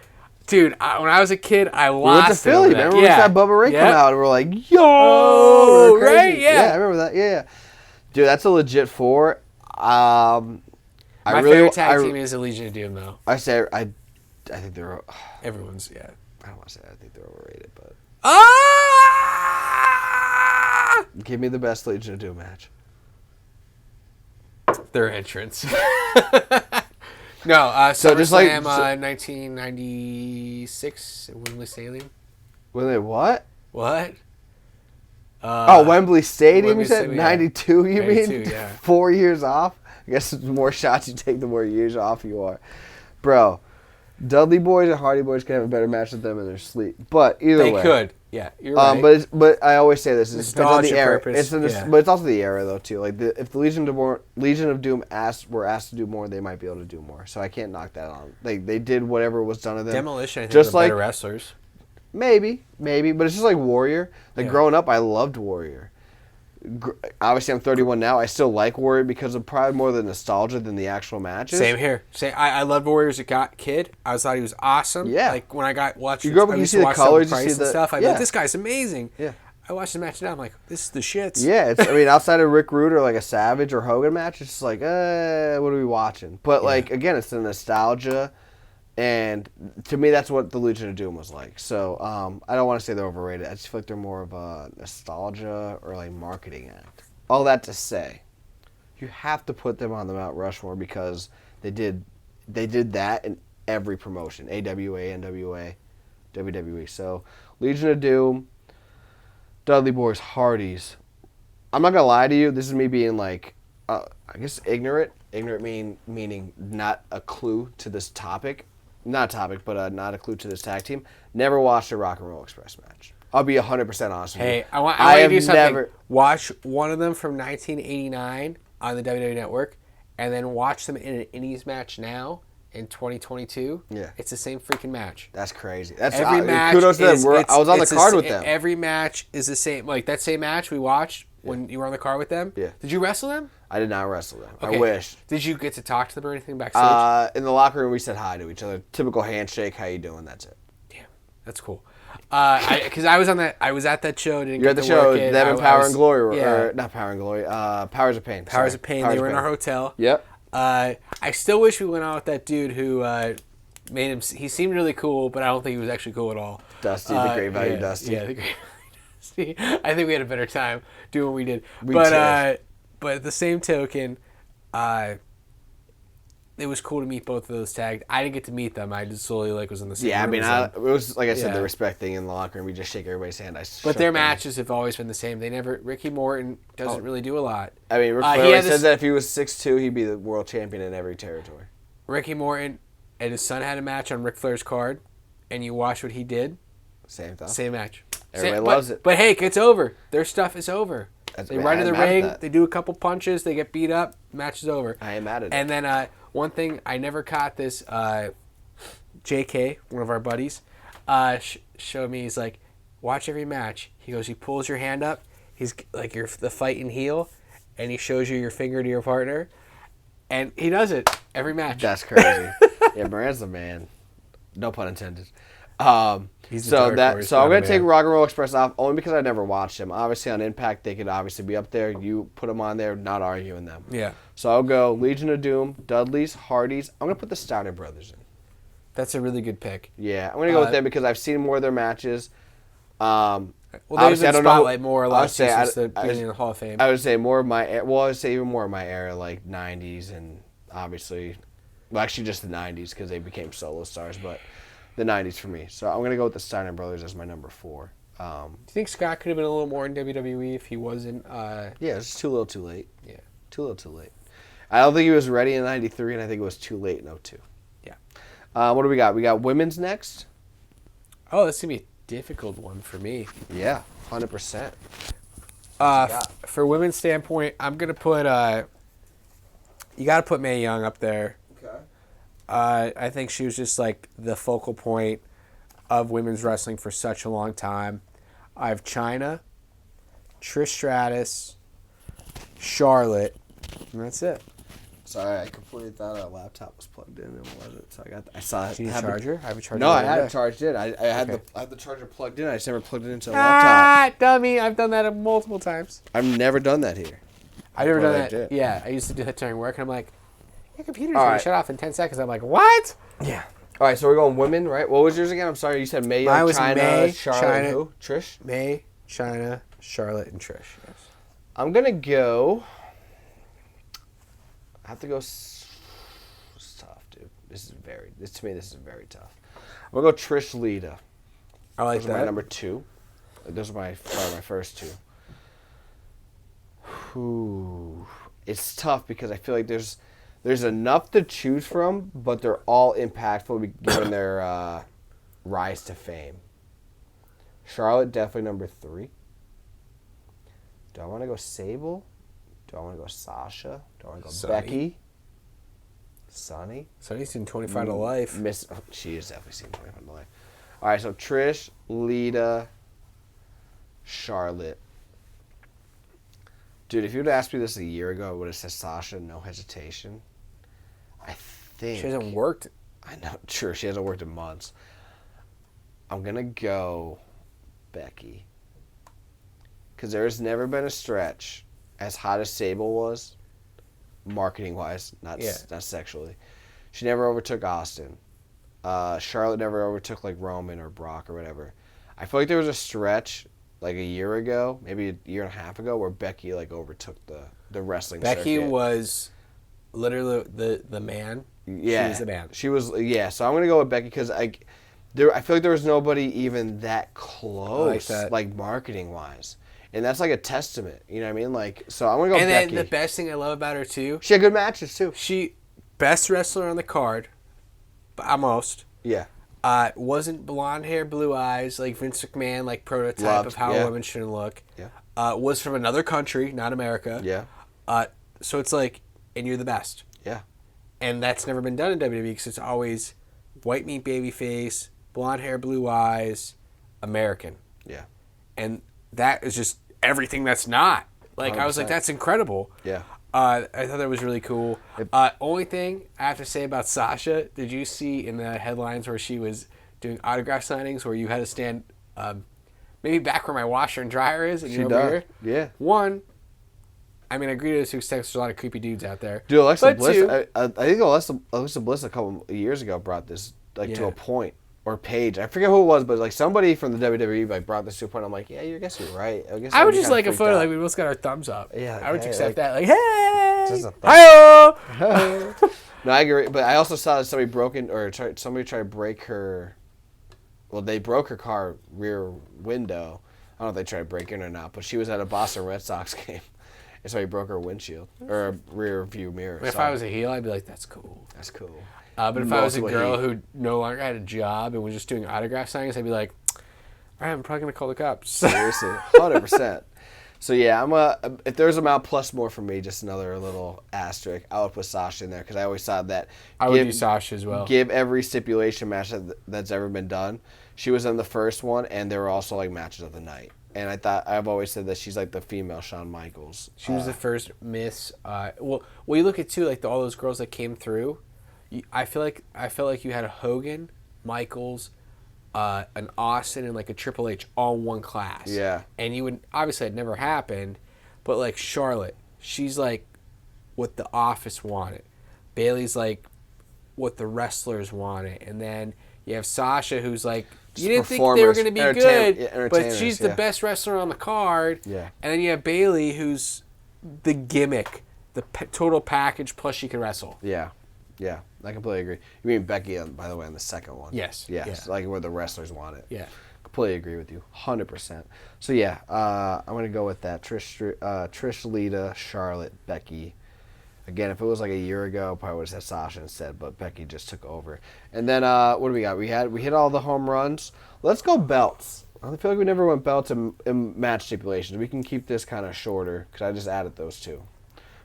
dude. When I was a kid, I lost. We went to Philly. Remember when we saw Bubba Ray come out, and we're like, yo, oh, right? Yeah, I remember that. Yeah. Dude, that's a legit 4. My favorite tag team is the Legion of Doom, though. I think they're... Everyone's, yeah. I don't want to say that. I think they're overrated, but... Ah! Give me the best Legion of Doom match. Their entrance. No, so just like... 1996 at Wembley Stadium. Wembley what? What? Wembley Stadium, Wembley you said? Stadium, 92, you 92, mean? Yeah. 4 years off? I guess the more shots you take, the more years off you are. Bro, Dudley Boys and Hardy Boys can have a better match with them in their sleep. But either way. They could. Yeah, you're right. But I always say this. It depends on the era. Purpose. But it's also the era, though, too. Like if the Legion of Doom were asked to do more, they might be able to do more. So I can't knock that on. They did whatever was done to them. Demolition, I think, just were like better wrestlers. Maybe. But it's just like Warrior. Like growing up, I loved Warrior. Obviously, I'm 31 now. I still like Warrior because of probably more the nostalgia than the actual matches. Same here. I loved Warrior as a kid. I thought he was awesome. Yeah. Like when I watched. You grow up and you see the colors, you see the stuff. I like, this guy's amazing. Yeah. I watched the match now. I'm like, this is the shits. Yeah. I mean, outside of Rick Rude or like a Savage or Hogan match, it's just like, what are we watching? But like again, it's the nostalgia. And to me, that's what the Legion of Doom was like. So I don't want to say they're overrated. I just feel like they're more of a nostalgia or like marketing act. All that to say, you have to put them on the Mount Rushmore because they did that in every promotion: AWA, NWA, WWE. So Legion of Doom, Dudley Boys, Hardys. I'm not gonna lie to you. This is me being like, I guess ignorant. Ignorant meaning not a clue to this topic. Not a topic, but not a clue to this tag team. Never watched a Rock and Roll Express match. I'll be 100% honest with you. Hey, I want to do something. Watch one of them from 1989 on the WWE Network, and then watch them in an Indies match now, in 2022, Yeah. it's the same freaking match. That's crazy. That's Every match kudos to them. is, I was on the card with them. Every match is the same. Like that same match we watched when you were on the card with them. Yeah. Did you wrestle them? I did not wrestle them. Okay. I wish. Did you get to talk to them or anything backstage? In the locker room, we said hi to each other. Typical handshake. How you doing? That's it. Damn, that's cool. Because I was on that. I was at that show. Didn't You're get at the to show. work it. Them and Power and Glory. Yeah. Or, not Power and Glory. Powers of Pain. Powers of Pain. They were in our hotel. Yep. I still wish we went out with that dude who made him. He seemed really cool, but I don't think he was actually cool at all. Dusty, the Great Value Dusty. Yeah, the Great Value Dusty. I think we had a better time doing what we did. We but did. But at the same token, it was cool to meet both of those tagged. I didn't get to meet them. I just solely was in the same room as them. It was like I said, Yeah. the respect thing in the locker room. We just shake everybody's hand. But their matches have always been the same. They never. Ricky Morton doesn't really do a lot. I mean, Ric Flair says that if he was 6'2", he'd be the world champion in every territory. Ricky Morton and his son had a match on Ric Flair's card, and you watch what he did. Same thing. Same match. Everybody loves it. But hey, it's over. Their stuff is over. They run to the ring. That. They do a couple punches. They get beat up. Match is over. I ain't mad at it. And then one thing I never caught this. JK, one of our buddies, showed me. He's like, watch every match. He goes, he pulls your hand up. He's like, you're the fighting heel, and he shows you your finger to your partner, and he does it every match. That's crazy. Yeah, Moran's the man. No pun intended. So I'm gonna take Rock and Roll Express off only because I never watched him. Obviously on Impact they could obviously be up there. You put them on there, not arguing them. Yeah. So I'll go Legion of Doom, Dudleys, Hardys. I'm gonna put the Steiner Brothers in. That's a really good pick. Yeah, I'm gonna go with them because I've seen more of their matches. Well, they've been spotlight more or less since the beginning of the Hall of Fame. I would say more of my. Well, I would say even more of my era, like '90s and obviously, well, actually just the '90s because they became solo stars, but. The 90s for me. So I'm going to go with the Steiner Brothers as my number 4. Do you think Scott could have been a little more in WWE if he wasn't? Yeah, it's just too little too late. Yeah. Too little too late. I don't think he was ready in 93, and I think it was too late in 02. Yeah. What do we got? We got women's next. Oh, that's going to be a difficult one for me. Yeah, 100%. For women's standpoint, I'm going to put... you got to put Mae Young up there. Okay. I think she was just like the focal point of women's wrestling for such a long time. I have Chyna, Trish Stratus, Charlotte, and that's it. Sorry, I completely thought our laptop was plugged in and it wasn't. So I saw it. Do you need a charger? I have a charger. No, I had it charged in. I had the charger plugged in. I just never plugged it into the laptop. Dummy! I've done that multiple times. I've never done that here. I've never done that. Did. Yeah, I used to do that during work, and I'm like, your computer's All going right. to shut off in 10 seconds. I'm like, what? Yeah. All right, so we're going women, right? What was yours again? I'm sorry, you said Mae Young, Mine was Chyna, Mae, Charlotte, Chyna. who? Trish? Mae, Chyna, Charlotte, and Trish. Yes. I'm going to go... I have to go... It's tough, dude. This is very tough. I'm going to go Trish Lita. I like Those are that. my number 2. Those are my first 2. Ooh. It's tough because I feel like there's enough to choose from, but they're all impactful given their rise to fame. Charlotte, definitely number 3. Do I want to go Sable? Do I want to go Sasha? Do I want to go Sunny. Becky? Sunny? Sunny's seen 25 to life. She is definitely seen 25 to life. All right, so Trish, Lita, Charlotte. Dude, if you would have asked me this a year ago, I would have said Sasha, no hesitation. I think... She hasn't worked. I know, sure, she hasn't worked in months. I'm going to go Becky. Because there has never been a stretch as hot as Sable was, marketing-wise, not sexually. She never overtook Austin. Charlotte never overtook, like, Roman or Brock or whatever. I feel like there was a stretch... like a year ago, maybe a year and a half ago, where Becky like overtook the wrestling Becky circuit. was literally the man. Yeah, she was the man. She was So I'm gonna go with Becky because I feel like there was nobody even that close, like marketing wise, and that's like a testament. You know what I mean? Like, so I'm gonna go with Becky. And then the best thing I love about her too, she had good matches too. She best wrestler on the card, almost. Yeah. Wasn't blonde hair, blue eyes, like Vince McMahon, like prototype of how women should look. Yeah. Was from another country, not America. Yeah. So it's like, and you're the best. Yeah. And that's never been done in WWE because it's always white meat baby face, blonde hair, blue eyes, American. Yeah. And that is just everything that's not. Like, 100%. I was like, that's incredible. Yeah. I thought that was really cool. Only thing I have to say about Sasha, did you see in the headlines where she was doing autograph signings where you had to stand maybe back where my washer and dryer is and you're over here? Yeah. One, I mean, I agree to this extent there's a lot of creepy dudes out there. Dude, Alexa Bliss, I think Alexa Bliss a couple of years ago brought this to a point. Or Paige, I forget who it was, but like somebody from the WWE like brought this to a point. I'm like, yeah, I guess you're right. I would just like a photo, like we both got our thumbs up. Yeah, like, I would accept like, that. Like, hey, hi. No, I agree. But I also saw that somebody somebody tried to break her. Well, they broke her car rear window. I don't know if they tried to break in or not, but she was at a Boston Red Sox game, and so he broke her windshield or rear view mirror. If I was a heel, I'd be like, that's cool. That's cool. But if I was a girl who no longer had a job and was just doing autograph signings, I'd be like, all right, I'm probably going to call the cops. Seriously, 100%. So, yeah, if there's a Mount Plus more for me, just another little asterisk, I would put Sasha in there because I always thought that. I would do Sasha as well. Give every stipulation match that's ever been done. She was in the first one, and there were also, like, matches of the night. And I've always said that she's like the female Shawn Michaels. She was the first Miss. Well, you look at, too, like all those girls that came through. I felt like you had a Hogan, Michaels, an Austin, and like a Triple H all in one class. Yeah. And you would obviously it never happened, but like Charlotte, she's like what the Office wanted. Bayley's like what the wrestlers wanted, and then you have Sasha, who's like you didn't think they were going to be good, but she's the best wrestler on the card. Yeah. And then you have Bayley, who's the gimmick, the total package, plus she can wrestle. Yeah. Yeah, I completely agree. You mean Becky, by the way, on the second one? Yes. Yes, like where the wrestlers want it. Yeah. Completely agree with you, 100%. So, yeah, I'm going to go with that. Trish, Lita, Charlotte, Becky. Again, if it was like a year ago, probably would have said Sasha instead, but Becky just took over. And then what do we got? We hit all the home runs. Let's go belts. I feel like we never went belts in match stipulations. We can keep this kind of shorter because I just added those two.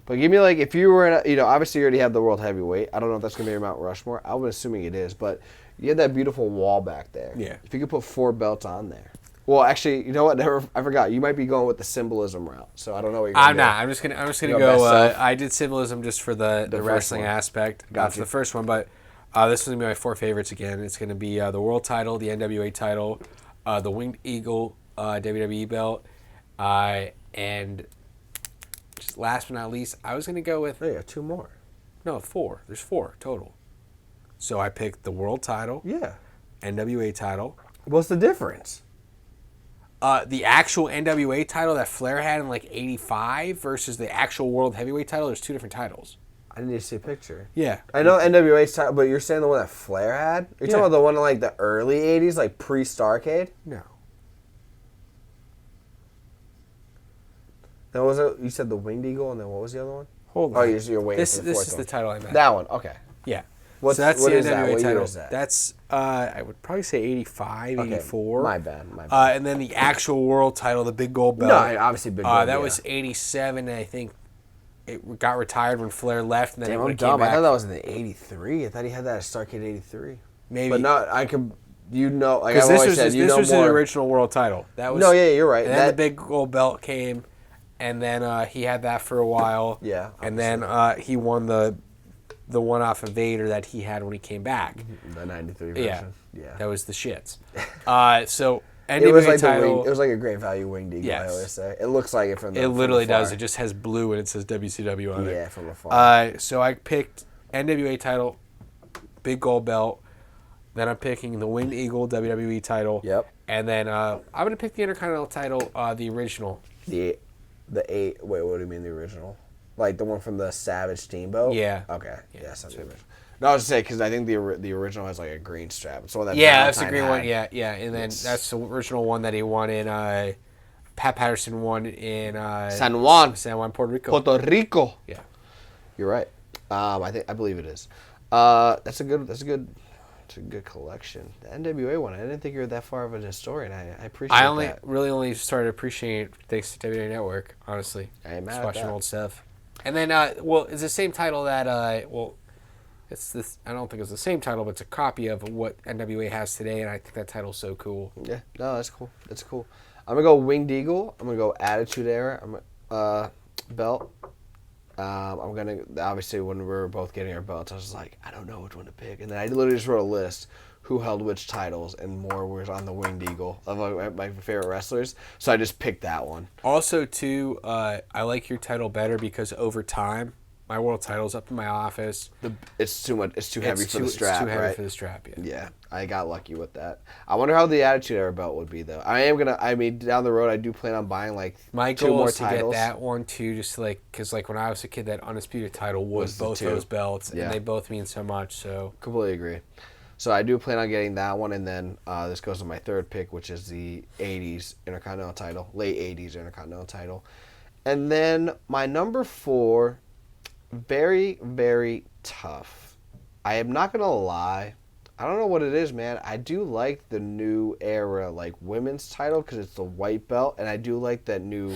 But give me, like, if you were in obviously you already have the World Heavyweight. I don't know if that's going to be your Mount Rushmore. I was assuming it is, but you had that beautiful wall back there. Yeah. If you could put 4 belts on there. Well, actually, you know what? I forgot. You might be going with the symbolism route, so I don't know what you're going to do. I'm just gonna go. I did symbolism just for the wrestling aspect. Got for the first one, but this is going to be my 4 favorites again. It's going to be the World title, the NWA title, the Winged Eagle WWE belt, and... last but not least, I was going to go with... There you go, 2 more. No, 4. There's 4 total. So I picked the World title. Yeah. NWA title. What's the difference? The actual NWA title that Flair had in like 85 versus the actual World Heavyweight title, there's 2 different titles. I didn't need to see a picture. Yeah. I know NWA's title, but you're saying the one that Flair had? You're talking about the one in like the early 80s, like pre-Starrcade? No. Then was it? You said the Winged Eagle, and then what was the other one? Hold on. Oh, you're waiting for the fourth one. This is the title I meant. That one, okay. Yeah. So that's what the is NWA that? What title. year is that? That's, I would probably say 85, Okay. 84. My bad. And then the actual world title, the big gold belt. No, obviously big gold, that was 87, and I think it got retired when Flair left, and then Damn, it I'm came dumb. back. I thought that was in the 83. I thought he had that at Starrcade 83. Maybe. But no, I could... like Because I've always said, this was the original world title. That was, no, yeah, you're right. And then the big gold belt came, and then he had that for a while. Yeah. And then he won the one off of Vader that he had when he came back. The 93 version. Yeah. That was the shits. So NWA it was like title. It was like a great value Winged Eagle, Yes. I always say. It looks like it from the It literally from afar. does. It just has blue and it says WCW on it. Yeah, from afar. So I picked NWA title, big gold belt. Then I'm picking the Winged Eagle WWE title. Yep. And then I'm going to pick the Intercontinental title, the original. The 8... Wait, what do you mean the original? Like the one from the Savage Steamboat? Yeah. Okay. Yeah, that's the original. No, I was just saying, because I think the original has like a green strap. It's the one that that's the Valentine green had. one. Yeah. And then that's the original one that he won in... Pat Patterson won in... San Juan, Puerto Rico. Puerto Rico. Yeah. You're right. I believe it is. That's a good collection. The NWA one, I didn't think you were that far of a historian. I appreciate that. I only started appreciating it thanks to WWE Network, honestly. I ain't mad Just at watching that. old stuff. And then, it's the same title that, It's this. I don't think it's the same title, but it's a copy of what NWA has today, and I think that title's so cool. Yeah, no, that's cool. That's cool. I'm gonna go Winged Eagle. I'm gonna go Attitude Era. Belt. I'm gonna obviously when we were both getting our belts, I was like, I don't know which one to pick, and then I literally just wrote a list who held which titles, and more was on the Winged Eagle of my favorite wrestlers. So I just picked that one. Also, too, I like your title better because over time, my world title's up in my office. It's too much. It's too heavy for the strap. It's too heavy right? for the strap. Yeah. Yeah, I got lucky with that. I wonder how the Attitude Era belt would be though. I mean, down the road, I do plan on buying like my two goal more is to titles. get that one too, just to, like, because like when I was a kid, that Undisputed title was the both two. those belts, Yeah. and they both mean so much. So Completely agree. So I do plan on getting that one, and then this goes to my third pick, which is the '80s Intercontinental title, late '80s Intercontinental title, and then my number 4. Very, very tough. I am not gonna lie. I don't know what it is, man. I do like the new era, like women's title, because it's the white belt, and I do like that new,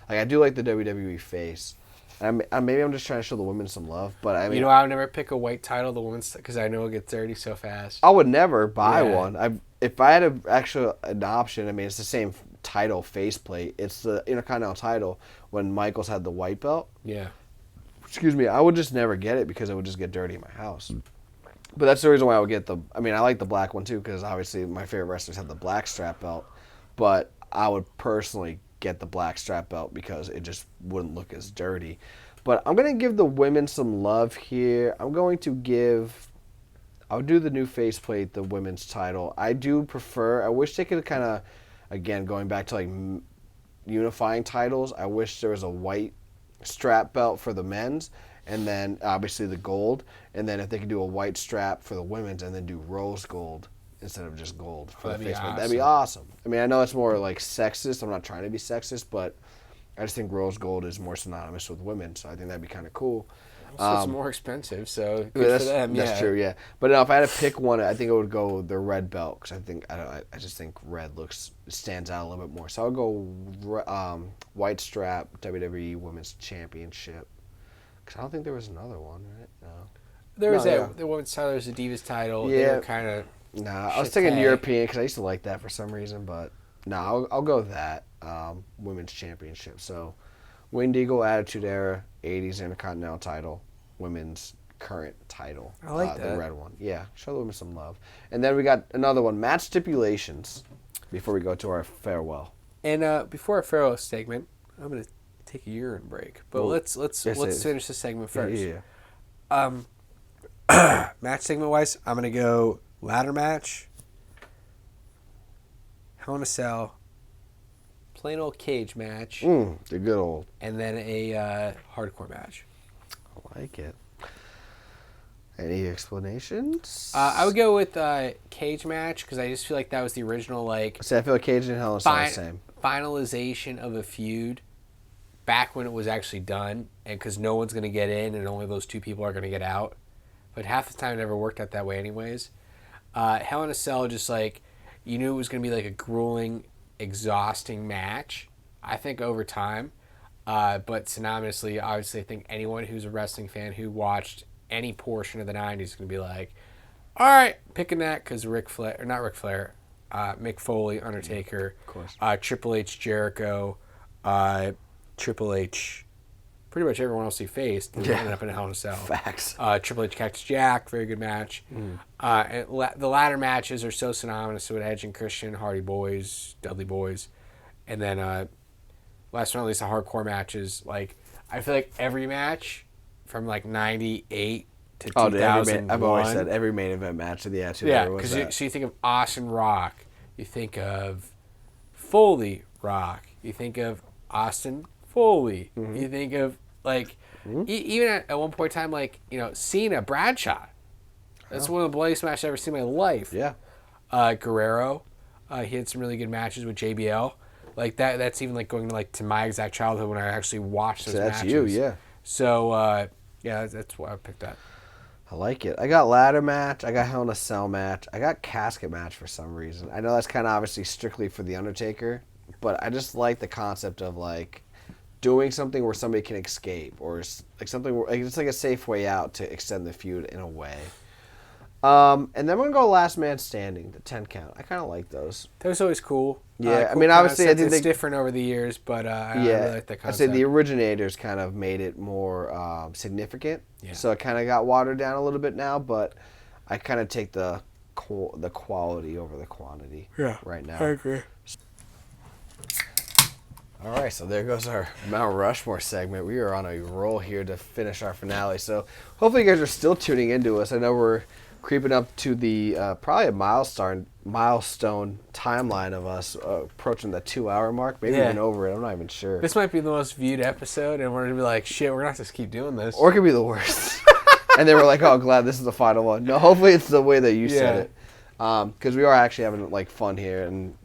like I do like the WWE face. Maybe I'm just trying to show the women some love, but I mean, you know, I would never pick a white title, the women's, because I know it gets dirty so fast. I would never buy Yeah. one. If I had an option, I mean, it's the same title faceplate. It's the Intercontinental title when Michaels had the white belt. Yeah. Excuse me, I would just never get it because it would just get dirty in my house. But that's the reason why I would get I mean, I like the black one too because obviously my favorite wrestlers have the black strap belt. But I would personally get the black strap belt because it just wouldn't look as dirty. But I'm going to give the women some love here. I'll do the new faceplate, the women's title. I wish they could kind of, again, going back to like unifying titles, I wish there was a white strap belt for the men's, and then obviously the gold, and then if they could do a white strap for the women's, and then do rose gold instead of just gold for the face. That'd be awesome. I mean, I know it's more like sexist. I'm not trying to be sexist, but I just think rose gold is more synonymous with women, so I think that'd be kind of cool. Also, it's more expensive, so good for them. That's true, yeah. But if I had to pick one, I think I would go the red belt because I just think red stands out a little bit more. So I would go white strap WWE Women's Championship because I don't think there was another one, right? No. There was the women's title, there's a Divas title. Yeah. They were kind of. Nah, I was thinking European because I used to like that for some reason, but no, I'll go with that Women's Championship. So. Winged Eagle Attitude Era, 80s Intercontinental title, women's current title. I like that. The red one. Yeah, show the women some love. And then we got another one, match stipulations, before we go to our farewell. And before our farewell segment, I'm going to take a urine break. But Well, let's finish this segment first. Yeah. Match segment-wise, I'm going to go ladder match, Hell in a Cell, plain old cage match, The good old. and then a hardcore match. I like it. Any explanations? I would go with cage match because I just feel like that was the original See, I feel like Cage and Hell in a Cell are the same. finalization of a feud back when it was actually done, and because no one's going to get in and only those two people are going to get out. But half the time it never worked out that way anyways. Hell in a Cell, just like you knew it was going to be like a grueling, exhausting match, I think, over time. But synonymously, obviously, I think anyone who's a wrestling fan who watched any portion of the 90s is going to be like, all right, picking that because Mick Foley, Undertaker, Of course. Triple H, Jericho, Triple H, pretty much everyone else he faced ended up in a Hell in a Cell. Facts. Triple H, Cactus Jack, very good match. And the latter matches are so synonymous with Edge and Christian, Hardy Boys, Dudley Boys. And then last but not least, the hardcore matches. Like, I feel like every match from like 98 to 2001. I've always said every main event match of the Attitude Yeah, Era was because that. so you think of Austin Rock, you think of Foley Rock, you think of Austin Foley, you think of like even at one point in time, like, you know, Cena Bradshaw. That's one of the bloodiest matches I've ever seen in my life. Yeah. Guerrero, he had some really good matches with JBL. Like that's even like going to my exact childhood when I actually watched those matches. That's you, yeah. So yeah, that's why I picked that. I like it. I got ladder match. I got Hell in a Cell match. I got casket match for some reason. I know that's kind of obviously strictly for the Undertaker, but I just like the concept of like doing something where somebody can escape, or like something where, like, it's like a safe way out to extend the feud in a way. And then we're gonna go last man standing, the 10 count. I kind of like those. That was always cool. Yeah, I Cool mean, obviously, I think it's different over the years, but I really like that I concept. say the originators kind of made it more significant. Yeah. So it kind of got watered down a little bit now, but I kind of take the quality over the quantity. Right now. I agree. All right, so there goes our Mount Rushmore segment. We are on a roll here to finish our finale. So hopefully you guys are still tuning into us. I know we're creeping up to the probably a milestone timeline of us approaching the 2-hour mark, maybe even over it. I'm not even sure. This might be the most viewed episode, and we're gonna be like, shit, we're gonna have to keep doing this. Or it could be the worst. And they were like, oh, glad this is the final one. No, hopefully it's the way that you said it. Because we are actually having like fun here, and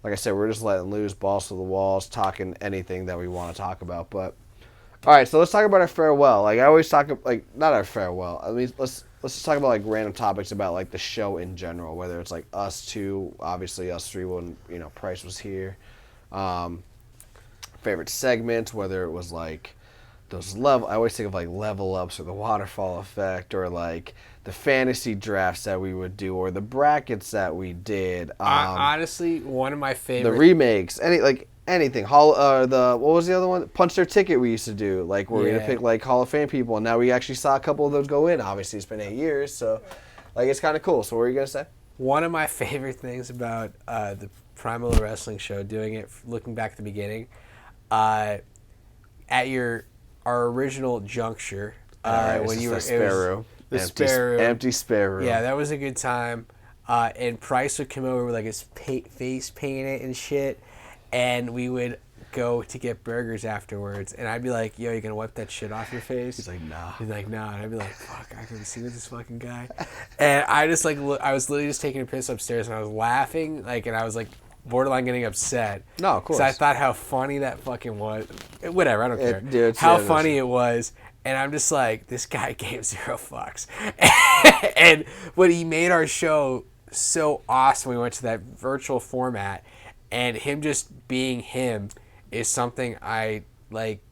like I said, we're just letting loose, balls to the walls, talking anything that we want to talk about. But all right, so let's talk about our farewell. Like I always talk, like not our farewell. I mean, let's just talk about like random topics about like the show in general. Whether it's like us two, obviously us three when Price was here. Favorite segments, whether it was like those level. I always think of like level ups or the waterfall effect, or like the fantasy drafts that we would do, or the brackets that we did. Honestly, one of my favorite. The remakes, anything. What was the other one? Punch Their Ticket we used to do. Like we're gonna pick like Hall of Fame people, and now we actually saw a couple of those go in. Obviously, it's been 8 years, so like it's kind of cool. So what were you gonna say? One of my favorite things about the Primal Wrestling Show, doing it, looking back at the beginning, at our original juncture, when you were spare room. The spare room. Empty spare room. Yeah, that was a good time. And Price would come over with like his face painted and shit, and we would go to get burgers afterwards. And I'd be like, "Yo, you gonna wipe that shit off your face?" He's like, "Nah." He's like, "Nah." And I'd be like, "Fuck, I couldn't see with this fucking guy." And I just like, I was literally just taking a piss upstairs, and I was laughing, like, and I was like, borderline getting upset. No, of course. Because I thought how funny that fucking was. Whatever, I don't care. Dude, how funny it was. And I'm just like, this guy gave 0 fucks. And but he made our show so awesome. We went to that virtual format, and him just being him is something I like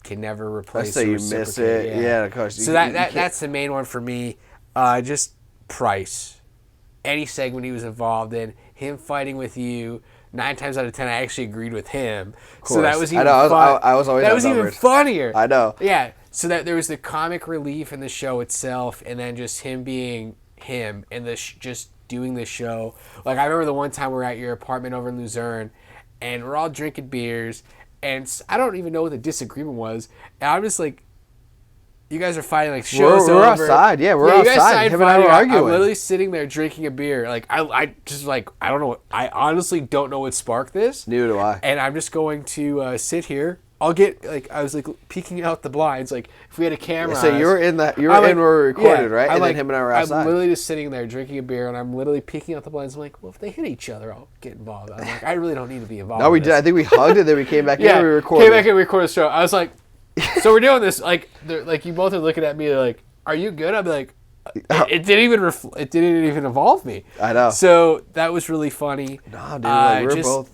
can never replace. So you miss it. Yeah, of course. So that's the main one for me. Just Price. Any segment he was involved in, him fighting with you, 9 times out of 10, I actually agreed with him. So that was even fun. I was always that was even funnier. I know. Yeah. So that there was the comic relief in the show itself, and then just him being him, and just doing the show. Like I remember the one time we were at your apartment over in Luzerne, and we're all drinking beers, and I don't even know what the disagreement was. And I'm just like, you guys are fighting, like show's we're over. outside. Yeah, we're outside. Him and I were arguing. I'm literally sitting there drinking a beer. Like I just like, I don't know. I honestly don't know what sparked this. Neither do I. And I'm just going to sit here. I'll get like, I was like peeking out the blinds. Like if we had a camera. So you were in where we recorded, right? And then him and I were outside. I'm literally just sitting there drinking a beer, and I'm literally peeking out the blinds. I'm like, well, if they hit each other, I'll get involved. I'm like, I really don't need to be involved. No, we did. I think we hugged it. Then we came back in. And we recorded. Came back and recorded the show. I was like, so we're doing this. Like you both are looking at me like, are you good? I'm like, it didn't even involve me. I know. So that was really funny. Nah, dude, like, we're both.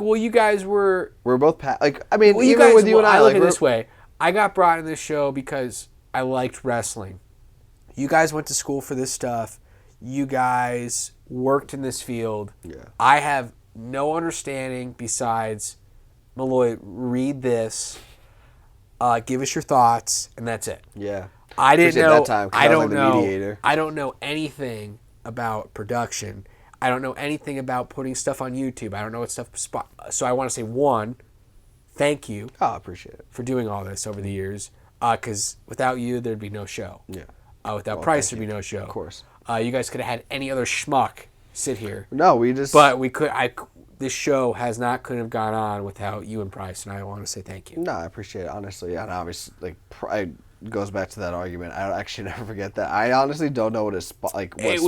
Well, you guys were. We're both like. I mean, well, even with you and I, look at it this way. I got brought in this show because I liked wrestling. You guys went to school for this stuff. You guys worked in this field. Yeah. I have no understanding besides, Malloy, read this, give us your thoughts, and that's it. Yeah. I didn't know. That time, I don't know. Mediator. I don't know anything about production. I don't know anything about putting stuff on YouTube. I don't know what stuff. So I want to say, one, thank you. Oh, I appreciate it. For doing all this over the years. Because without you, there'd be no show. Yeah. Without Price, there'd be no show. Of course. You guys could have had any other schmuck sit here. No, we just. But we could. This show couldn't have gone on without you and Price, and I want to say thank you. No, I appreciate it, honestly. And obviously, like, Pride goes back to that argument. I actually never forget that. I honestly don't know what it sparked it.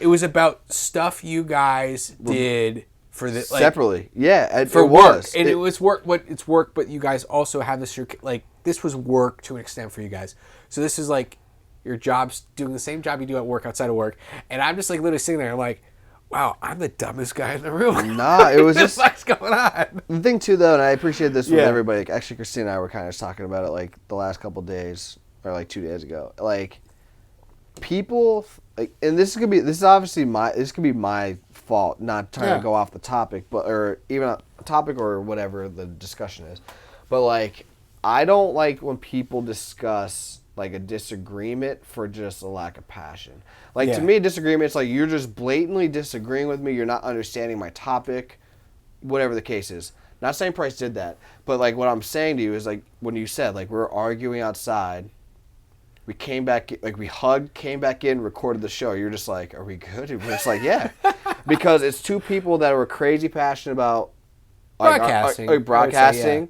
It was about stuff you guys did for the separately. Yeah, for work, and it was work. It's work, but you guys also have this. Like this was work to an extent for you guys. So this is like your job's doing the same job you do at work outside of work, and I'm just like literally sitting there like, wow, I'm the dumbest guy in the room. Nah, it was What the just fuck's going on? the thing too, though, and I appreciate this with Yeah. everybody. Like, actually, Christina and I were kind of talking about it like the last couple days or like 2 days ago. Like, people, like, and this could be my fault, not trying to go off the topic, or even a topic or whatever the discussion is. But like, I don't like when people discuss like a disagreement for just a lack of passion. Like to me, disagreement, it's like you're just blatantly disagreeing with me. You're not understanding my topic, whatever the case is. Not saying Price did that, but like what I'm saying to you is like when you said like we're arguing outside, we came back, like we hugged, came back in, recorded the show. You're just like, are we good? And we're just like, yeah, because it's two people that were crazy passionate about like, broadcasting. Broadcasting.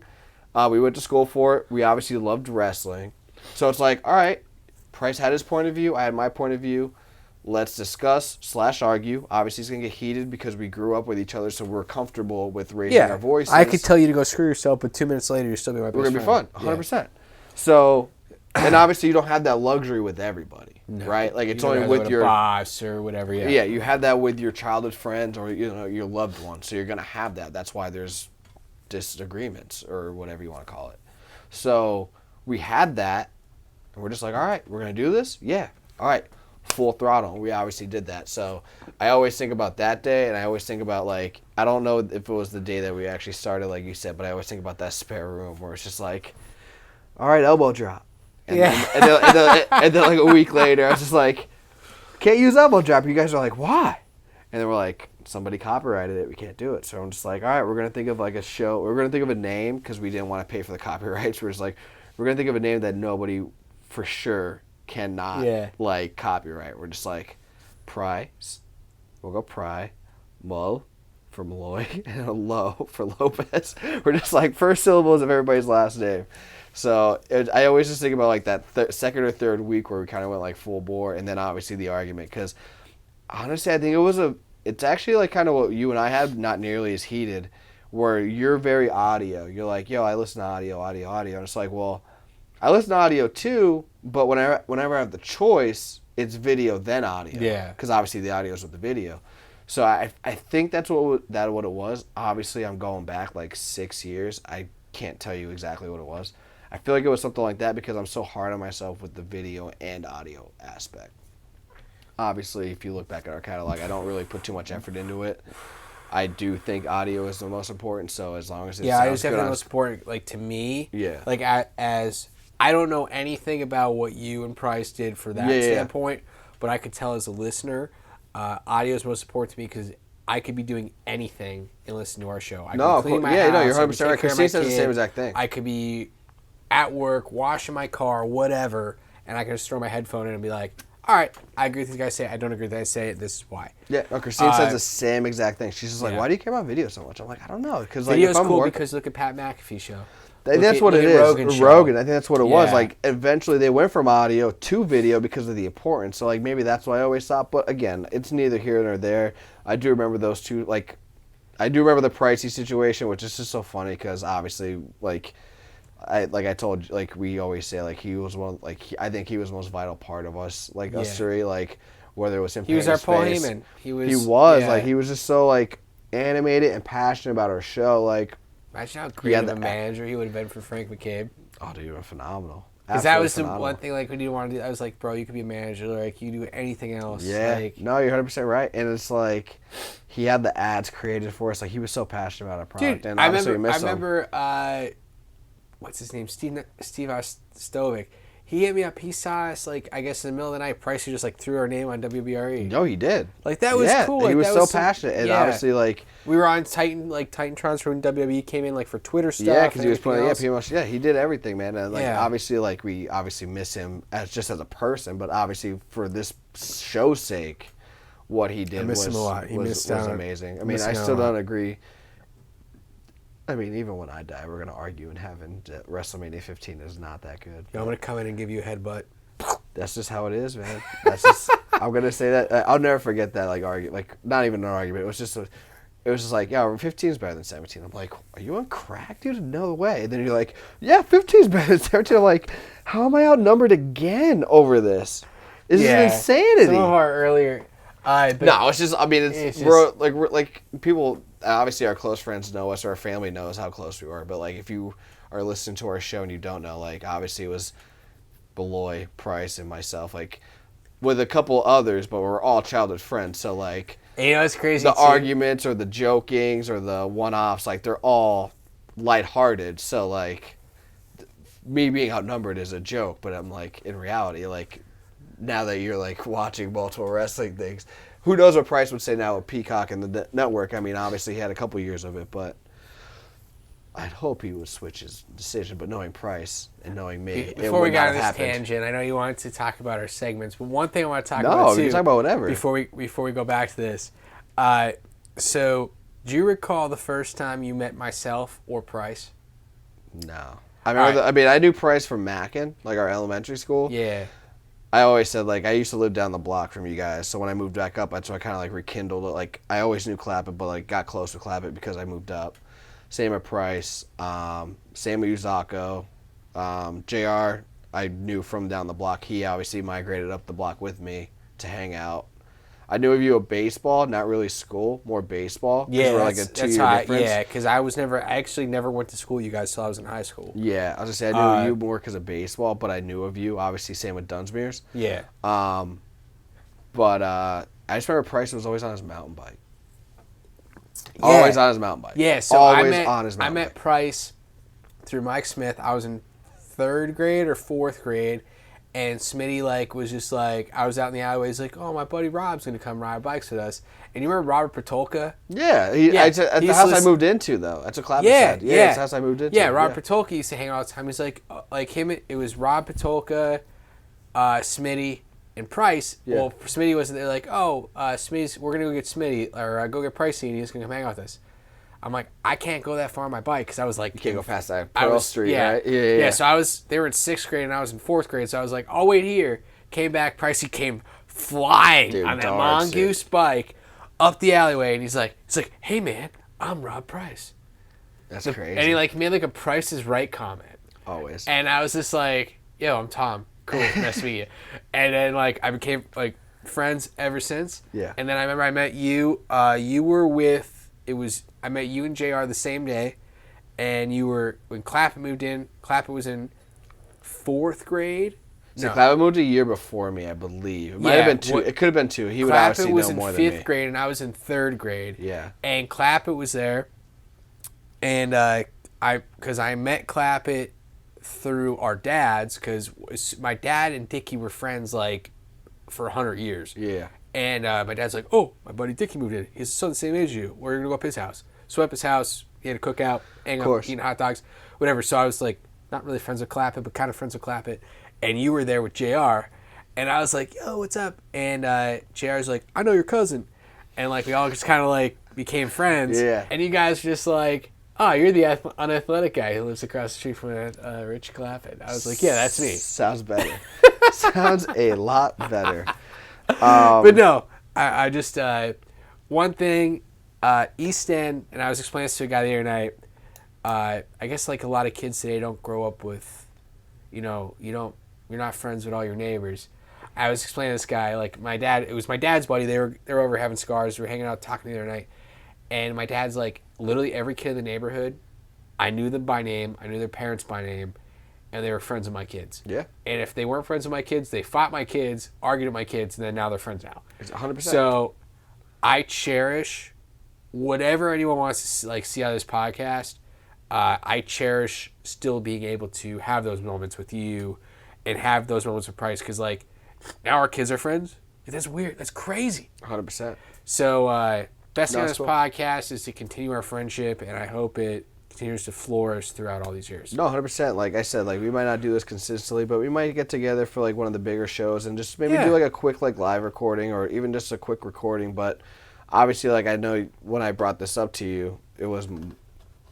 We went to school for it. We obviously loved wrestling. So it's like, all right, Price had his point of view. I had my point of view. Let's discuss / argue. Obviously, it's going to get heated because we grew up with each other, so we're comfortable with raising our voices. I could tell you to go screw yourself, but 2 minutes later, you're still be my best We're going to be fun, friend. 100%. So, and obviously, you don't have that luxury with everybody, right? Like, it's only with your boss or whatever. Yeah. Yeah, you have that with your childhood friends or your loved ones. So you're going to have that. That's why there's disagreements or whatever you want to call it. So we had that, and we're just like, all right, we're going to do this? Yeah. All right. Full throttle. We obviously did that. So I always think about that day, and I always think about, like, I don't know if it was the day that we actually started, like you said, but I always think about that spare room where it's just like, all right, elbow drop. And then like a week later, I was just like, can't use elbow drop. You guys are like, why? And then we're like, somebody copyrighted it. We can't do it. So I'm just like, all right, we're going to think of like a show. We're going to think of a name because we didn't want to pay for the copyrights. We're just like, we're going to think of a name that nobody for sure cannot like copyright. We're just like, Price. We'll go Pry. Mo for Malloy. And a Lo for Lopez. We're just like first syllables of everybody's last name. So I always just think about like that second or third week where we kind of went like full bore, and then obviously the argument. Because honestly, I think it's actually like kind of what you and I had, not nearly as heated, where you're very audio. You're like, yo, I listen to audio. And it's like, well, I listen to audio too, but whenever I have the choice, it's video then audio. Yeah. Because obviously the audio is with the video. So I think that's what it was. Obviously, I'm going back like 6 years. I can't tell you exactly what it was. I feel like it was something like that because I'm so hard on myself with the video and audio aspect. Obviously, if you look back at our catalog, I don't really put too much effort into it. I do think audio is the most important, so as long as it sounds I just good definitely on... most important, like, to me. Yeah. Like, as I don't know anything about what you and Price did for that standpoint, but I could tell as a listener, audio is most important to me because I could be doing anything and listen to our show. I could be cleaning my house, you're 100% right. Christine says the kid, same exact thing. I could be at work, washing my car, whatever, and I can just throw my headphone in and be like, all right, I agree with these guys say it. I don't agree with these guys say it. This is why. Yeah, no, Christine says the same exact thing. She's just like, why do you care about video so much? I'm like, I don't know. Because like, video's cool because look at Pat McAfee show. That's what it is. Rogan. I think that's what it was. Like, eventually they went from audio to video because of the importance. So, like, maybe that's why I always thought. But, again, it's neither here nor there. I do remember those two. Like, I do remember the Pricey situation, which is just so funny because, obviously, like I told you, like, we always say, like, he was one, like, I think he was the most vital part of us, like, us three, like, whether it was him. He was our Paul Heyman. He was, like, he was just so, like, animated and passionate about our show, like. Imagine how great of a manager he would have been for Frank McCabe. Oh, dude, you're phenomenal. Because that was the one thing, like, when you want to do, I was like, bro, you could be a manager, like, you do anything else. Yeah, like, no, you're 100% right. And it's like, he had the ads created for us. Like, he was so passionate about our product. Dude, and I obviously remember, what's his name? Steve Stovic. He hit me up. He saw us, like, I guess in the middle of the night. Pricey just, like, threw our name on WBRE. No, he did. Like, that was cool. Like, he was so passionate. And obviously, like... We were on Titantrons when WWE came in, like, for Twitter stuff. Yeah, because he was playing, pretty much, he did everything, man. And, like, obviously, like, we obviously miss him just as a person, but obviously, for this show's sake, what he did was him a lot. was amazing. I mean, I still don't agree. I mean, even when I die, we're going to argue in heaven that WrestleMania 15 is not that good. Yo, I'm going to come in and give you a headbutt. That's just how it is, man. That's just, I'm going to say that. I'll never forget that, like, argument. Like, not even an argument. It was just like, yeah, 15 is better than 17. I'm like, are you on crack, dude? No way. And then you're like, yeah, 15 is better than 17. I'm like, how am I outnumbered again over this? This is insanity. Some of our earlier... But No, it's just. I mean, it's we're like people. Obviously, our close friends know us. Or our family knows how close we are. But like, if you are listening to our show and you don't know, like, obviously it was Beloy, Price, and myself. Like, with a couple others, but we're all childhood friends. So like, and it's crazy. The too. arguments or the jokings or the one-offs, like they're all lighthearted. So like, me being outnumbered is a joke, but I'm like, in reality, like, now that you're like watching multiple wrestling things, who knows what Price would say now with Peacock and the network. I mean, obviously he had a couple years of it, but I'd hope he would switch his decision. But knowing Price and knowing me, before we got on this tangent, I know you wanted to talk about our segments, but one thing I want to talk about too. No, you can talk about whatever. Before we go back to this, so do you recall the first time you met myself or Price? No, I remember. I mean, I knew Price from Mackin, like our elementary school. Yeah. I always said, like, I used to live down the block from you guys, so when I moved back up, that's when I kind of, like, rekindled it. Like, I always knew Clappett, but, like, got close to Clappett because I moved up. Same with Price. Same with Uzako. JR, I knew from down the block. He obviously migrated up the block with me to hang out. I knew of you at baseball, not really school, more baseball. Yeah, we're like a 2-year difference. Yeah, because I actually never went to school you guys till I was in high school. Yeah, I was just saying, I knew of you more because of baseball, but I knew of you, obviously, same with Dunsmuir's. Yeah. But I just remember Price was always on his mountain bike. Always on his mountain bike. Yeah, so always on his mountain I met bike. Price through Mike Smith. I was in 3rd grade or 4th grade, and Smitty was just like, I was out in the alleyway. He's like, oh, my buddy Rob's gonna come ride bikes with us. And you remember Robert Patolka? Yeah, at the house I moved into though. That's what Clappett said. Yeah, it's the house I moved into. Yeah, Robert Patolka used to hang out all the time. He's like him. It was Rob Patolka, Smitty, and Price. Yeah. Well, Smitty wasn't there. Like, oh, Smitty's. We're gonna go get Smitty or go get Pricey, and he's gonna come hang out with us. I'm like, I can't go that far on my bike because I was like, You can't go past that Pearl Street, right? Yeah. So they were in 6th grade and I was in 4th grade. So I was like, I'll wait here. Came back. Pricey came flying on that mongoose bike up the alleyway, and he's like, hey man, I'm Rob Price. That's crazy. And he made a Price is Right comment. Always. And I was just like, yo, I'm Tom. Cool, nice to meet you. And then I became friends ever since. Yeah. And then I remember I met you. You were with. I met you and JR the same day, and you were when Clappett moved in. Clappett was in 4th grade. So Clappett moved a year before me, I believe. It might have been 2. It could have been 2. He would obviously know more than me. Clappett was in 5th grade, and I was in 3rd grade. Yeah. And Clappett was there, and because I met Clappett through our dads, because my dad and Dickie were friends for 100 years. Yeah. And my dad's like, oh, my buddy Dickie moved in. He's the same age as you. We're going to go up his house. So up his house, he had a cookout, hang out, eating hot dogs, whatever. So I was not really friends with Clappett, but kind of friends with Clappett. And you were there with JR. And I was like, yo, what's up? And JR's like, I know your cousin. And we all just kind of became friends. Yeah. And you guys were just like, oh, you're the unathletic guy who lives across the street from Rich Clappett. I was like, yeah, that's me. Sounds better. Sounds a lot better. But no, I just one thing, East End, and I was explaining this to a guy the other night. I guess a lot of kids today don't grow up with, you're not friends with all your neighbors. I was explaining to this guy, my dad. It was my dad's buddy. They were over having cigars. We were hanging out talking the other night, and my dad's literally every kid in the neighborhood, I knew them by name. I knew their parents by name. And they were friends of my kids. Yeah. And if they weren't friends with my kids, they fought my kids, argued with my kids, and then now they're friends now. It's 100%. So I cherish whatever anyone wants to see out of this podcast. I cherish still being able to have those moments with you and have those moments with Price because now our kids are friends. That's weird. That's crazy. 100%. So best thing on this podcast is to continue our friendship, and I hope it continues to flourish throughout all these years. No, 100%. Like I said, we might not do this consistently, but we might get together for one of the bigger shows and just maybe do a quick live recording or even just a quick recording. But obviously, I know when I brought this up to you, it was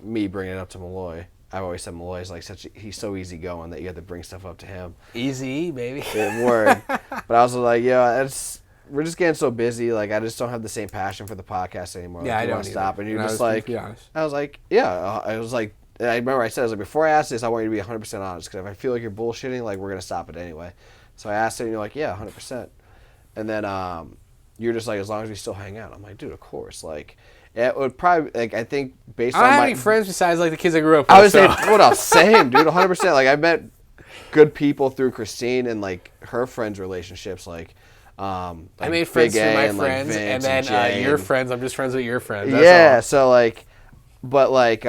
me bringing it up to Malloy. I've always said Malloy's he's so easygoing that you have to bring stuff up to him. Easy, baby. Word. But I was like, we're just getting so busy. I just don't have the same passion for the podcast anymore. Yeah, I don't want to stop. And you're just I was like, yeah. I was like, and I remember I said, before I asked this, I want you to be 100% honest. Because if I feel like you're bullshitting, we're going to stop it anyway. So I asked it, and you're like, yeah, 100%. And then you're just like, as long as we still hang out. I'm like, dude, of course. Like, it would probably, like, I think based I on don't have my any friends besides like the kids I grew up with. I was so. saying, what else? Same, dude, 100%. Like, I met good people through Christine and like her friends' relationships. Like I made friends Big through A my and, like, friends, Vince and then Jay your and- friends. I'm just friends with your friends. That's yeah. all. So like, but like,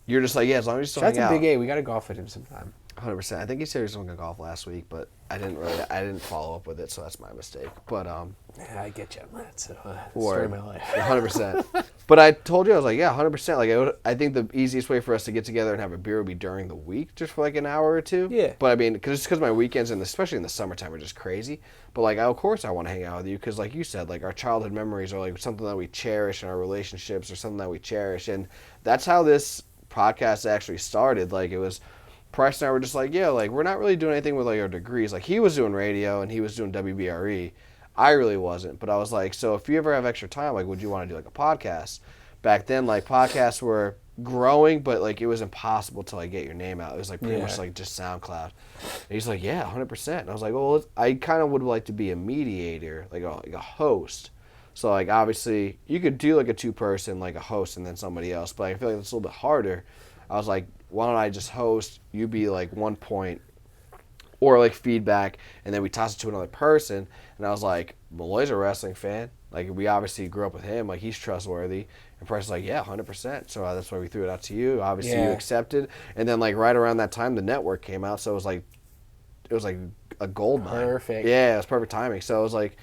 you're just like, yeah, as long as you still Shout hang out to out. Big A. We got to golf with him sometime. 100%. I think he said he was going to golf last week, but I didn't follow up with it, so that's my mistake. But Yeah, I get you on that. So, Word. story of my life. 100%. But I told you, I was like, yeah, 100%. Like, I think the easiest way for us to get together and have a beer would be during the week, just for like an hour or two. Yeah. But I mean, because my weekends, and especially in the summertime, are just crazy. But like, of course I want to hang out with you, because like you said, like our childhood memories are like something that we cherish in our relationships, or something that we cherish. And that's how this podcast actually started. Like, it was... Price and I were just like, yeah, like, we're not really doing anything with, like, our degrees. Like, he was doing radio, and he was doing WBRE. I really wasn't. But I was like, so if you ever have extra time, like, would you want to do, like, a podcast? Back then, like, podcasts were growing, but, like, it was impossible to, like, get your name out. It was, like, pretty much, like, just SoundCloud. And he's like, yeah, 100%. And I was like, well, I kind of would like to be a mediator, like a host. So, like, obviously, you could do, like, a two-person, like, a host and then somebody else. But I feel like it's a little bit harder. I was like, why don't I just host, you be like 1 point, or like feedback, and then we toss it to another person. And I was like, Malloy's a wrestling fan. Like, we obviously grew up with him. Like, he's trustworthy. And Price was like, yeah, 100%. So that's why we threw it out to you. Obviously, you accepted. And then, like, right around that time, the network came out. So it was like a gold mine. Perfect. Yeah, it was perfect timing. So it was like,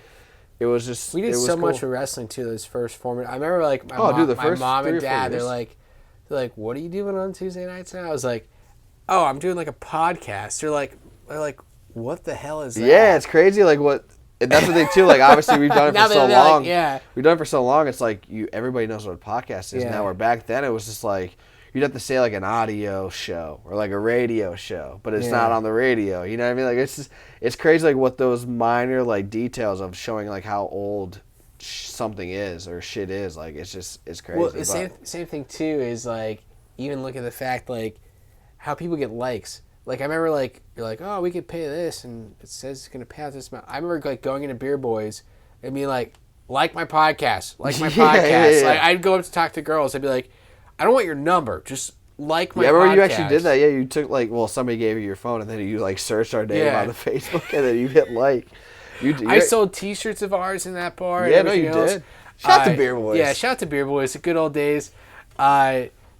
it was just... We did it was so cool. much with wrestling too. Those first 4 minutes. I remember like my first mom 3 and or 4 dad. years. They're like, what are you doing on Tuesday nights now? I was like, oh, I'm doing like a podcast. They're like, what the hell is that? Yeah, it's crazy. Like, what... And that's the thing too. Like, obviously, we've done it Now for so they're like, long. yeah. We've done it for so long. It's like everybody knows what a podcast is Yeah. now. Where back then it was just like you'd have to say like an audio show or like a radio show, but it's Yeah. not on the radio. You know what I mean? Like, it's crazy. Like, what those minor like details of showing like how old something is or shit is. Like, it's crazy. Well, the same thing too is like even look at the fact like how people get likes. Like I remember like you're like, oh, we could pay this and it says it's gonna pay out this amount. I remember like going into Beer Boys and being like my podcast, like my podcast. Yeah. Like I'd go up to talk to girls. I'd be like, I don't want your number, just like my. Yeah, I remember podcast. you actually did that. Yeah, you took like, well, somebody gave you your phone and then you like searched our name Yeah. on the Facebook and then you hit like. I sold T-shirts of ours in that bar. And Yeah, no, you everything else. did. Shout out to Beer Boys. Yeah, shout out to Beer Boys. The good old days.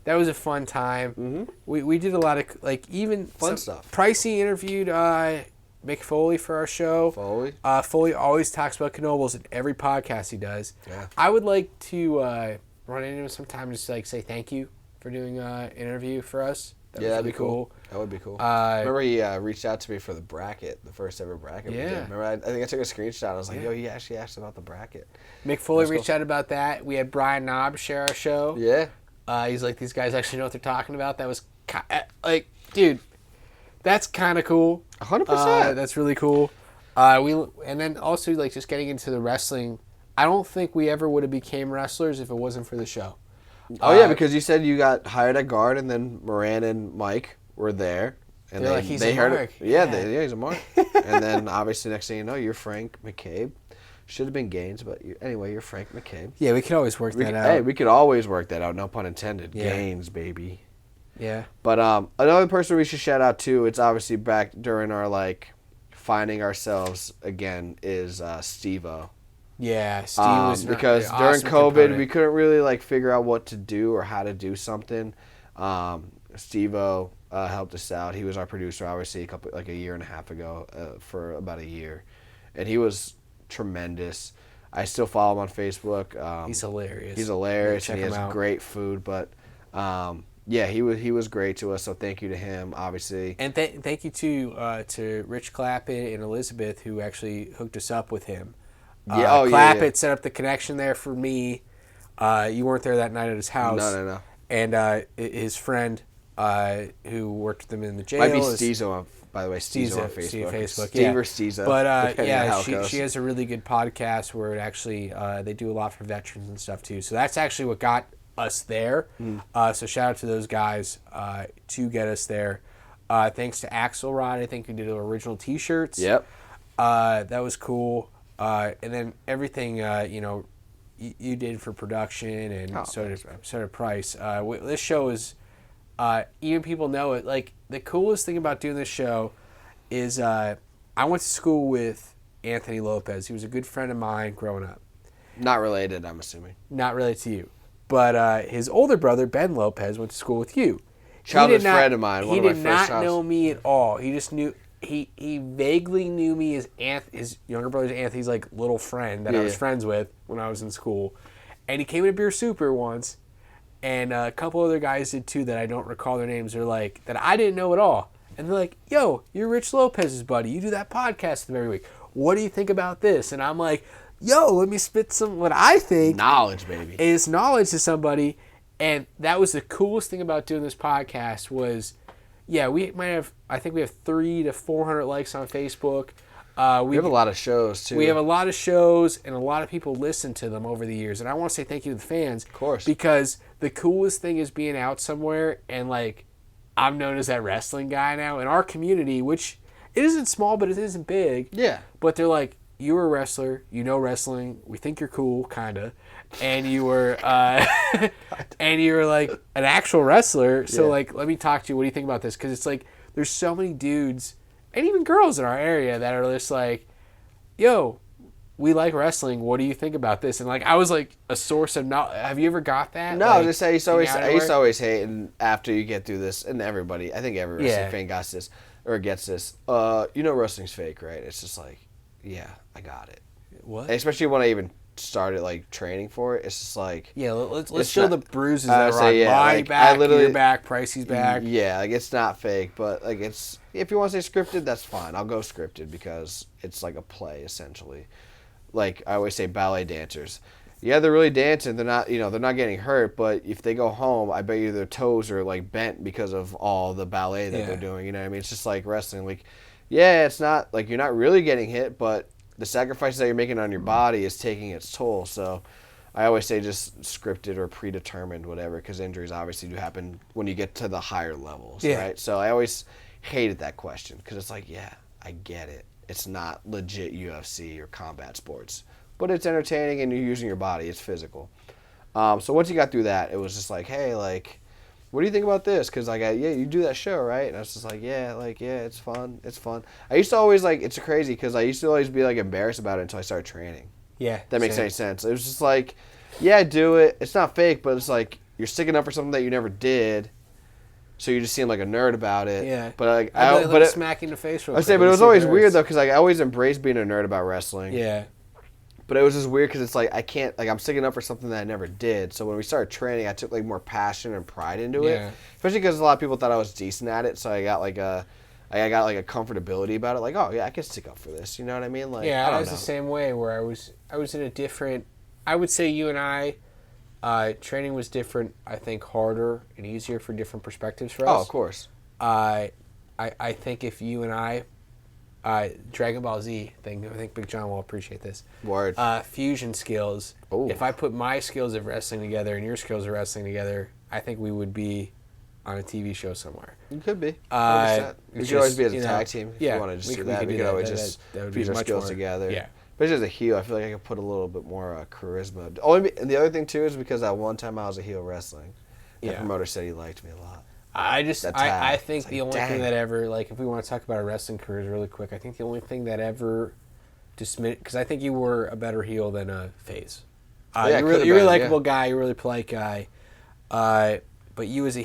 That was a fun time. Mm-hmm. We did a lot of like even Fun stuff. Pricey interviewed Mick Foley for our show. Foley? Foley always talks about Knobles in every podcast he does. Yeah. I would like to run into him sometime just to like say thank you for doing an interview for us. That'd be cool. That would be cool. Remember he reached out to me for the bracket, the first ever bracket we did. Remember, I think I took a screenshot. I was like, yo, he actually asked about the bracket. Mick Foley reached out about that. We had Brian Knobb share our show. Yeah. He's like, these guys actually know what they're talking about. That was like, dude, that's kind of cool. 100%. That's really cool. And then also like just getting into the wrestling. I don't think we ever would have became wrestlers if it wasn't for the show. Oh yeah, because you said you got hired at guard, and then Moran and Mike were there, and They're like, he's a mark. Yeah, he's a mark. And then obviously next thing you know, you're Frank McCabe. Should have been Gaines, but anyway, you're Frank McCabe. Yeah, we could always work that out. Hey, we could always work that out. No pun intended. Yeah. Gaines, baby. Yeah. But another person we should shout out too. It's obviously back during our like finding ourselves again is Steve-O. Yeah, Steve was because an during awesome COVID component. we couldn't really like figure out what to do or how to do something. Steve-O helped us out. He was our producer, obviously, a year and a half ago for about a year, and he was tremendous. I still follow him on Facebook. He's hilarious. He's hilarious, Yeah, and he check him has out. great food. But yeah, he was great to us. So thank you to him, obviously. And thank you to Rich Clappett and Elizabeth who actually hooked us up with him. Yeah, Clappett set up the connection there for me. You weren't there that night at his house. No. And his friend who worked with him in the jail. Might be Steezo, by the way. Steezo on Facebook. Steve or Steezo. But depending on how it yeah, goes. she has a really good podcast where it actually they do a lot for veterans and stuff too. So that's actually what got us there. So shout out to those guys to get us there. Thanks to Axelrod, I think who did the original T-shirts. Yep. That was cool. and then everything you did for production, and so did Price. This show is even people know it. Like the coolest thing about doing this show is I went to school with Anthony Lopez. He was a good friend of mine growing up. Not related, I'm assuming. Not related to you, but his older brother Ben Lopez went to school with you. Childhood friend of mine. He did not know me at all. He just knew. He vaguely knew me as his younger brother's Anthony's like little friend that I was friends with when I was in school, and he came to Beer Super once, and a couple other guys did too that I don't recall their names. They're like that I didn't know at all, and they're like, "Yo, you're Rich Lopez's buddy. You do that podcast with him every week. What do you think about this?" And I'm like, "Yo, let me spit some what I think knowledge, baby, is knowledge to somebody," and that was the coolest thing about doing this podcast was. Yeah, we might have. I think we have 300 to 400 likes on Facebook. We have a lot of shows too. We have a lot of shows, and a lot of people listen to them over the years. And I want to say thank you to the fans, of course, because the coolest thing is being out somewhere and like I'm known as that wrestling guy now in our community, which it isn't small, but it isn't big. Yeah. But they're like, you were a wrestler, you know wrestling, we think you're cool, kinda, and you were and you were like an actual wrestler. So like, let me talk to you. What do you think about this? Because it's like there's so many dudes and even girls in our area that are just like, yo, we like wrestling. What do you think about this? And like, I was like a source of knowledge. Have you ever got that? No, like, I was just saying, I used to always hate, and after you get through this, and everybody, I think every wrestling fan gets this. Wrestling's fake, right? It's just like, yeah, I got it. What? And especially when I even started like training for it, it's just like, yeah, let's show the bruises that are on my back, I literally, your back, Pricey's back. Yeah, like it's not fake, but like it's, if you want to say scripted, that's fine. I'll go scripted because it's like a play essentially. Like I always say, ballet dancers. Yeah, they're really dancing. They're not, they're not getting hurt. But if they go home, I bet you their toes are like bent because of all the ballet that they're doing. You know what I mean? It's just like wrestling. Like, yeah, it's not like you're not really getting hit, but the sacrifices that you're making on your body is taking its toll. So I always say just scripted or predetermined, whatever, because injuries obviously do happen when you get to the higher levels, right? So I always hated that question because it's like, yeah, I get it. It's not legit UFC or combat sports, but it's entertaining and you're using your body. It's physical. So once you got through that, it was just like, hey, like, what do you think about this? Because like, you do that show, right? And I was just like, yeah, it's fun. It's fun. I used to always like, it's crazy because I used to always be like embarrassed about it until I started training. Yeah. That makes any sense. It was just like, yeah, do it. It's not fake, but it's like you're sticking up for something that you never did. So you just seem like a nerd about it. Yeah. But like, smack in the face. I say, but it was always weird though, because like I always embraced being a nerd about wrestling. Yeah. But it was just weird because it's like I can't, like I'm sticking up for something that I never did. So when we started training, I took like more passion and pride into it. Especially because a lot of people thought I was decent at it. So I got like a comfortability about it. Like, oh yeah, I can stick up for this. You know what I mean? Like, yeah, I was the same way where I was in a different. I would say you and I. Training was different, I think harder and easier for different perspectives for us. Oh, of course. I think if you and I, Dragon Ball Z thing, I think Big John will appreciate this. Word. Fusion skills. Ooh. If I put my skills of wrestling together and your skills of wrestling together, I think we would be on a TV show somewhere. You could be. We could always be as a tag team if you want to just do that. We could always just fuse our skills together. Yeah. But as a heel, I feel like I could put a little bit more charisma. And the other thing too is because at one time I was a heel wrestling. The promoter said he liked me a lot. I think the only thing that ever, like, if we want to talk about our wrestling careers really quick, I think the only thing that ever dismissed, because I think you were a better heel than a face. You're a likable guy. You're a really polite guy. But you as a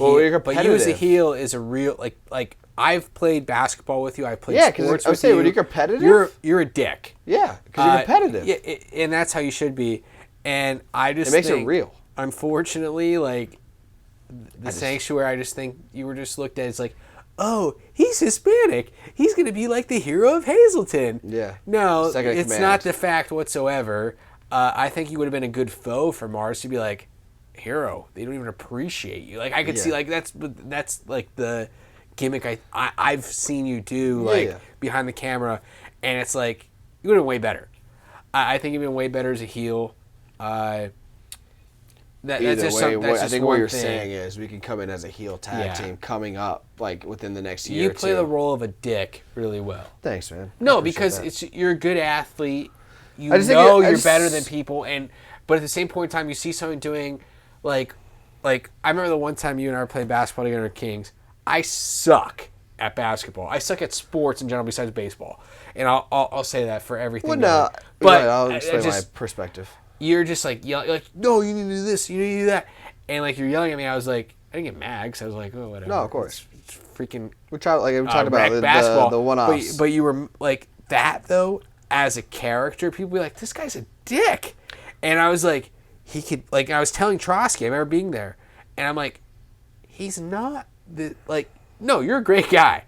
heel, is a real like. I've played basketball with you. I've played sports with you. When you're competitive, you're a dick. Yeah, because you're competitive. Yeah, and that's how you should be. And I just it makes it real. Unfortunately, like the sanctuary, I just think you were just looked at as like, oh, he's Hispanic. He's going to be like the hero of Hazleton. Yeah. No, it's not the fact whatsoever. I think you would have been a good foe for Mars to be like, hero. They don't even appreciate you. Like I could see like that's like the gimmick I've seen you do behind the camera, and it's like you would have been way better. I think you've been way better as a heel. I think what you're saying is we can come in as a heel tag team coming up like within the next year. You play the role of a dick really well. Thanks, man. No, because you're a good athlete. you I just know think you're better than people, but at the same point in time, you see someone doing like I remember the one time you and I were playing basketball together at Kings. I suck at basketball. I suck at sports in general besides baseball, and I'll say that for everything. Well, no, but I'll explain my perspective. You're just like yelling, like, no, you need to do this, you need to do that, and like you're yelling at me. I was like, I didn't get mad because I was like, oh, whatever. No, of course. It's freaking. We talked about basketball, the one-offs. But you were like that though as a character. People be like, this guy's a dick, and I was like, he could like. I was telling Trotsky, I remember being there, and I'm like, he's not no, you're a great guy,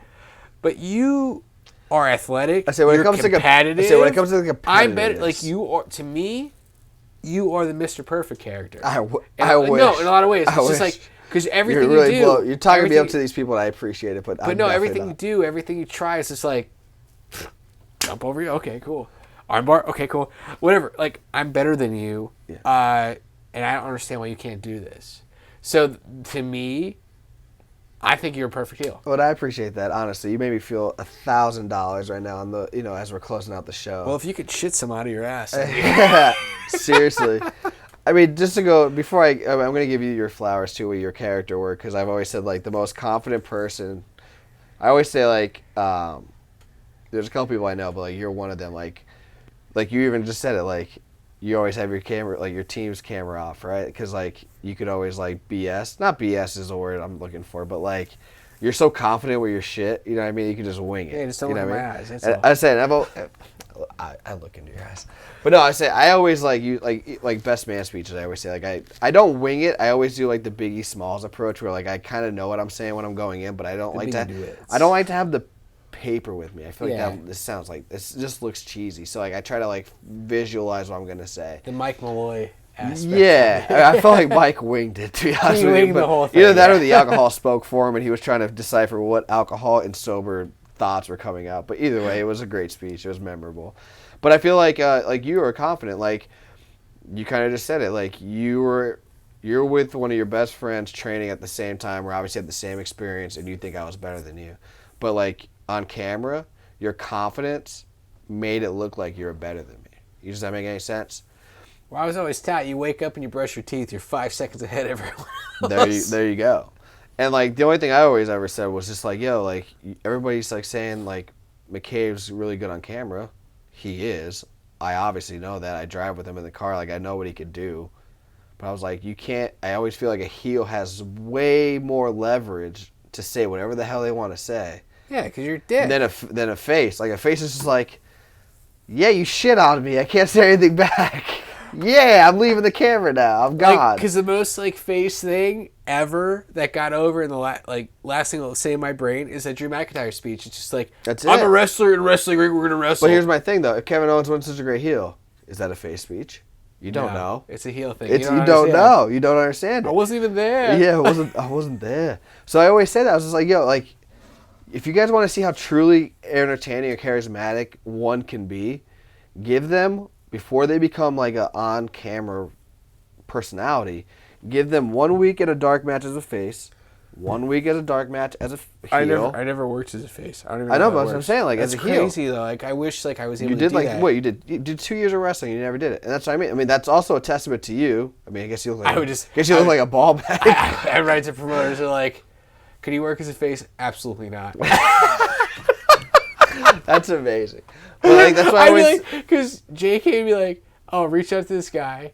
but you are athletic. I say when it comes competitive. to when it comes to the competitiveness, I bet like you are to me. You are the Mr. Perfect character. I wish. No, in a lot of ways. It's just like, because everything you do. You're talking me up to these people, and I appreciate it, but no, everything you do, everything you try is just like, jump over you. Okay, cool. Armbar. Okay, cool. Whatever. Like, I'm better than you, and I don't understand why you can't do this. So, to me, I think you're a perfect heel. Well, I appreciate that. Honestly, you made me feel $1,000 right now on the as we're closing out the show. Well, if you could shit some out of your ass. Seriously. I mean, just to go before I'm going to give you your flowers too with your character work, because I've always said like the most confident person. I always say like there's a couple people I know, but like you're one of them. Like you even just said it, like you always have your camera, like your team's camera off, right? Because like you could always like BS. Not BS is the word I'm looking for, but like you're so confident with your shit. You know what I mean? You can just wing it. Yeah, just don't look in my eyes. That's all. all. I say I look into your eyes, but no, I say I always like you like best man speeches. I always say like I don't wing it. I always do like the Biggie Smalls approach, where like I kind of know what I'm saying when I'm going in, but I don't like to. I don't like to have the paper with me. I feel like this sounds like this just looks cheesy. So like I try to like visualize what I'm gonna say. The Mike Malloy aspect. Yeah, I felt like Mike winged it, to be honest with you. But the whole thing, either that or the alcohol spoke for him, and he was trying to decipher what alcohol and sober thoughts were coming out. But either way, it was a great speech. It was memorable. But I feel like you were confident. Like you kind of just said it. Like you're with one of your best friends training at the same time. We're obviously had the same experience, and you think I was better than you. But like on camera, your confidence made it look like you were better than me. Does that make any sense? Well, I was always taught you wake up and you brush your teeth. You're 5 seconds ahead of everyone else. There you go. And like the only thing I always ever said was just like, yo, like everybody's like saying like McCabe's really good on camera. He is. I obviously know that. I drive with him in the car. Like I know what he could do. But I was like, you can't. I always feel like a heel has way more leverage to say whatever the hell they want to say. Yeah, because you're dead. Than a face. Like a face is just like, yeah, you shit on me. I can't say anything back. Yeah, I'm leaving the camera now. I'm gone. Because the most like face thing ever that got over in the last thing I'll say in my brain is that Drew McIntyre speech. It's just like, I'm a wrestler in wrestling ring. We're gonna wrestle. But here's my thing though: if Kevin Owens wins such a great heel, is that a face speech? You don't know. It's a heel thing. You don't know. You don't understand it. I wasn't even there. Yeah, I wasn't there. So I always say that. I was just like, yo, like, if you guys want to see how truly entertaining or charismatic one can be, give them, before they become like a on-camera personality, give them 1 week at a dark match as a face, 1 week at a dark match as a heel. I never worked as a face. I don't even know. I know, but that's what I'm saying. Like, that's as a heel. crazy though. Like, I wish like I was able you to did do like that. what you did 2 years of wrestling. You never did it, and that's what I mean. I mean, that's also a testament to you. I mean, I guess you look like look like a ball bag. I write to promoters are like, could he work as a face? Absolutely not. That's amazing. But like, that's why I always, because JK would be like, oh, reach out to this guy,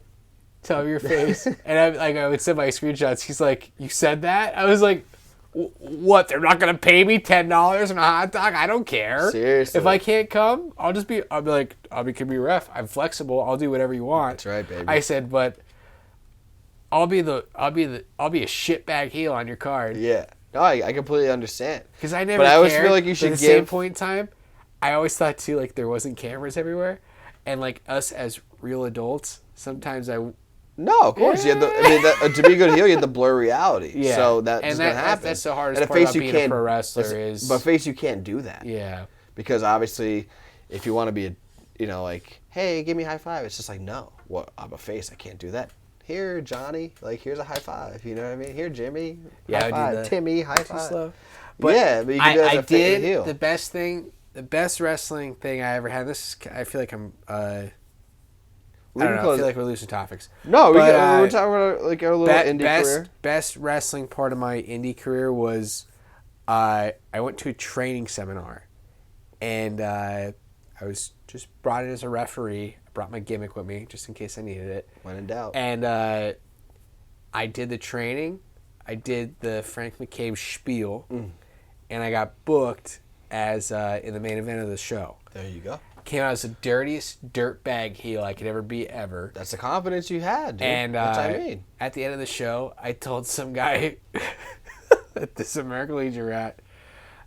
tell him your face, and I would send my screenshots. He's like, you said that? I was like, what? They're not gonna pay me $10 on a hot dog? I don't care. Seriously. If I can't come, I'll be like, can be ref. I'm flexible. I'll do whatever you want. That's right, baby. I said, but I'll be a shitbag heel on your card. Yeah. No, I completely understand. Because I never. But I always cared, feel like you should at the same point in time, I always thought too like there wasn't cameras everywhere, and like us as real adults, sometimes No, of course. Yeah. You had to be a good heel, you had to blur reality. Yeah. So that's going to happen. That's the hardest part about being a pro wrestler is. But face, you can't do that. Yeah. Because obviously, if you want to be, like, hey, give me a high five, it's just like, no. Well, I'm a face. I can't do that. Here, Johnny, like, here's a high five. You know what I mean? Here, Jimmy, high five. Timmy, high five. But yeah, but you can do that as a face heel. The best wrestling thing I ever had. I feel like I'm I don't know. I feel like we're losing topics. No, we're talking about like our little indie career. Best wrestling part of my indie career was I went to a training seminar, and I was just brought in as a referee. I brought my gimmick with me just in case I needed it. When in doubt. And I did the training. I did the Frank McCabe spiel, and I got booked as in the main event of the show. There you go. Came out as the dirtiest dirtbag heel I could ever be ever. That's the confidence you had, dude. And that's what I mean. At the end of the show, I told some guy at this American Legion rat,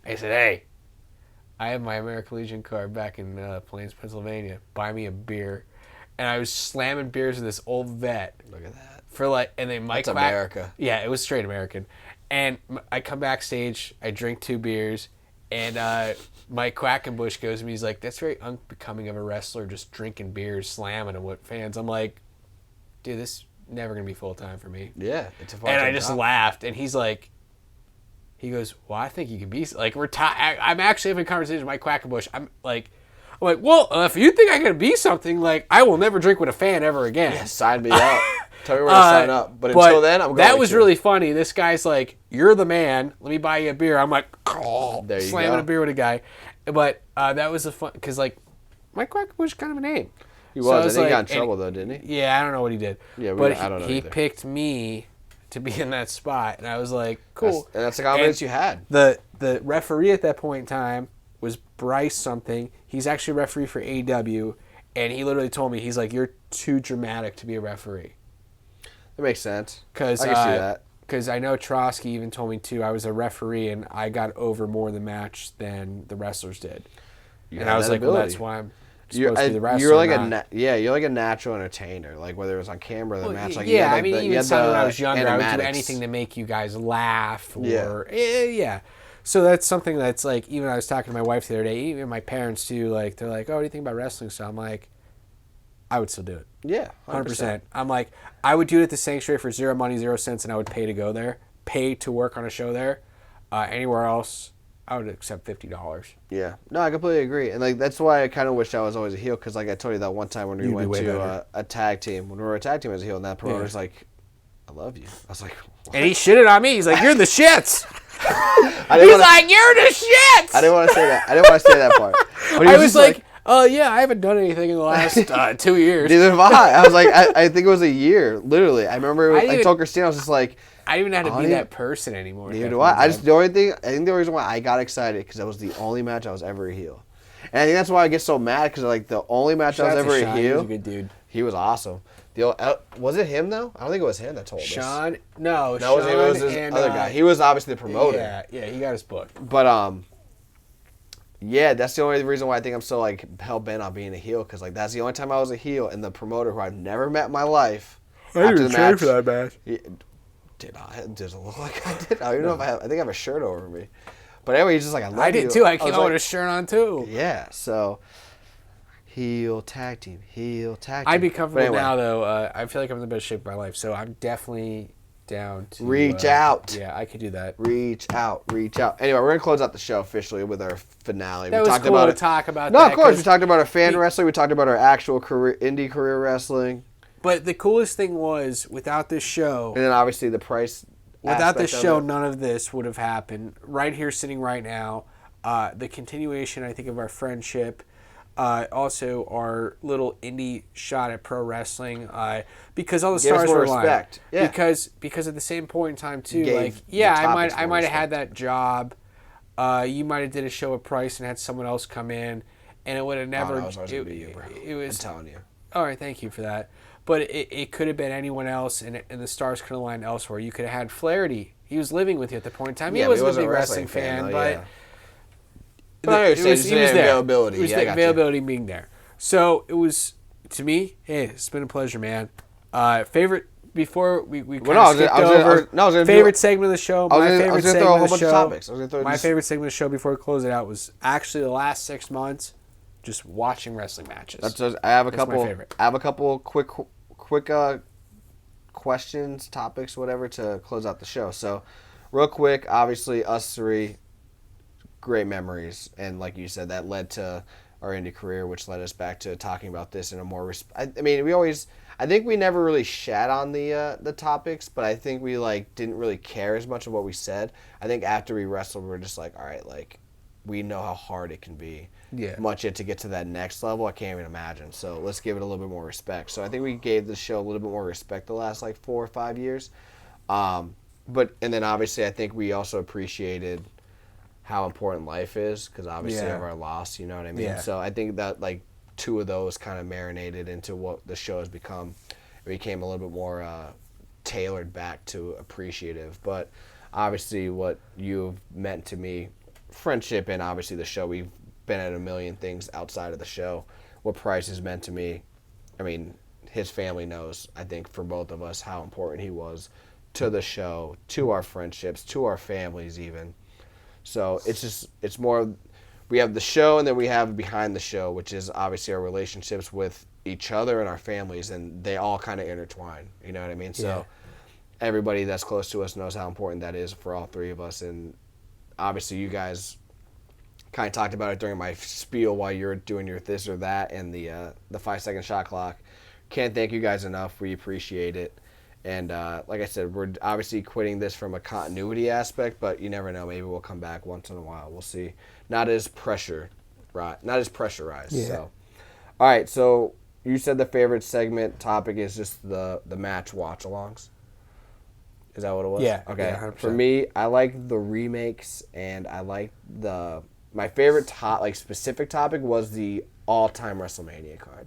I said, "Hey, I have my American Legion card back in Plains, Pennsylvania. Buy me a beer." And I was slamming beers with this old vet. Look at that. For like, and then Mike. That's America. Yeah, it was straight American. And I come backstage, I drink 2 beers, and Mike Quackenbush goes to me. He's like, "That's very unbecoming of a wrestler, just drinking beers, slamming them with fans." I'm like, "Dude, this is never gonna be full time for me." Yeah, it's a and I just laughed, and he's like, he goes, "Well, I think you can be like I'm actually having a conversation with Mike Quackenbush. I'm like, well, if you think I can be something, like I will never drink with a fan ever again. Yeah, sign me up. Tell me where to sign up. But until then, I'm going. That was really funny. This guy's like, "You're the man. Let me buy you a beer." I'm like, there you slamming go. a beer with a guy. But that was a fun because like Mike Quackenbush was kind of a name. He was. I think he got in trouble though, didn't he? Yeah, I don't know what he did. Yeah, I don't know. He picked me to be in that spot, and I was like, cool. That's the confidence you had. The referee at that point in time was Bryce something. He's actually a referee for AEW, and he literally told me, he's like, "You're too dramatic to be a referee." That makes sense. I can see that. Because I know Trotsky even told me too. I was a referee, and I got over more in the match than the wrestlers did. And I was like, ability. "Well, that's why I'm supposed to be the wrestler." You're like you're like a natural entertainer. Like whether it was on camera or the match. Like yeah, like I mean, even when I was younger, I would do anything to make you guys laugh. Or yeah. So that's something that's like, even I was talking to my wife the other day, even my parents too, like they're like, "Oh, what do you think about wrestling?" So I'm like, I would still do it. Yeah, 100%. I'm like, I would do it at the Sanctuary for 0 money, 0 cents, and I would pay to go there, pay to work on a show there. Anywhere else, I would accept $50. Yeah, no, I completely agree, and like that's why I kind of wish I was always a heel, because like I told you that one time when we went to a tag team, when we were a tag team as a heel, and that promoter's like, "I love you." I was like, what? And he shitted on me. He's like, "You're the shits." He's like, "You're the shits." I didn't want to say that. I didn't want to say that part. But I was like, yeah, I haven't done anything in the last 2 years. Neither have I. I was like, I think it was a year, literally. I remember I told Christina, I was just like, I don't even know how to be that person anymore. Neither do I. I think the reason why I got excited, because that was the only match I was ever a heel. And I think that's why I get so mad, because like the only match I was ever a heel. He was a good dude. He was awesome. Was it him though? I don't think it was him that told us. Sean? No, Sean it was this other guy. He was obviously the promoter. Yeah, he got his book. But yeah, that's the only reason why I think I'm so like hell bent on being a heel, because like that's the only time I was a heel, and the promoter who I've never met in my life. I didn't train for that match. Did I? Does it look like I did? I don't even know if I have. I think I have a shirt over me. But anyway, he's just like, I love you. I did too. I came out with a shirt on too. Yeah. So heel tag team. I'd be comfortable now though. I feel like I'm in the best shape of my life, so I'm definitely down to reach out. Yeah, I could do that. Reach out. Anyway, we're gonna close out the show officially with our finale. That was cool to talk about. No, of course we talked about our fan wrestling. We talked about our actual indie career wrestling. But the coolest thing was, without this show, and then obviously the price. Without this show, none of this would have happened. Right here, sitting right now, the continuation, I think, of our friendship. Also, our little indie shot at pro wrestling, because all the stars were aligned. Yeah. Because at the same point in time too, I might have had that job. You might have did a show at Price and had someone else come in, and it would have never. Oh, no, it was always gonna be you, bro. I'm telling you. All right, thank you for that. But it could have been anyone else, and the stars could have aligned elsewhere. You could have had Flaherty. He was living with you at the point in time. He wasn't a big wrestling fan, though, but. Yeah. It was there. Availability. It was the availability being there. So it was, to me, hey, it's been a pleasure, man. Favorite, before we kind of skipped over, favorite segment of the show. My favorite segment of the show. My favorite segment of the show before we close it out was actually the last 6 months, just watching wrestling matches. I have a couple quick questions, topics, whatever, to close out the show. So, real quick, obviously, us three, great memories, and like you said, that led to our indie career, which led us back to talking about this in a more. I mean, I think we never really shat on the topics, but I think we like didn't really care as much of what we said. I think after we wrestled, we were just like, all right, like we know how hard it can be. Yeah. Much yet to get to that next level, I can't even imagine. So let's give it a little bit more respect. So I think we gave the show a little bit more respect the last like 4 or 5 years. And then obviously I think we also appreciated how important life is because obviously of our loss, you know what I mean? Yeah. So I think that like 2 of those kind of marinated into what the show has become. It became a little bit more tailored back to appreciative. But obviously what you've meant to me, friendship and obviously the show, we've been at a million things outside of the show. What Price has meant to me, I mean, his family knows, I think, for both of us how important he was to the show, to our friendships, to our families even. So it's more, we have the show and then we have behind the show, which is obviously our relationships with each other and our families, and they all kind of intertwine, you know what I mean? So everybody that's close to us knows how important that is for all 3 of us, and obviously you guys kind of talked about it during my spiel while you're doing your this or that and the 5-second shot clock. Can't thank you guys enough. We appreciate it. And like I said, we're obviously quitting this from a continuity aspect, but you never know. Maybe we'll come back once in a while. We'll see. Not as pressurized. Yeah. So, all right. So you said the favorite segment topic is just the match watch-alongs. Is that what it was? Yeah. Okay. Yeah, 100%. For me, I like the remakes, and I like my favorite specific topic was the all-time WrestleMania card.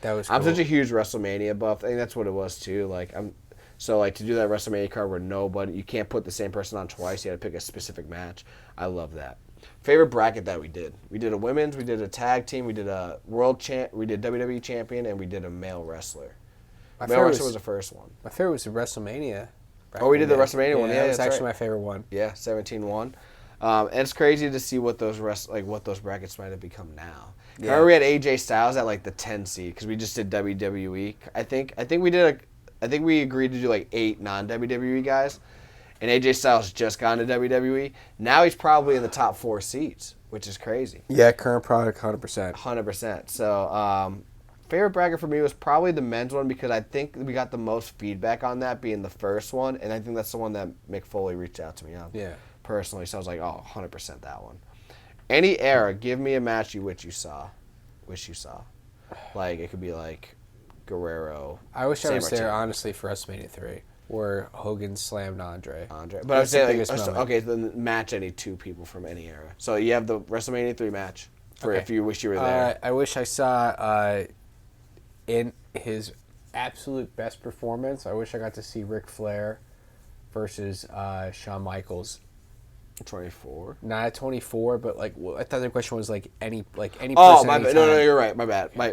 That was cool. I'm such a huge WrestleMania buff. I think that's what it was too. To do that WrestleMania card where you can't put the same person on twice. You had to pick a specific match. I love that. Favorite bracket that we did. We did a women's, we did a tag team, we did a we did WWE champion, and we did a male wrestler. Male wrestler was the first one. My favorite was the WrestleMania. Oh, we did the WrestleMania one. Yeah, that was that's actually right. my favorite one. Yeah, 17-1. And it's crazy to see what those brackets might have become now. Yeah. Remember we had AJ Styles at like the 10 seed because we just did WWE. I think we agreed to do like 8 non-WWE guys, and AJ Styles just got into WWE. Now he's probably in the top 4 seeds, which is crazy. Yeah, current product, 100%. 100%. So favorite bracket for me was probably the men's one because I think we got the most feedback on that being the first one, and I think that's the one that Mick Foley reached out to me on. Yeah. Personally, so I was like, 100% that one. Any era, give me a match you wish you saw. Like, it could be like Guerrero. I wish I was Sammy there, Chain. honestly, for WrestleMania 3, where Hogan slammed Andre. But I would say, biggest moment. okay, then match any 2 people from any era. So you have the WrestleMania 3 match for if you wish you were there. I wish I saw, in his absolute best performance, I wish I got to see Ric Flair versus Shawn Michaels. 24. Not at 24, but like I thought the question was like any person. Oh, my bad. anytime. No, you're right. My bad. My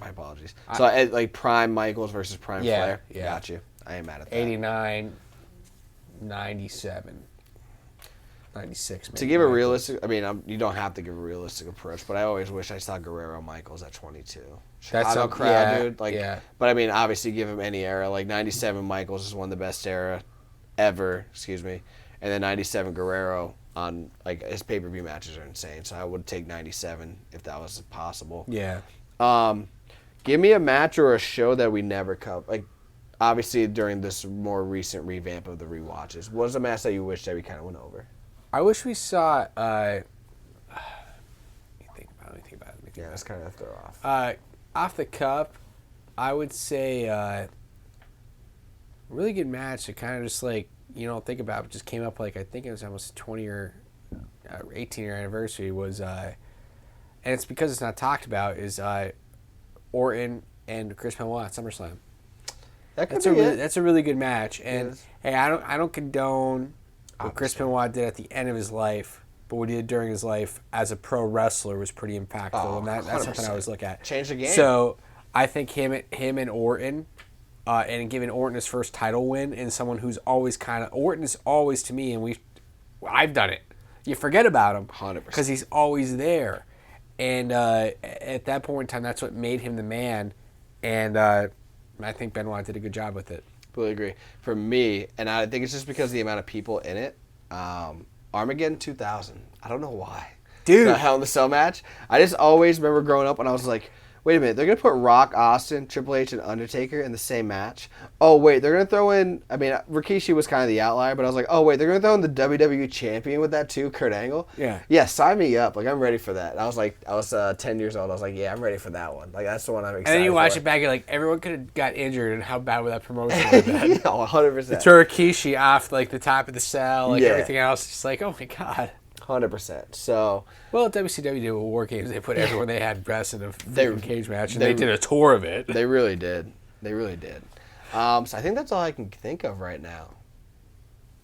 apologies. So like Prime Michaels versus Prime Flair. Yeah. Got you. I ain't mad at that. 89, 97, 96. Maybe. To give a realistic, I mean, you don't have to give a realistic approach, but I always wish I saw Guerrero Michaels at 22. Chicago crowd, dude. Like, but I mean, obviously, give him any era. Like 97 Michaels is one of the best era ever. Excuse me. And then 97 Guerrero on like his pay-per-view matches are insane. So I would take 97 if that was possible. Yeah. Give me a match or a show that we never covered. Like, obviously, during this more recent revamp of the rewatches, what was a match that you wish that we kind of went over? I wish we saw. Let me think about it. Yeah, that's kind of throw off. Off the cup, I would say really good match. It kind of just like you don't think about, but just came up like I think it was almost 20 or 18 year anniversary was, and it's because it's not talked about is Orton and Chris Benoit at SummerSlam. That's a really good match, and hey, I don't condone what Chris Benoit did at the end of his life, but what he did during his life as a pro wrestler was pretty impactful, and that's something I always look at. Change the game. So I think him and Orton, and giving Orton his first title win, and someone who's always Orton is always to me, and I've done it. You forget about him 100%. because he's always there, and at that point in time, that's what made him the man, and I think Benoit did a good job with it. Completely agree. For me, and I think it's just because of the amount of people in it, Armageddon 2000. I don't know why. Dude. the Hell in the Cell match. I just always remember growing up when I was like, wait a minute, they're going to put Rock, Austin, Triple H, and Undertaker in the same match? Oh, wait, they're going to throw in, I mean, Rikishi was kind of the outlier, but I was like, oh, wait, they're going to throw in the WWE champion with that too, Kurt Angle? Yeah. Yeah, sign me up. Like, I'm ready for that. I was 10 years old. I was like, yeah, I'm ready for that one. Like, that's the one I'm excited for. And then you watch it back, you're like, everyone could have got injured, and how bad would that promotion have been? Yeah, 100%. Throw Rikishi off, like, the top of the cell, like, Yeah. everything else. It's like, oh, my God. 100%. So, Well, WCW did with War Games. They put everyone they had dressed in a freaking cage match, and they- they did a tour of it. they really did. They really did. So I think that's all I can think of right now.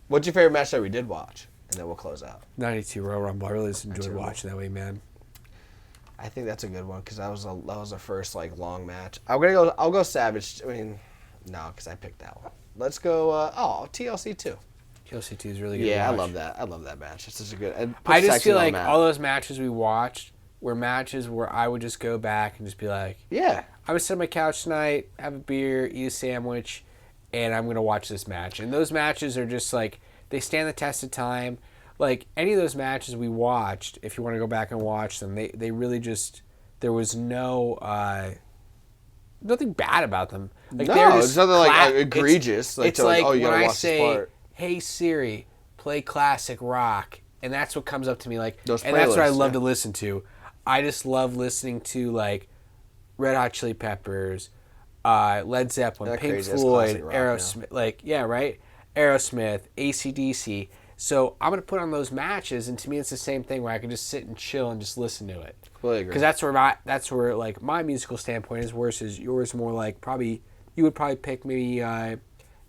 What's your favorite match that we did watch? And then we'll close out. 92 Royal Rumble. I really just enjoyed 92 watching that way, man. I think that's a good one because that was the first like long match. I'll go Savage. I mean, no, because I picked that one. Let's go. TLC 2. TLC 2 is really good. Yeah, to I watch. love that. I love that match. It's such a good. It puts I just Sexton feel on the like map. all those matches we watched were matches where I would just go back and just be like, Yeah. I would sit on my couch tonight, have a beer, eat a sandwich, and I'm going to watch this match. And those matches are just like, they stand the test of time. Like, any of those matches we watched, if you want to go back and watch them, they really just, there was nothing bad about them. Like, No, they were just it's nothing like it's- egregious. Like, It's to, like, oh, you when gotta I watch this say, part. hey Siri, play classic rock, and that's what comes up to me. Like, Those and that's what I playlists, love yeah. to listen to. I just love listening to, like, Red Hot Chili Peppers, Led Zeppelin, That Pink crazy, that's Floyd, classic rock, yeah. Aerosmith, like, yeah, right? Aerosmith, AC/DC. So I'm going to put on those matches, and to me it's the same thing where I can just sit and chill and just listen to it. Completely agree. Because that's where like my musical standpoint is versus yours more like you would probably pick maybe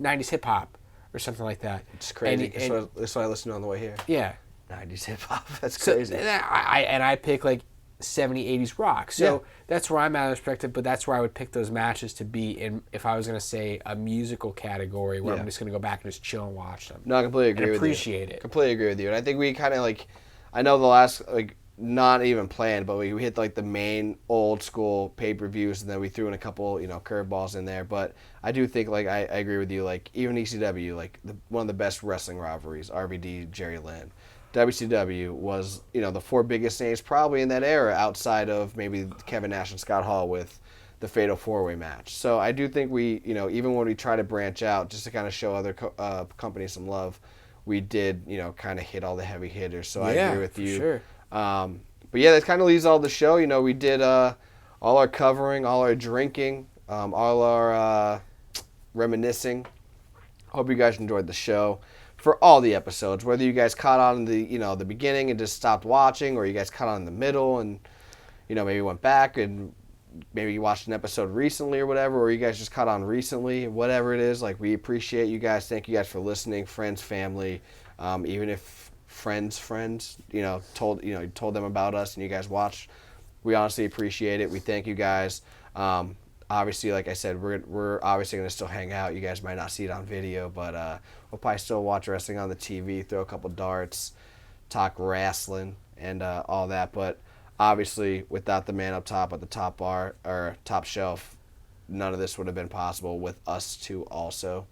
90s hip hop or something like that. It's crazy. And That's what I listened to on the way here. yeah. 90s hip hop. That's So, crazy. and I pick like 70s, 80s rock. So Yeah. that's where I'm at in perspective, but that's where I would pick those matches to be in if I was going to say a musical category where Yeah. I'm just going to go back and just chill and watch them. No, I completely agree And with you. appreciate it. Completely agree with you. And I think we kind of like, I know the last, like, not even planned, but we hit like the main old school pay-per-views, and then we threw in a couple, curveballs in there. But I do think, like, I agree with you, like, even ECW, like, one of the best wrestling rivalries, RVD, Jerry Lynn. WCW was, the four biggest names probably in that era outside of maybe Kevin Nash and Scott Hall with the Fatal 4-Way match. So I do think we, even when we try to branch out just to kind of show other companies some love, we did, kind of hit all the heavy hitters. So I agree with you. Sure. But yeah, that kind of leaves all the show. We did all our covering, all our drinking, all our reminiscing. Hope you guys enjoyed the show. For all the episodes, whether you guys caught on the beginning and just stopped watching, or you guys caught on in the middle and maybe went back and maybe you watched an episode recently or whatever, or you guys just caught on recently, whatever it is, like, we appreciate you guys. Thank you guys for listening, friends, family, even if friends told them about us and you guys watched, we honestly appreciate it. We thank you guys. Obviously, like I said, we're obviously going to still hang out. You guys might not see it on video, but we'll probably still watch wrestling on the TV, throw a couple darts, talk wrestling, and all that. But obviously, without the man up top at the top bar or top shelf, none of this would have been possible with us two also.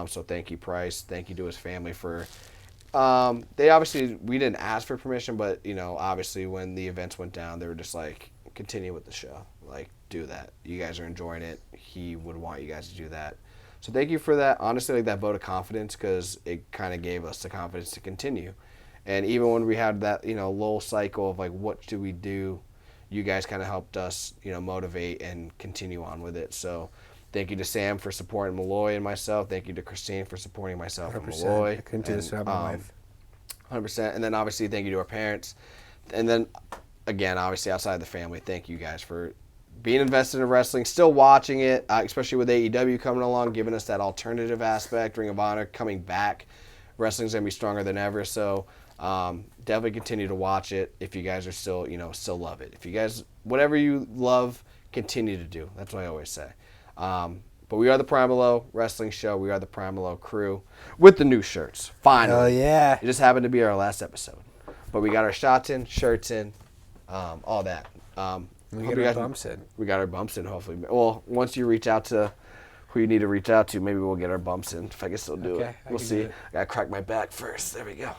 So thank you, Price. Thank you to his family for. We didn't ask for permission, but obviously when the events went down, they were just like, continue with the show, like, do that. You guys are enjoying it. He would want you guys to do that. So thank you for that. Honestly, like, that vote of confidence, because it kind of gave us the confidence to continue. And even when we had that, lull cycle of like, what do we do? You guys kind of helped us, motivate and continue on with it. So thank you to Sam for supporting Malloy and myself. Thank you to Christine for supporting myself and Malloy. I couldn't do this without my wife. 100%. And then obviously thank you to our parents. And then again, obviously outside of the family, thank you guys for being invested in wrestling, still watching it, especially with AEW coming along, giving us that alternative aspect, Ring of Honor coming back. Wrestling's going to be stronger than ever. So definitely continue to watch it if you guys are still love it. If you guys, whatever you love, continue to do. That's what I always say. But we are the Primalo Wrestling Show. We are the Primalo crew with the new shirts. Finally. Oh, yeah. It just happened to be our last episode. But we got our shots in, shirts in, all that. We got our bumps in. We got our bumps in, hopefully. Well, once you reach out to who you need to reach out to. Maybe we'll get our bumps in if I can still do Okay, it. I We'll can see. do it. I gotta crack my back first. There we go.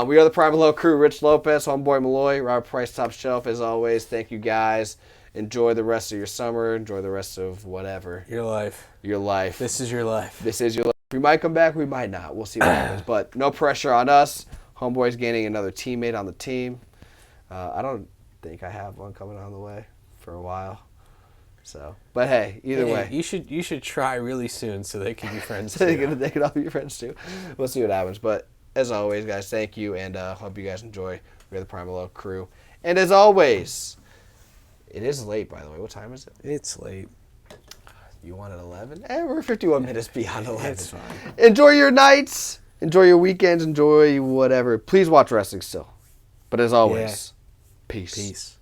We are the PML crew. Rich Lopez, Homeboy Malloy, Robert Price, Top Shelf. As always, thank you guys. Enjoy the rest of your summer. Enjoy the rest of whatever. Your life. Your life. This is your life. This is your life. We might come back. We might not. We'll see what happens. But no pressure on us. Homeboy's gaining another teammate on the team. I don't think I have one coming on the way for a while. So, but hey, either way. You should try really soon so they can be friends They too. can all be your friends too. We'll see what happens. But as always, guys, thank you, and hope you guys enjoy. We're the PML crew. And as always, it is late, by the way. What time is it? It's late. You want at 11? We're 51 minutes beyond 11. It's fine. Enjoy your nights. Enjoy your weekends. Enjoy whatever. Please watch wrestling still. But as always, peace. Peace.